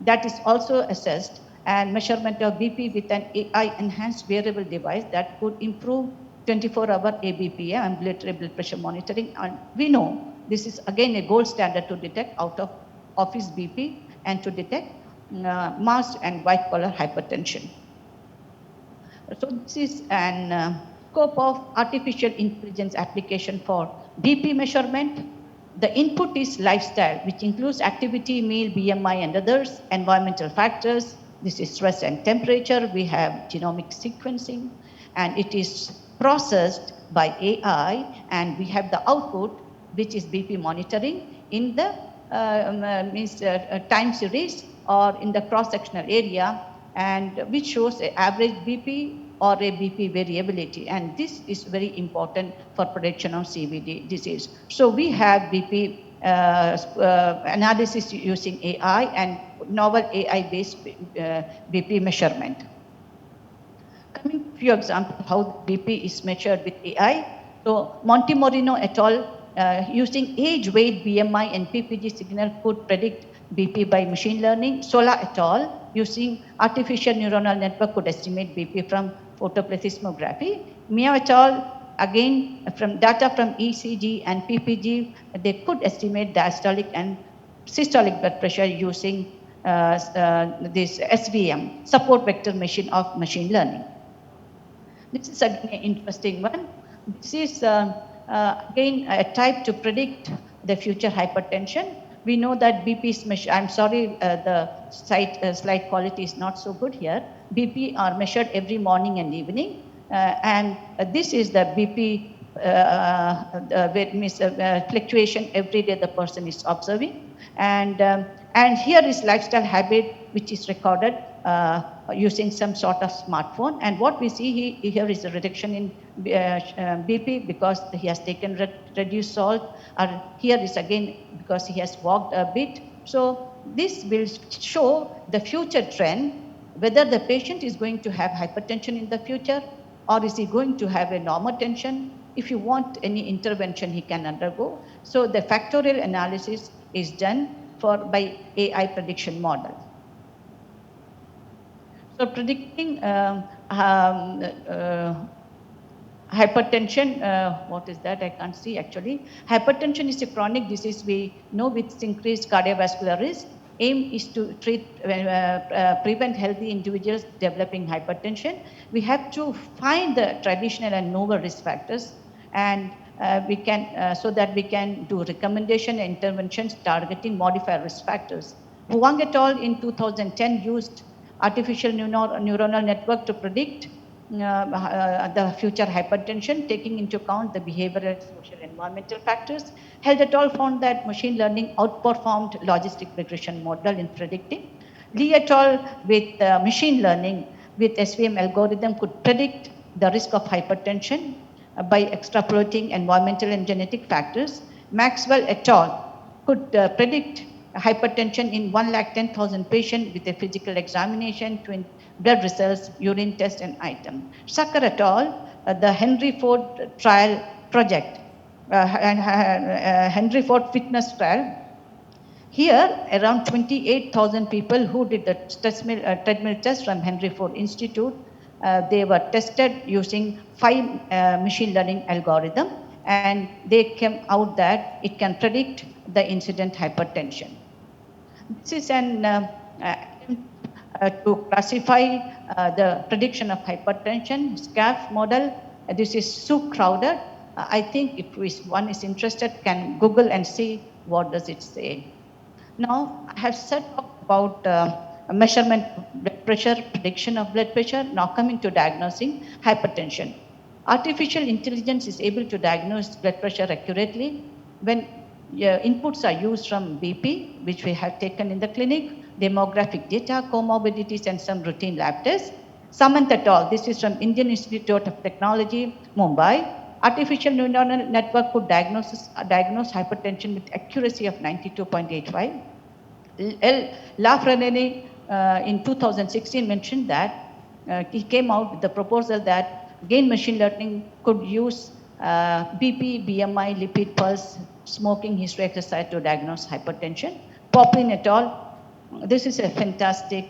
That is also assessed, and measurement of BP with an AI-enhanced wearable device that could improve 24-hour ABPM, ambulatory blood pressure monitoring. And we know this is again a gold standard to detect out of office BP and to detect masked and white collar hypertension. So this is an scope of artificial intelligence application for BP measurement. The input is lifestyle, which includes activity, meal, BMI, and others, environmental factors. This is stress and temperature. We have genomic sequencing, and it is processed by AI, and we have the output, which is BP monitoring in the time series or in the cross-sectional area, and which shows an average BP or a BP variability, and this is very important for prediction of CVD disease. So we have BP analysis using AI and novel AI-based BP measurement. Coming to few examples how BP is measured with AI. So Montemorino et al. Using age, weight, BMI, and PPG signal could predict BP by machine learning. Sola et al. Using artificial neuronal network could estimate BP from photoplethysmography. Mia et al. Again, from data from ECG and PPG, they could estimate diastolic and systolic blood pressure using this SVM, support vector machine of machine learning. This is again an interesting one. This is again a type to predict the future hypertension. We know that BP is measured. I'm sorry, the slide quality is not so good here. BP are measured every morning and evening, and this is the BP fluctuation every day the person is observing, and here is lifestyle habit which is recorded using some sort of smartphone, and what we see here is a reduction in BP because he has taken reduced salt, or here is again because he has walked a bit. So this will show the future trend, whether the patient is going to have hypertension in the future or is he going to have a normal tension. If you want any intervention, he can undergo. So the factorial analysis is done by AI prediction model. So predicting hypertension, what is that? I can't see actually. Hypertension is a chronic disease we know with increased cardiovascular risk. Aim is to prevent healthy individuals developing hypertension. We have to find the traditional and novel risk factors, and we can so that we can do recommendation and interventions targeting modified risk factors. Huang et al. In 2010 used artificial neuronal network to predict the future hypertension, taking into account the behavioral, social, environmental factors. Held et al. Found that machine learning outperformed logistic regression model in predicting. Lee et al. With machine learning with SVM algorithm could predict the risk of hypertension by extrapolating environmental and genetic factors. Maxwell et al. Could predict hypertension in 110,000 patients with a physical examination, blood results, urine test, and item. Sucker et al., the Henry Ford trial project, Henry Ford fitness trial. Here, around 28,000 people who did the treadmill test from Henry Ford Institute, they were tested using 5 machine learning algorithm, and they came out that it can predict the incident hypertension. This is an to classify the prediction of hypertension, SCAF model. This is so crowded. I think if one is interested, can Google and see what does it say. Now, I have said about measurement of blood pressure, prediction of blood pressure. Now coming to diagnosing hypertension. Artificial intelligence is able to diagnose blood pressure accurately when inputs are used from BP, which we have taken in the clinic, demographic data, comorbidities, and some routine lab tests. Samant et al., this is from Indian Institute of Technology, Mumbai. Artificial neural network could diagnose hypertension with accuracy of 92.85. La Frenini in 2016 mentioned that he came out with the proposal that again machine learning could use BP, BMI, lipid pulse, smoking history, exercise to diagnose hypertension. Poplin et al. This is a fantastic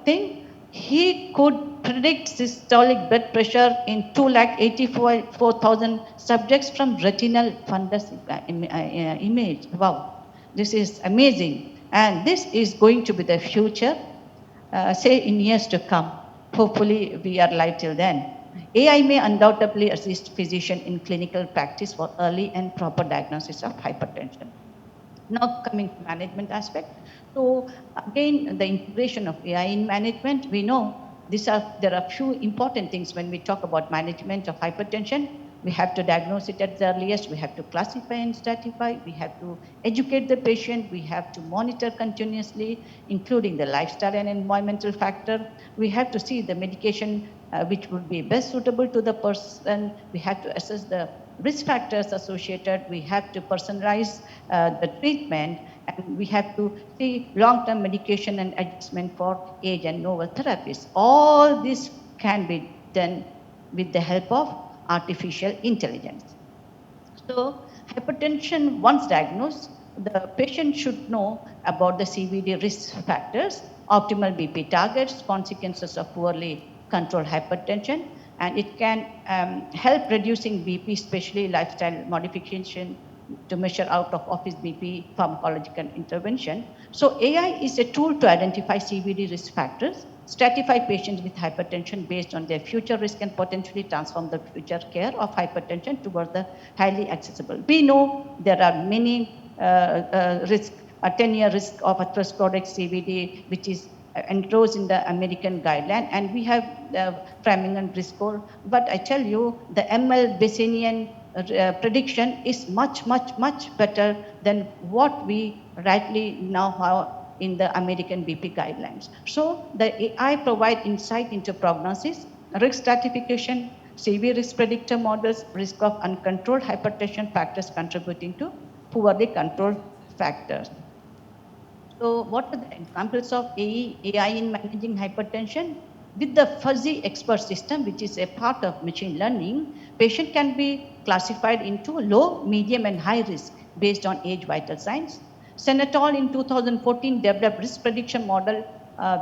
thing. He could predict systolic blood pressure in 284,000 subjects from retinal fundus image. Wow, this is amazing. And this is going to be the future, say in years to come. Hopefully we are alive till then. AI may undoubtedly assist physicians in clinical practice for early and proper diagnosis of hypertension. Now coming to management aspect. So again, the integration of AI in management, we know there are few important things when we talk about management of hypertension. We have to diagnose it at the earliest, we have to classify and stratify, we have to educate the patient, we have to monitor continuously, including the lifestyle and environmental factor. We have to see the medication which would be best suitable to the person. We have to assess the risk factors associated. We have to personalize the treatment, and we have to see long-term medication and adjustment for age and novel therapies. All this can be done with the help of artificial intelligence. So hypertension, once diagnosed, the patient should know about the CVD risk factors, optimal BP targets, consequences of poorly controlled hypertension, and it can help reducing BP, especially lifestyle modification to measure out of office BP pharmacological intervention. So AI is a tool to identify CVD risk factors, stratify patients with hypertension based on their future risk, and potentially transform the future care of hypertension towards the highly accessible. We know there are many risk, a 10-year risk of atherosclerotic CVD, which is engrossed in the American guideline, and we have the Framingham risk score. But I tell you, the ML Bayesian prediction is much better than what we rightly now have in the American BP guidelines. So the AI provide insight into prognosis, risk stratification, CV risk predictor models, risk of uncontrolled hypertension factors contributing to poorly controlled factors. So what are the examples of AI in managing hypertension? With the fuzzy expert system, which is a part of machine learning, patient can be classified into low, medium, and high risk based on age vital signs. Senatol in 2014 developed risk prediction model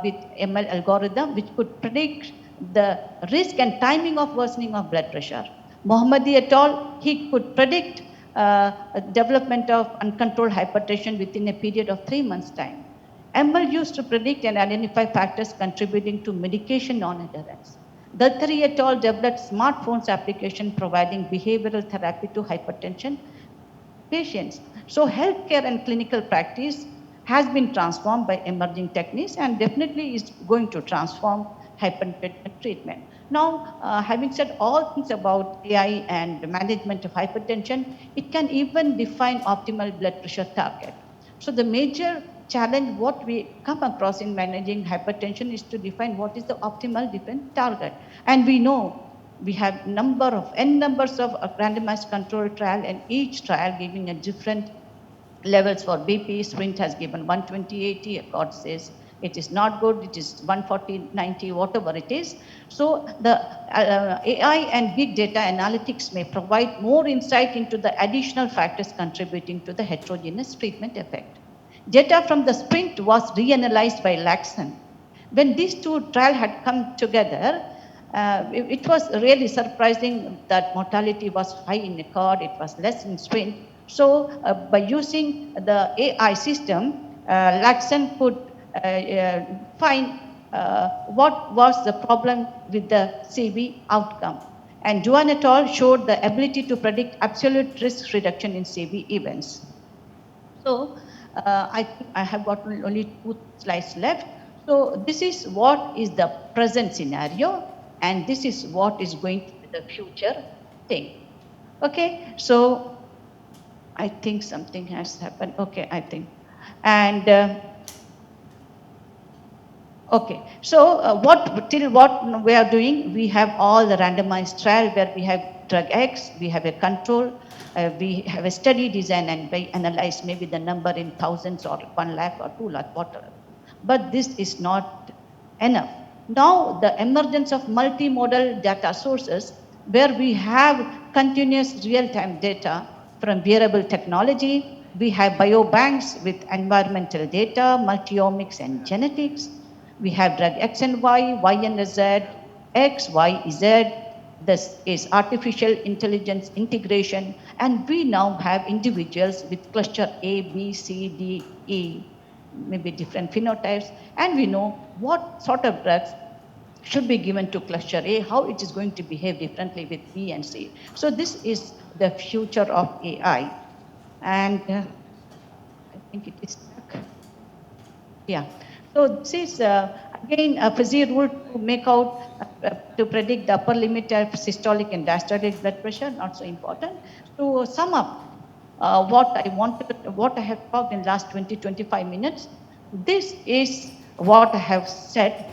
with ML algorithm, which could predict the risk and timing of worsening of blood pressure. Mohammadi et al., he could predict development of uncontrolled hypertension within a period of 3 months' time. ML used to predict and identify factors contributing to medication non-adherence. Dattari et al. Developed smartphones application providing behavioral therapy to hypertension patients. So healthcare and clinical practice has been transformed by emerging techniques, and definitely is going to transform hypertension treatment. Now, having said all things about AI and management of hypertension, it can even define optimal blood pressure target. So the major challenge what we come across in managing hypertension is to define what is the optimal different target. And we know we have n numbers of randomized controlled trial, and each trial giving a different levels for BP. Sprint has given 120/80, Accord says it is not good, it is 140/90, whatever it is. So the AI and big data analytics may provide more insight into the additional factors contributing to the heterogeneous treatment effect. Data from the Sprint was reanalyzed by Laxon. When these two trials had come together, it was really surprising that mortality was high in Accord, it was less in Sprint. So by using the AI system, Laxon could find what was the problem with the CV outcome. And Duan et al. Showed the ability to predict absolute risk reduction in CV events. So I think I have got only 2 slides left. So this is what is the present scenario, and this is what is going to be the future thing. Okay, so I think something has happened. Okay, I think. And okay, so what we are doing, we have all the randomized trial where we have drug X, we have a control, we have a study design, and we analyze maybe the number in thousands or 1 lakh or 2 lakh, whatever. But this is not enough. Now, the emergence of multimodal data sources where we have continuous real-time data from wearable technology, we have biobanks with environmental data, multiomics and genetics. We have drug X and Y and Z, X, Y, Z. This is artificial intelligence integration, and we now have individuals with cluster A, B, C, D, E, maybe different phenotypes, and we know what sort of drugs should be given to cluster A, how it is going to behave differently with B and C. So this is the future of AI. And I think it is stuck. Yeah. So this is again a fuzzy rule to make out, to predict the upper limit of systolic and diastolic blood pressure, not so important. To sum up what I have talked in the last 20-25 minutes, this is what I have said.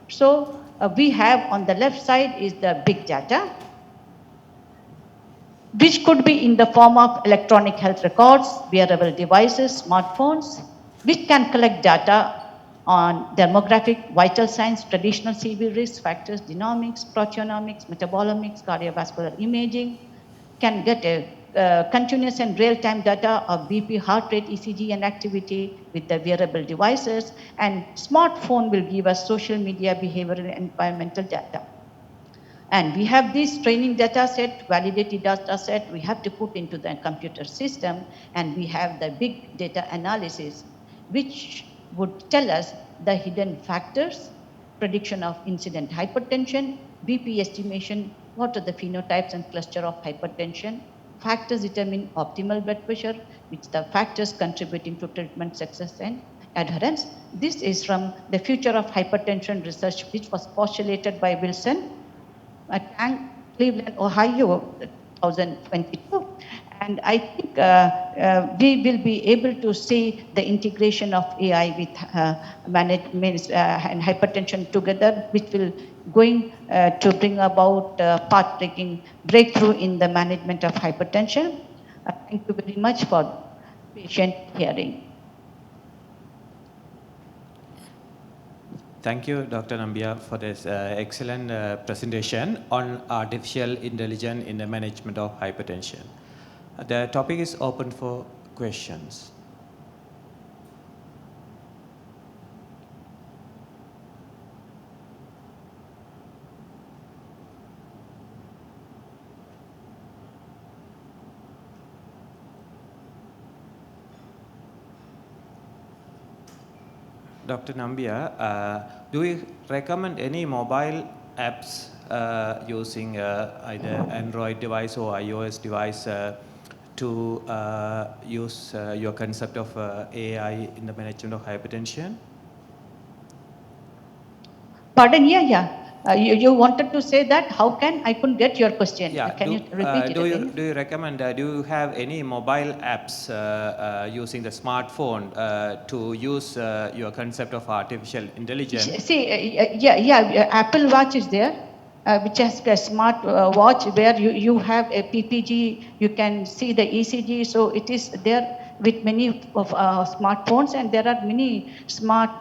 So we have on the left side is the big data, which could be in the form of electronic health records, wearable devices, smartphones, which can collect data on demographic, vital signs, traditional CV risk factors, genomics, proteomics, metabolomics, cardiovascular imaging, can get a continuous and real-time data of BP, heart rate, ECG, and activity with the wearable devices, and smartphone will give us social media, behavioral, and environmental data. And we have this training data set, validated data set, we have to put into the computer system, and we have the big data analysis, which would tell us the hidden factors, prediction of incident hypertension, BP estimation, what are the phenotypes and cluster of hypertension, factors determine optimal blood pressure, which the factors contributing to treatment success and adherence. This is from the future of hypertension research, which was postulated by Wilson at Cleveland, Ohio, 2022. And I think we will be able to see the integration of AI with management and hypertension together, which will going to bring about path-breaking breakthrough in the management of hypertension. Thank you very much for patient hearing. Thank you, Dr. Nambia, for this excellent presentation on artificial intelligence in the management of hypertension. The topic is open for questions. Dr. Nambia, do you recommend any mobile apps using either Android device or iOS device to use your concept of AI in the management of hypertension? Pardon? Yeah. You wanted to say that? How can I couldn't get your question? Yeah. Can you repeat it again? Do you recommend? Do you have any mobile apps using the smartphone to use your concept of artificial intelligence? See, Apple Watch is there, which has a smart watch where you have a PPG, you can see the ECG, so it is there with many of smartphones, and there are many smart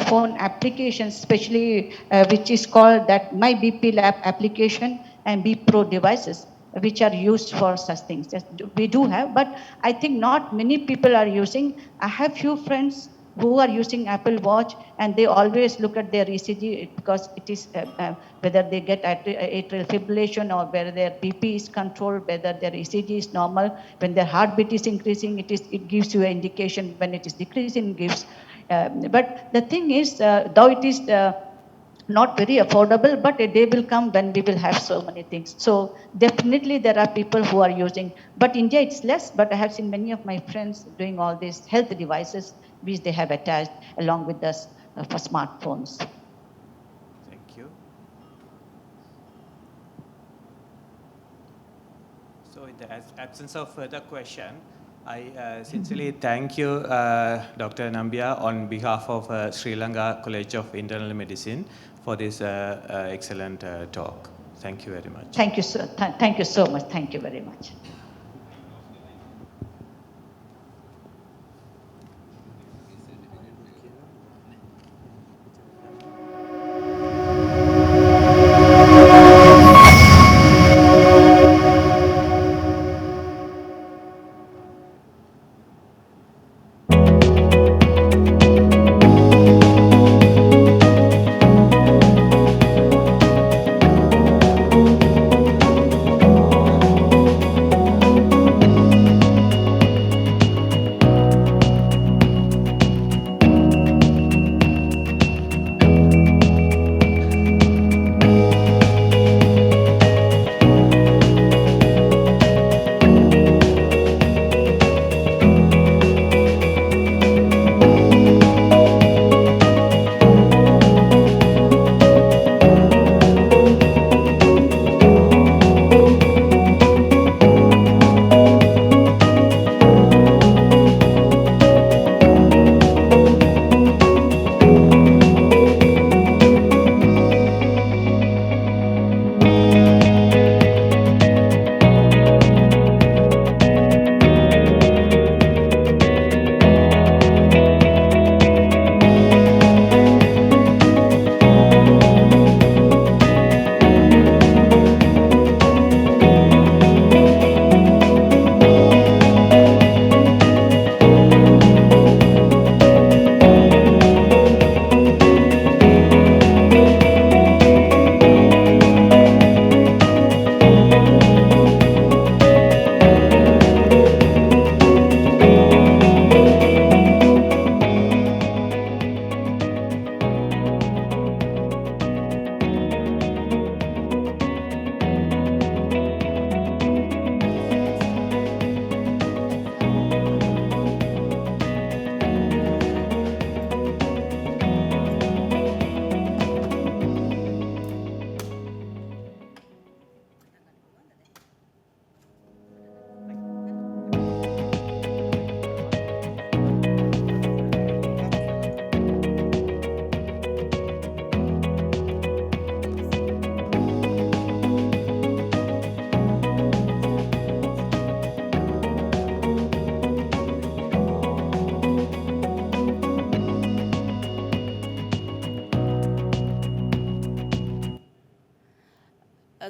phone applications, especially which is called that My BP Lab application and B Pro devices, which are used for such things. Yes, we do have, but I think not many people are using. I have few friends who are using Apple Watch, and they always look at their ECG because it is whether they get atrial fibrillation or whether their BP is controlled, whether their ECG is normal. When their heartbeat is increasing, it gives you an indication. When it is decreasing, it gives. But the thing is, though it is not very affordable, but a day will come when we will have so many things. So definitely there are people who are using, but India it's less, but I have seen many of my friends doing all these health devices which they have attached along with us for smartphones. Thank you. So in the absence of further question, I sincerely thank you, Dr. Nambia, on behalf of Sri Lanka College of Internal Medicine for this excellent talk. Thank you very much. Thank you, sir. Thank you so much. Thank you very much.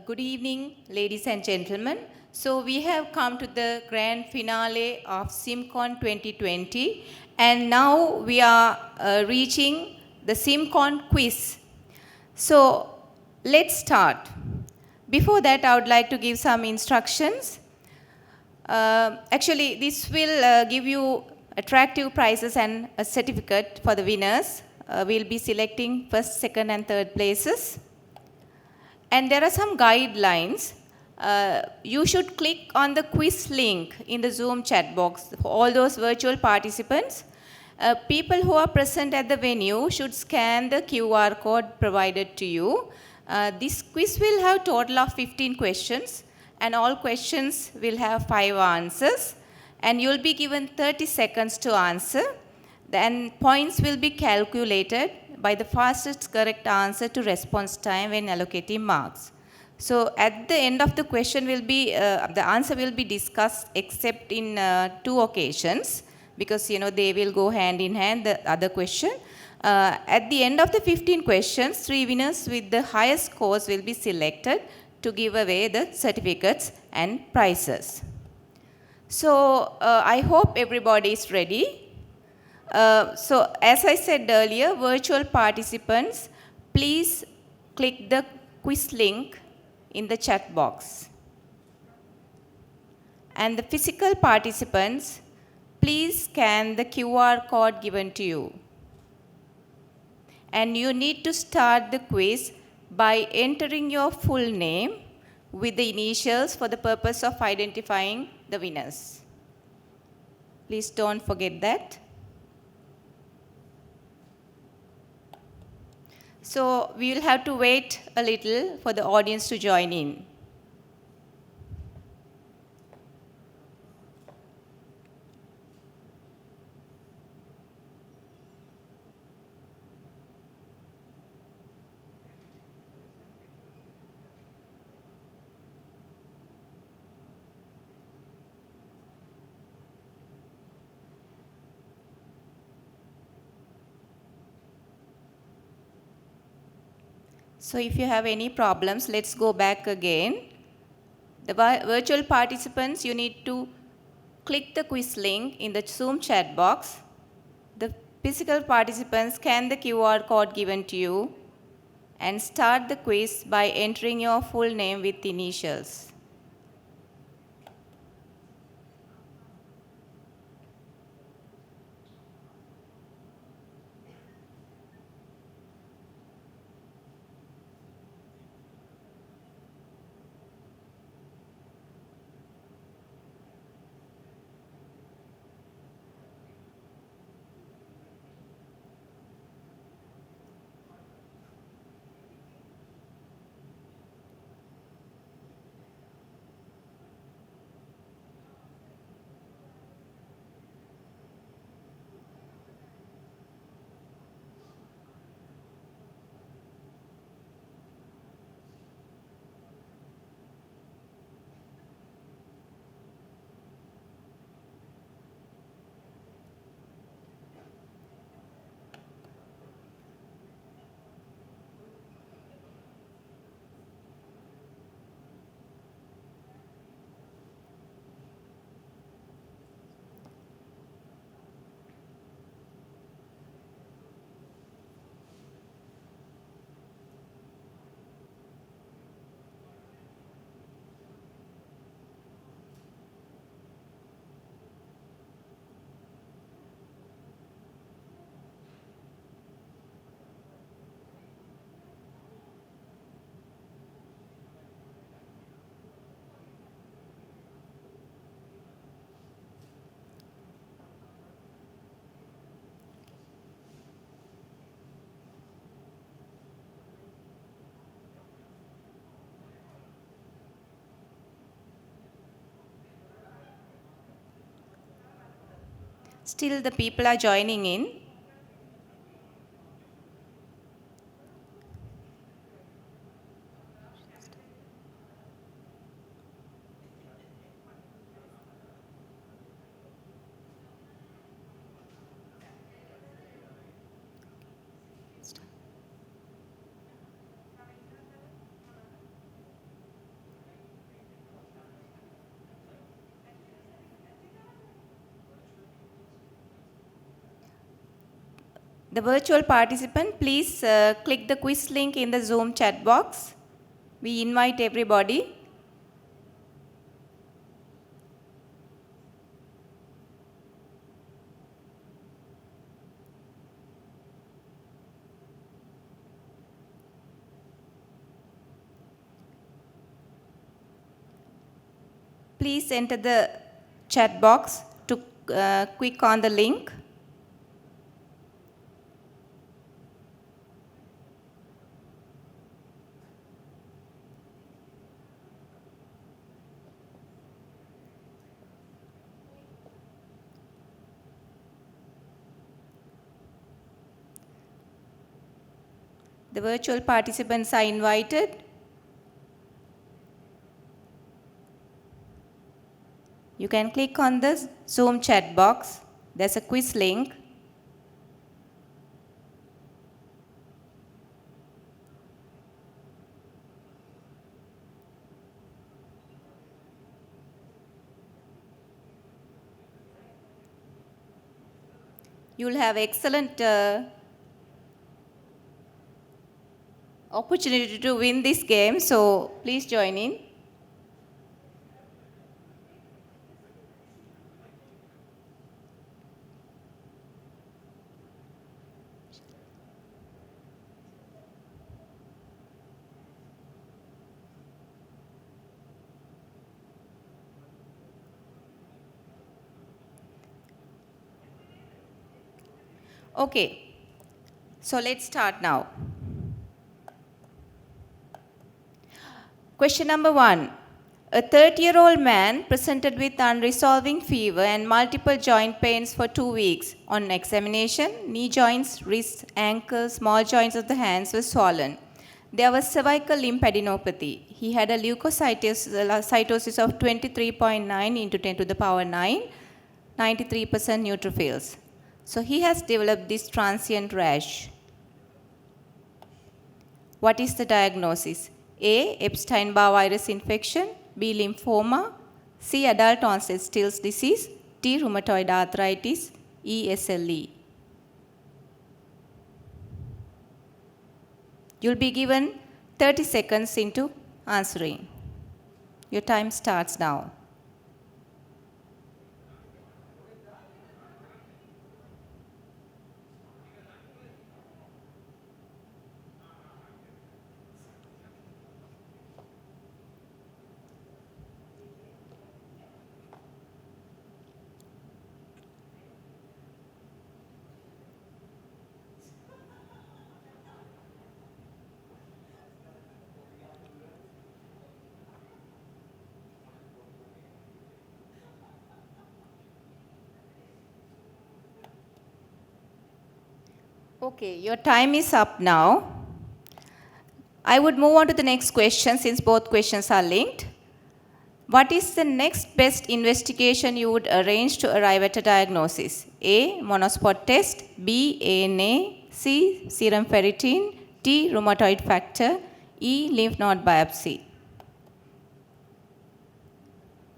Good evening, ladies and gentlemen. So we have come to the grand finale of SIMCON 2020, and now we are reaching the SIMCON quiz. So let's start. Before that, I would like to give some instructions. Actually, this will give you attractive prizes and a certificate for the winners. We'll be selecting first, second, and third places. And there are some guidelines. You should click on the quiz link in the Zoom chat box for all those virtual participants. People who are present at the venue should scan the QR code provided to you. This quiz will have a total of 15 questions, and all questions will have 5 answers. And you'll be given 30 seconds to answer. Then points will be calculated by the fastest correct answer to response time when allocating marks. So at the end of the question will be, the answer will be discussed except in 2 occasions, because they will go hand in hand, the other question. At the end of the 15 questions, 3 winners with the highest scores will be selected to give away the certificates and prizes. So I hope everybody is ready. So as I said earlier, virtual participants, please click the quiz link in the chat box. And the physical participants, please scan the QR code given to you. And you need to start the quiz by entering your full name with the initials for the purpose of identifying the winners. Please don't forget that. So we will have to wait a little for the audience to join in. So if you have any problems, let's go back again. The virtual participants, you need to click the quiz link in the Zoom chat box. The physical participants, scan the QR code given to you and start the quiz by entering your full name with initials. Still the people are joining in. The virtual participant, please click the quiz link in the Zoom chat box. We invite everybody. Please enter the chat box to click on the link. The virtual participants are invited. You can click on the Zoom chat box. There's a quiz link. You'll have excellent opportunity to win this game, so please join in. Okay, so let's start now. Question number 1. A 30-year-old man presented with unresolving fever and multiple joint pains for 2 weeks. On examination, knee joints, wrists, ankles, small joints of the hands were swollen. There was cervical lymphadenopathy. He had a leukocytosis of 23.9 into 10 to the power 9, 93% neutrophils. So he has developed this transient rash. What is the diagnosis? A. Epstein-Barr virus infection. B. Lymphoma. C. Adult onset Still's disease. D. Rheumatoid arthritis. E. SLE. You'll be given 30 seconds into answering. Your time starts now. Okay, your time is up now. I would move on to the next question since both questions are linked. What is the next best investigation you would arrange to arrive at a diagnosis? A. Monospot test. B. ANA. C. Serum ferritin. D. Rheumatoid factor. E. Lymph node biopsy.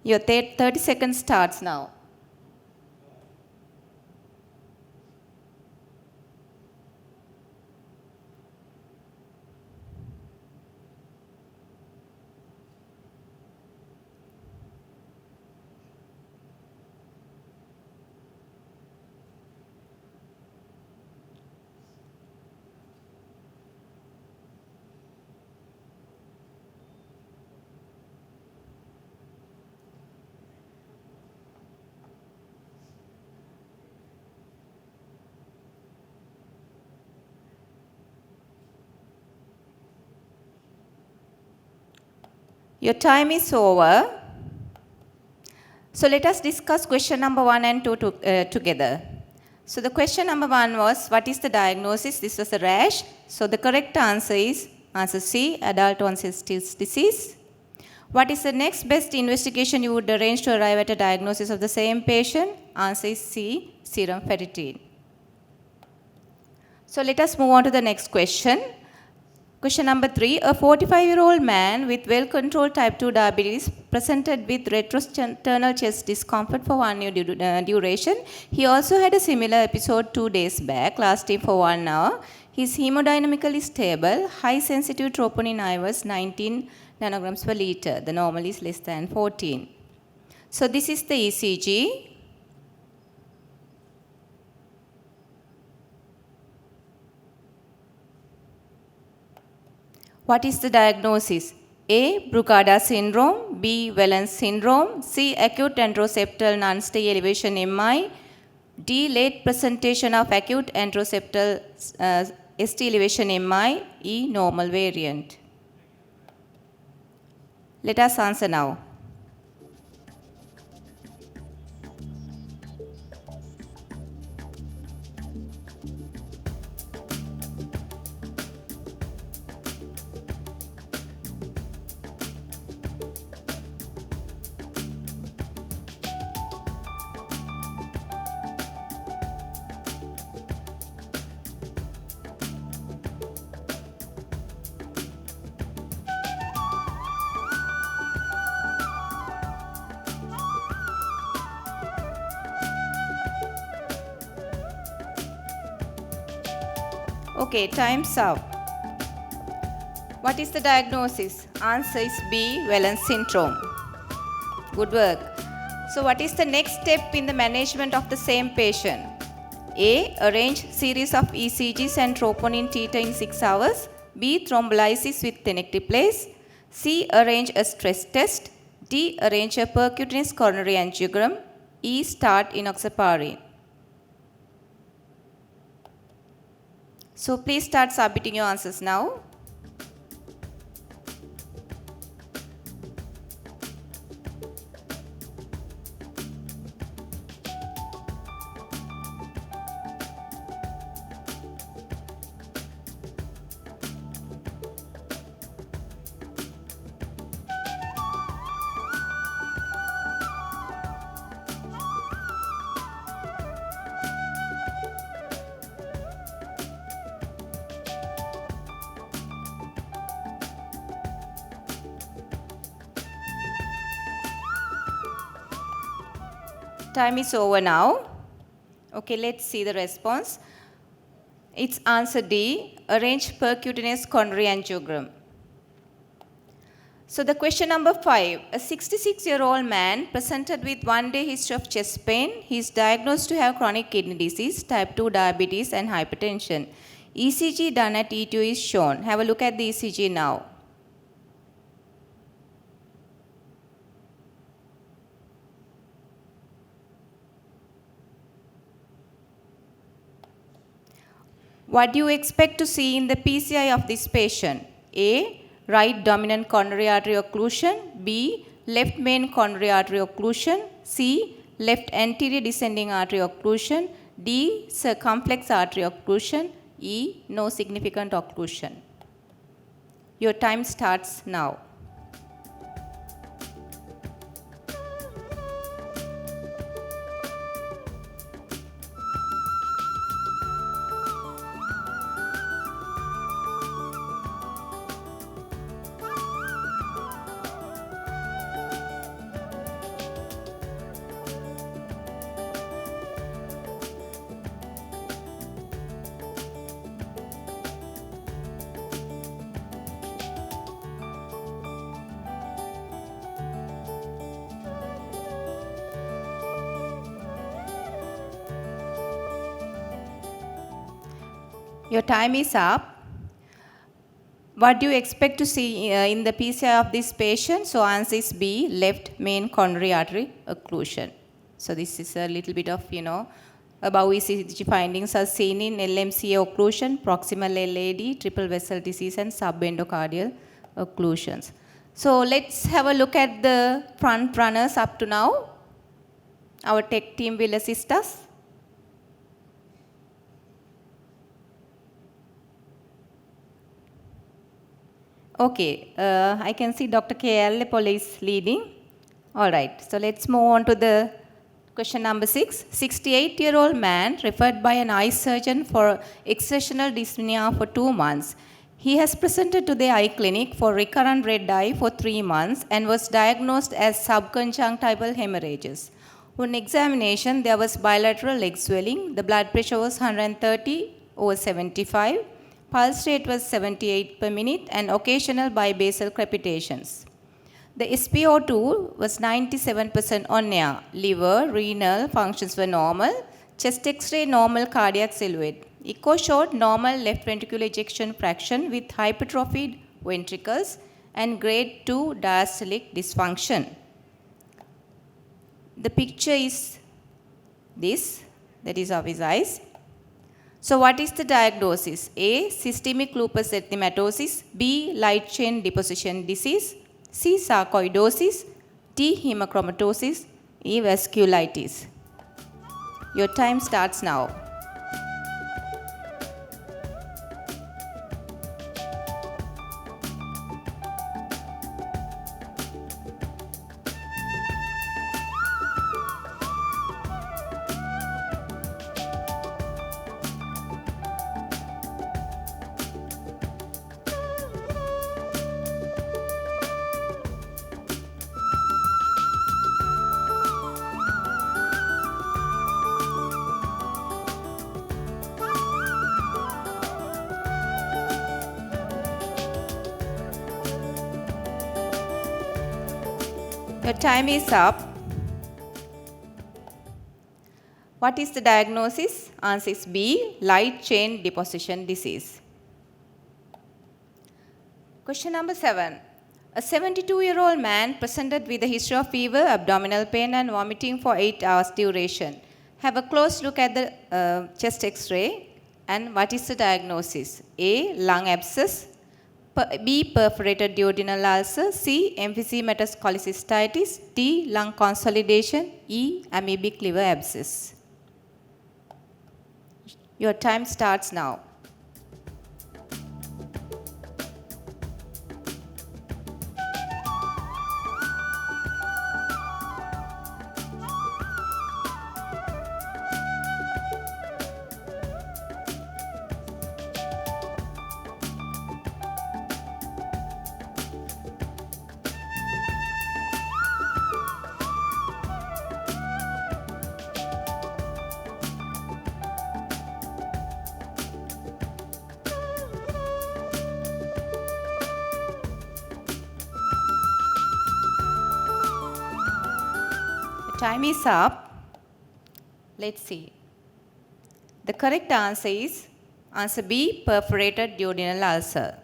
Your 30 seconds starts now. Your time is over. So let us discuss question number 1 and 2 together. So the question number 1 was, what is the diagnosis? This was a rash. So the correct answer is answer C, adult onset Still's disease. What is the next best investigation you would arrange to arrive at a diagnosis of the same patient? Answer is C, serum ferritin. So let us move on to the next question. Question number 3. A 45-year-old man with well-controlled type 2 diabetes presented with retrosternal chest discomfort for 1 year duration. He also had a similar episode 2 days back, lasting for 1 hour. He is hemodynamically stable. High sensitive troponin I was 19 nanograms per liter. The normal is less than 14. So this is the ECG. What is the diagnosis? A. Brugada syndrome, B. Wellens syndrome, C. Acute anteroseptal non-stay elevation MI, D. Late presentation of acute anteroseptal ST elevation MI, E. Normal variant. Let us answer now. Okay, time's up. What is the diagnosis? Answer is B. Wellens syndrome. Good work. So what is the next step in the management of the same patient? A. Arrange series of ECGs and troponin theta in 6 hours. B. Thrombolysis with tenecteplase. C. Arrange a stress test. D. Arrange a percutaneous coronary angiogram. E. Start enoxaparin. So please start submitting your answers now. Time is over now. Okay, let's see the response. It's answer D. Arrange percutaneous coronary angiogram. So the question number 5. A 66-year-old man presented with 1-day history of chest pain. He is diagnosed to have chronic kidney disease, type 2 diabetes and hypertension. ECG done at E2 is shown. Have a look at the ECG now. What do you expect to see in the PCI of this patient? A. Right dominant coronary artery occlusion. B. Left main coronary artery occlusion. C. Left anterior descending artery occlusion. D. Circumflex artery occlusion. E. No significant occlusion. Your time starts now. Your time is up. What do you expect to see in the PCI of this patient? So answer is B, left main coronary artery occlusion. So this is a little bit of, above ECG findings are seen in LMCA occlusion, proximal LAD, triple vessel disease and subendocardial occlusions. So let's have a look at the front runners up to now. Our tech team will assist us. Okay, I can see Dr. K.L. Lepole is leading. All right, so let's move on to the question number 6. 68-year-old man referred by an eye surgeon for exertional dyspnea for 2 months. He has presented to the eye clinic for recurrent red eye for 3 months and was diagnosed as subconjunctival hemorrhages. On examination, there was bilateral leg swelling. The blood pressure was 130/75. Pulse rate was 78 per minute and occasional bibasal crepitations. The SpO2 was 97% on air. Liver, renal functions were normal. Chest X-ray normal cardiac silhouette. Echo showed normal left ventricular ejection fraction with hypertrophied ventricles and grade 2 diastolic dysfunction. The picture is this, that is of his eyes. So what is the diagnosis? A. Systemic lupus erythematosus. B. Light chain deposition disease. C. Sarcoidosis. D. Hemochromatosis. E. Vasculitis. Your time starts now. Your time is up. What is the diagnosis? Answer is B. Light chain deposition disease. Question number 7. A 72-year-old man presented with a history of fever, abdominal pain and vomiting for 8 hours duration. Have a close look at the chest X-ray. And what is the diagnosis? A. Lung abscess. B. Perforated duodenal ulcer. C. Emphysematous cholecystitis. D. Lung consolidation. E. Amoebic liver abscess. Your time starts now. Time is up. Let's see. The correct answer is answer B, perforated duodenal ulcer.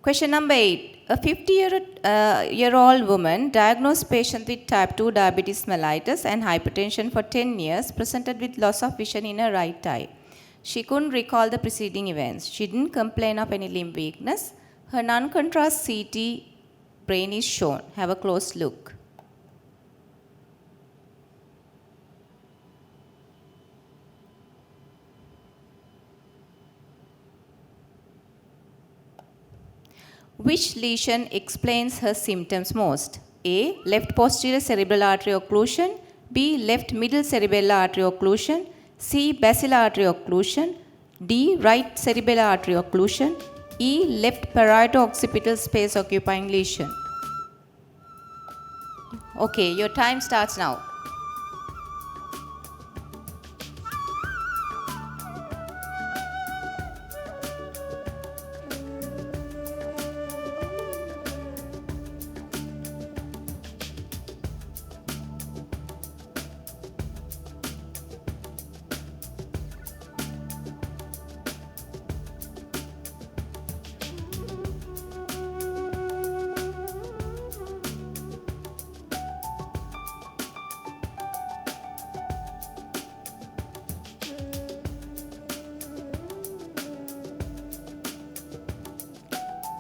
Question number 8. A 50-year-old woman diagnosed patient with type 2 diabetes mellitus and hypertension for 10 years presented with loss of vision in her right eye. She couldn't recall the preceding events. She didn't complain of any limb weakness. Her non-contrast CT brain is shown. Have a close look. Which lesion explains her symptoms most? A. Left posterior cerebral artery occlusion. B. Left middle cerebellar artery occlusion. C. Basilar artery occlusion. D. Right cerebellar artery occlusion. E. Left parieto-occipital space occupying lesion. Okay, your time starts now.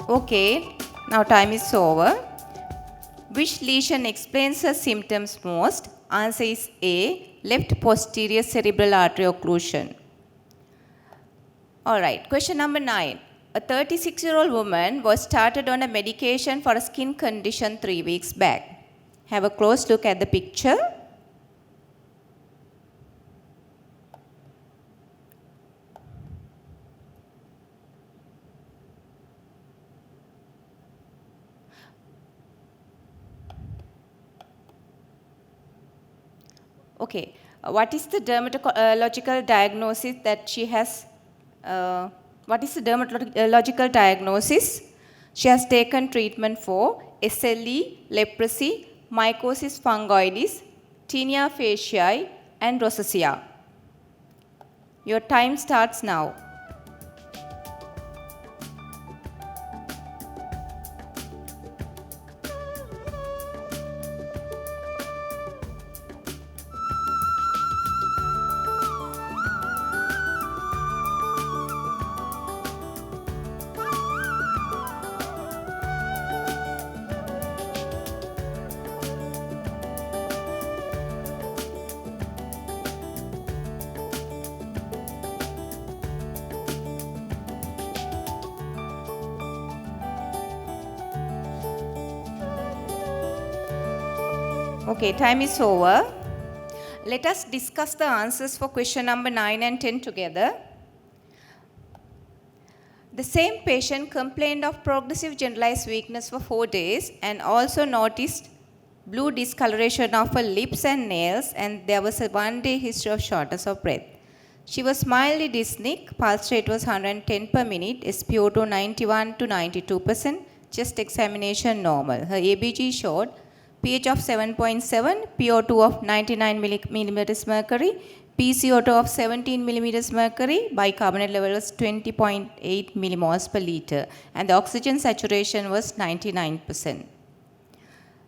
Okay, now time is over. Which lesion explains her symptoms most? Answer is A. Left posterior cerebral artery occlusion. Alright, question number 9. A 36-year-old woman was started on a medication for a skin condition 3 weeks back. Have a close look at the picture. Okay, what is the dermatological diagnosis that she has? What is the dermatological diagnosis? She has taken treatment for SLE, leprosy, mycosis fungoides, tinea faciae, and rosacea. Your time starts now. Okay, time is over. Let us discuss the answers for question number 9 and 10 together. The same patient complained of progressive generalized weakness for 4 days and also noticed blue discoloration of her lips and nails, and there was a 1-day history of shortness of breath. She was mildly dyspneic, pulse rate was 110 per minute, SpO2 91 to 92%, chest examination normal. Her ABG showed pH of 7.7, PO2 of 99 millimeters mercury, PCO2 of 17 millimeters mercury, bicarbonate level was 20.8 millimoles per liter, and the oxygen saturation was 99%.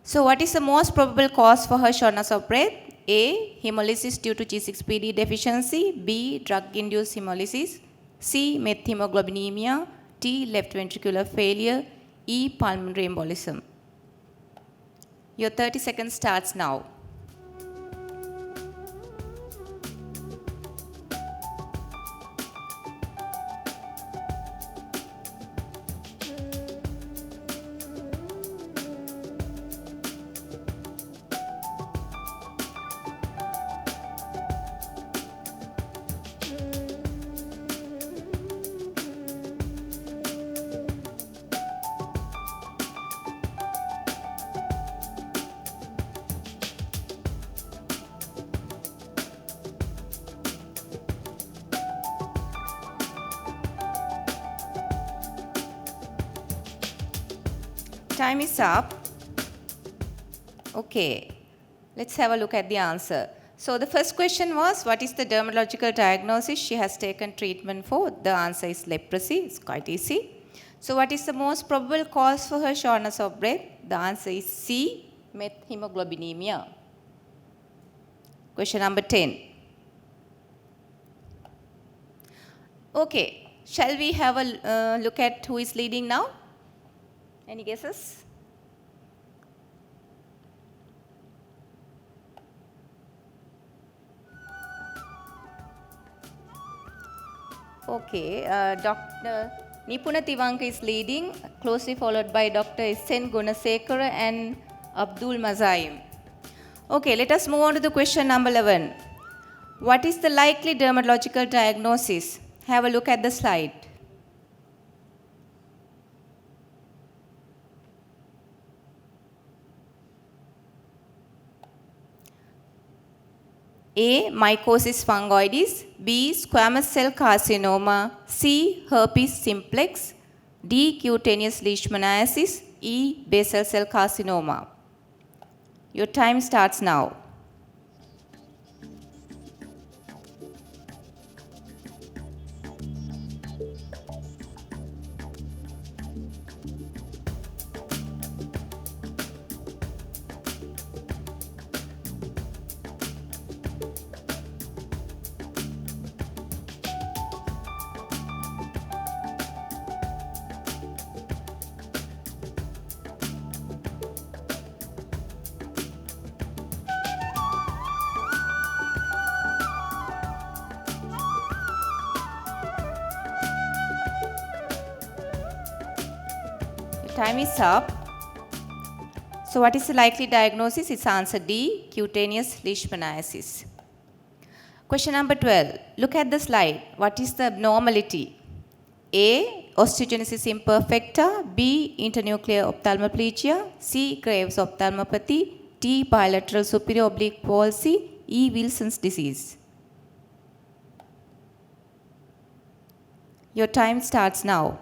So what is the most probable cause for her shortness of breath? A. Hemolysis due to G6PD deficiency. B. Drug-induced hemolysis. C. Methemoglobinemia. D. Left ventricular failure. E. Pulmonary embolism. Your 30 seconds starts now. Time is up. Okay, let's have a look at the answer. So the first question was, what is the dermatological diagnosis she has taken treatment for? The answer is leprosy. It's quite easy. So what is the most probable cause for her shortness of breath? The answer is C. Methemoglobinemia. Question number 10. Okay, shall we have a look at who is leading now? Any guesses? Okay, Dr. Nipuna Tiwanka is leading, closely followed by Dr. S.N. Gunasekara and Abdul Mazaim. Okay, let us move on to the question number 11. What is the likely dermatological diagnosis? Have a look at the slide. A. Mycosis fungoides. B. Squamous cell carcinoma. C. Herpes simplex. D. Cutaneous leishmaniasis. E. Basal cell carcinoma. Your time starts now. Time is up. So what is the likely diagnosis? It's answer D, cutaneous leishmaniasis. Question number 12. Look at the slide. What is the abnormality? A. Osteogenesis imperfecta. B. Internuclear ophthalmoplegia. C. Graves ophthalmopathy. D. Bilateral superior oblique palsy. E. Wilson's disease? Your time starts now.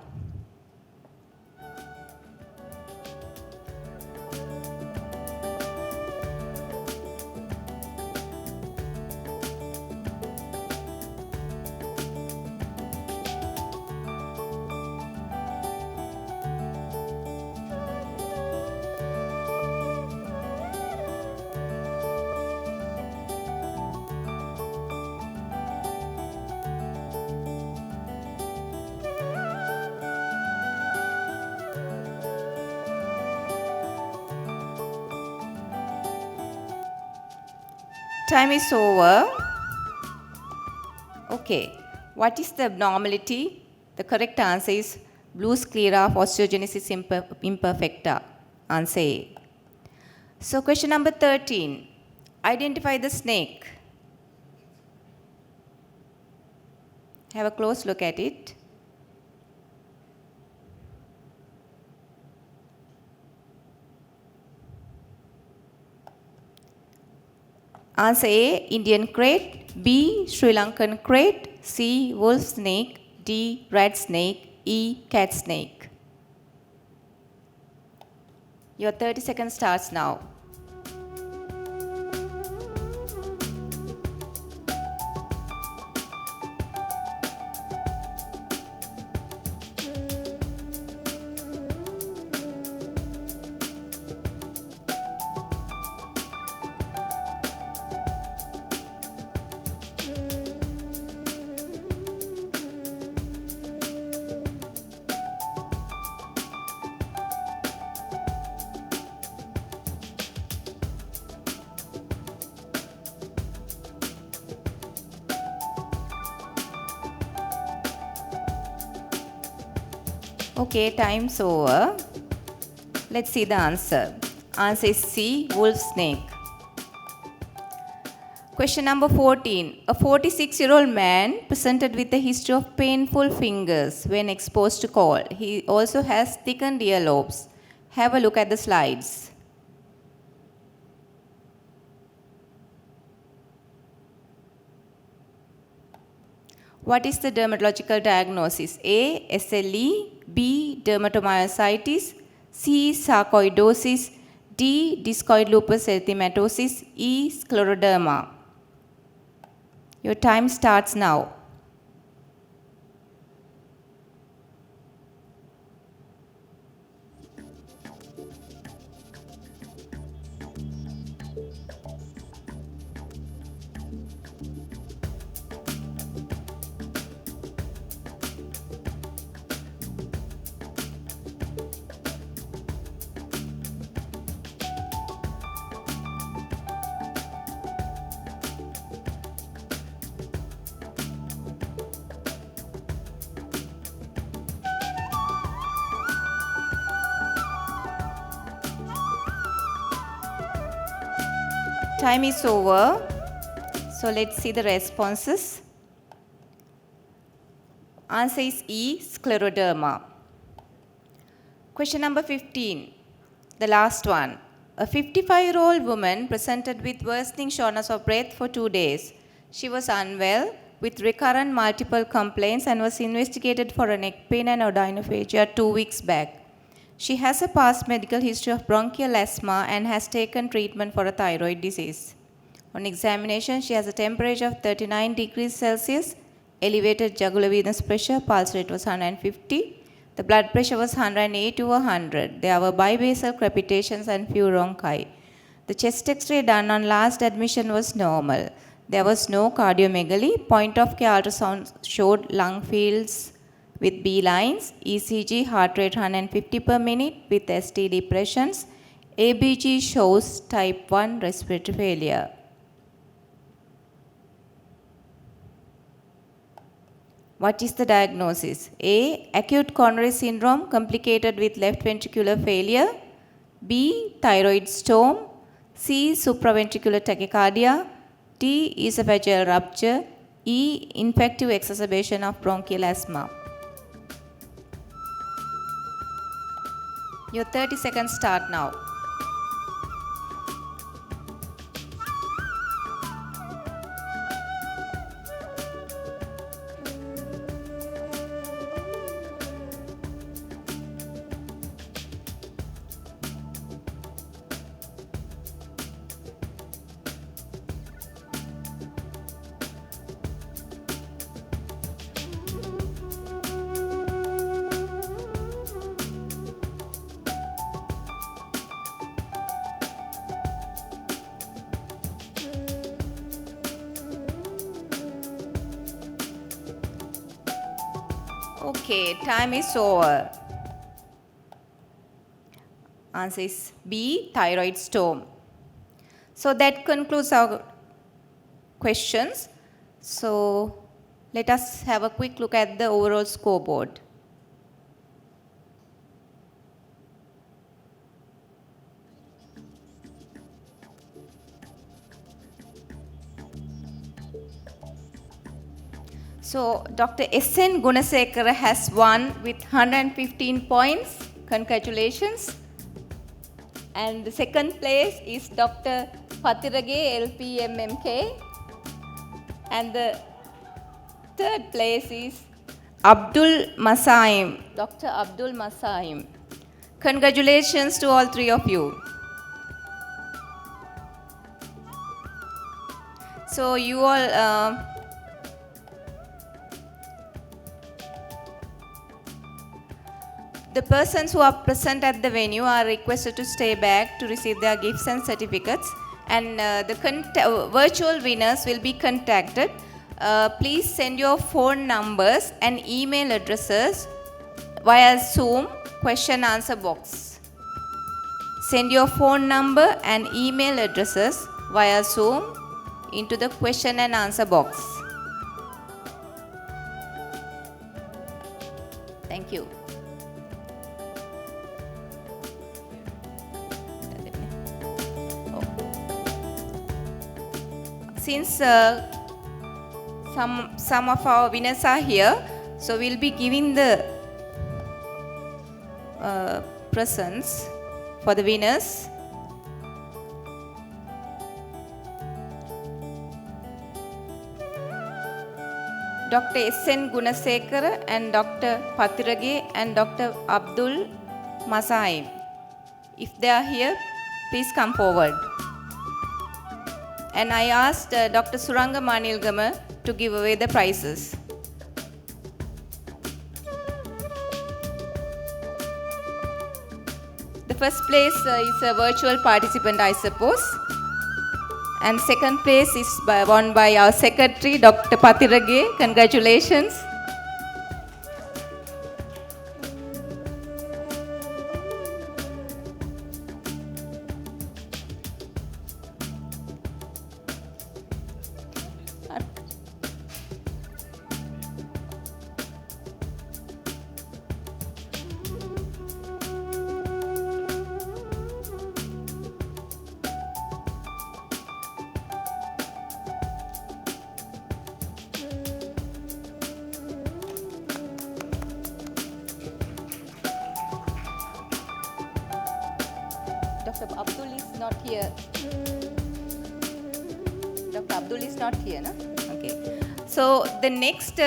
Time is over. Okay. What is the abnormality? The correct answer is blue sclera of osteogenesis imperfecta. Answer A. So question number 13. Identify the snake. Have a close look at it. Answer A, Indian crate, B, Sri Lankan crate, C, wolf snake, D, rat snake, E, cat snake. Your 30 seconds starts now. Okay, time's over. Let's see the answer. Answer is C, wolf snake. Question number 14. A 46-year-old man presented with a history of painful fingers when exposed to cold. He also has thickened earlobes. Have a look at the slides. What is the dermatological diagnosis? A, SLE, B, dermatomyositis, C, sarcoidosis, D, discoid lupus erythematosus, E, scleroderma. Your time starts now. Time is over. So let's see the responses. Answer is E, scleroderma. Question number 15, the last one. A 55-year-old woman presented with worsening shortness of breath for 2 days. She was unwell with recurrent multiple complaints and was investigated for a neck pain and odynophagia 2 weeks back. She has a past medical history of bronchial asthma and has taken treatment for a thyroid disease. On examination, she has a temperature of 39 degrees Celsius, elevated jugular venous pressure, pulse rate was 150, the blood pressure was 108/100. There were bibasal crepitations and few rhonchi. The chest X-ray done on last admission was normal. There was no cardiomegaly. Point of care ultrasound showed lung fields with B lines, ECG heart rate 150 per minute with ST depressions. ABG shows type 1 respiratory failure. What is the diagnosis? A, acute coronary syndrome complicated with left ventricular failure. B, thyroid storm. C, supraventricular tachycardia. D, esophageal rupture. E, infective exacerbation of bronchial asthma. Your 30 seconds start now. Okay, time is over. Answer is B, thyroid storm. So that concludes our questions. So let us have a quick look at the overall scoreboard. So Dr. S.N. Gunasekara has won with 115 points. Congratulations. And the second place is Dr. Patirage, LPMMK. And the third place is Abdul Masaim, Dr. Abdul Masaim. Congratulations to all three of you. So you all, the persons who are present at the venue are requested to stay back to receive their gifts and certificates. And the virtual winners will be contacted. Please send your phone numbers and email addresses via Zoom question answer box. Send your phone number and email addresses via Zoom into the question and answer box. Thank you. Since some of our winners are here, so we'll be giving the presents for the winners. Dr. S.N. Gunasekara and Dr. Patirage and Dr. Abdul Masaim. If they are here, please come forward. And I asked Dr. Suranga Manilgama to give away the prizes. The first place is a virtual participant, I suppose. And second place is won by our secretary, Dr. Patirage. Congratulations. Dr. Abdul is not here. Dr. Abdul is not here, no? Okay. So the next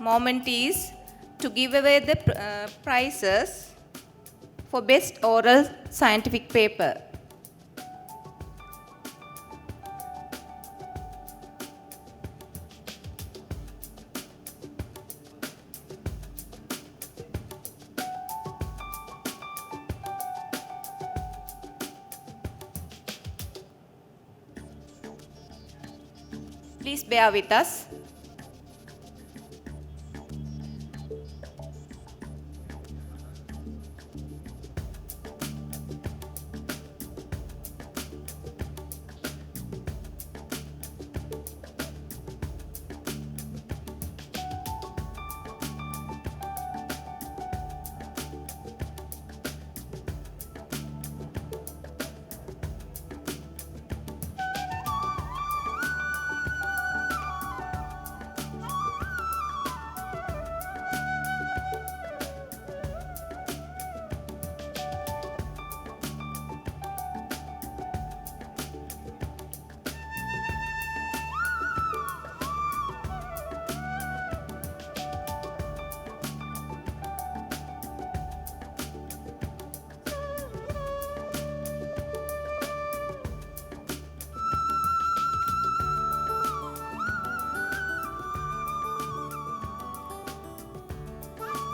moment is to give away the prizes for best oral scientific paper. Please bear with us.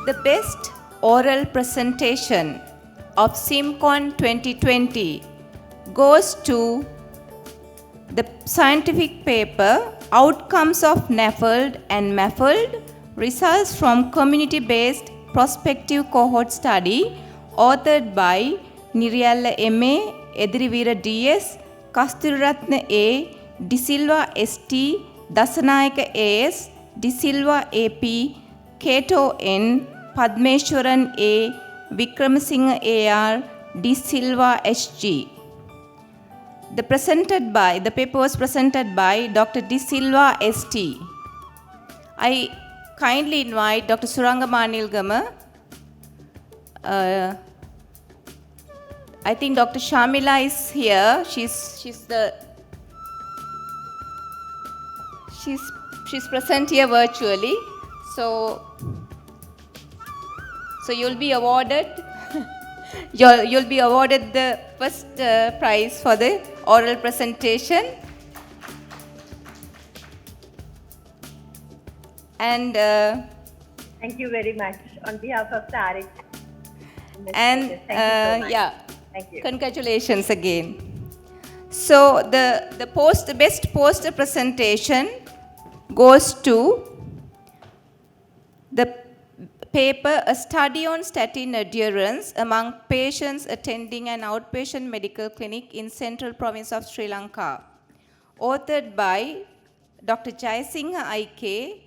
The best oral presentation of SIMCON 2020 goes to the scientific paper Outcomes of NAFLD and MAFLD Results from community-based prospective cohort study authored by Niriyalla M.A., Edrivira D.S., Kasturiratna A., De Silva S.T., Dasanayaka A.S., De Silva A.P., Kato N., Padmeshwaran A., Vikramasinghe A.R., De Silva H.G. The paper was presented by Dr. De Silva S.T. I kindly invite Dr. Suranga Manilgama. I think Dr. Shamila is here. She's present here virtually. So you'll be awarded you'll be awarded the first prize for the oral presentation. And thank you very much on behalf of Tariq. And thank you so much. yeah, thank you. Congratulations again. So the best poster presentation goes to the paper A Study on Statin Adherence Among Patients Attending an Outpatient Medical Clinic in Central Province of Sri Lanka, authored by Dr. Jayasinghe I.K.,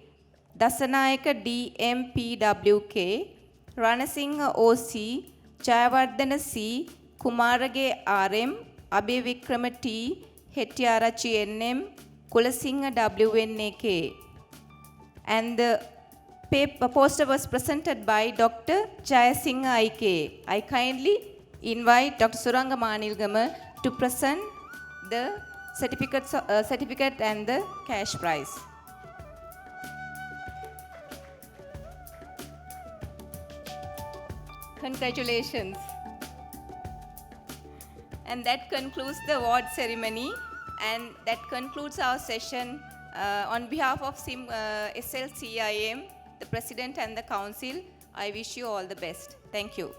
Dasanayaka D.M.P.W.K., Ranasinghe O.C., Jayawardena C., Kumarage R.M., Abhivikrama T., Hettiarachchi N.M., Kulasinghe W.N.A.K. And the poster was presented by Dr. Jayasinghe I.K. I kindly invite Dr. Suranga Manilgama to present the certificate and the cash prize. Congratulations. And that concludes the award ceremony, and that concludes our session. On behalf of SLCIM, the President and the Council, I wish you all the best. Thank you.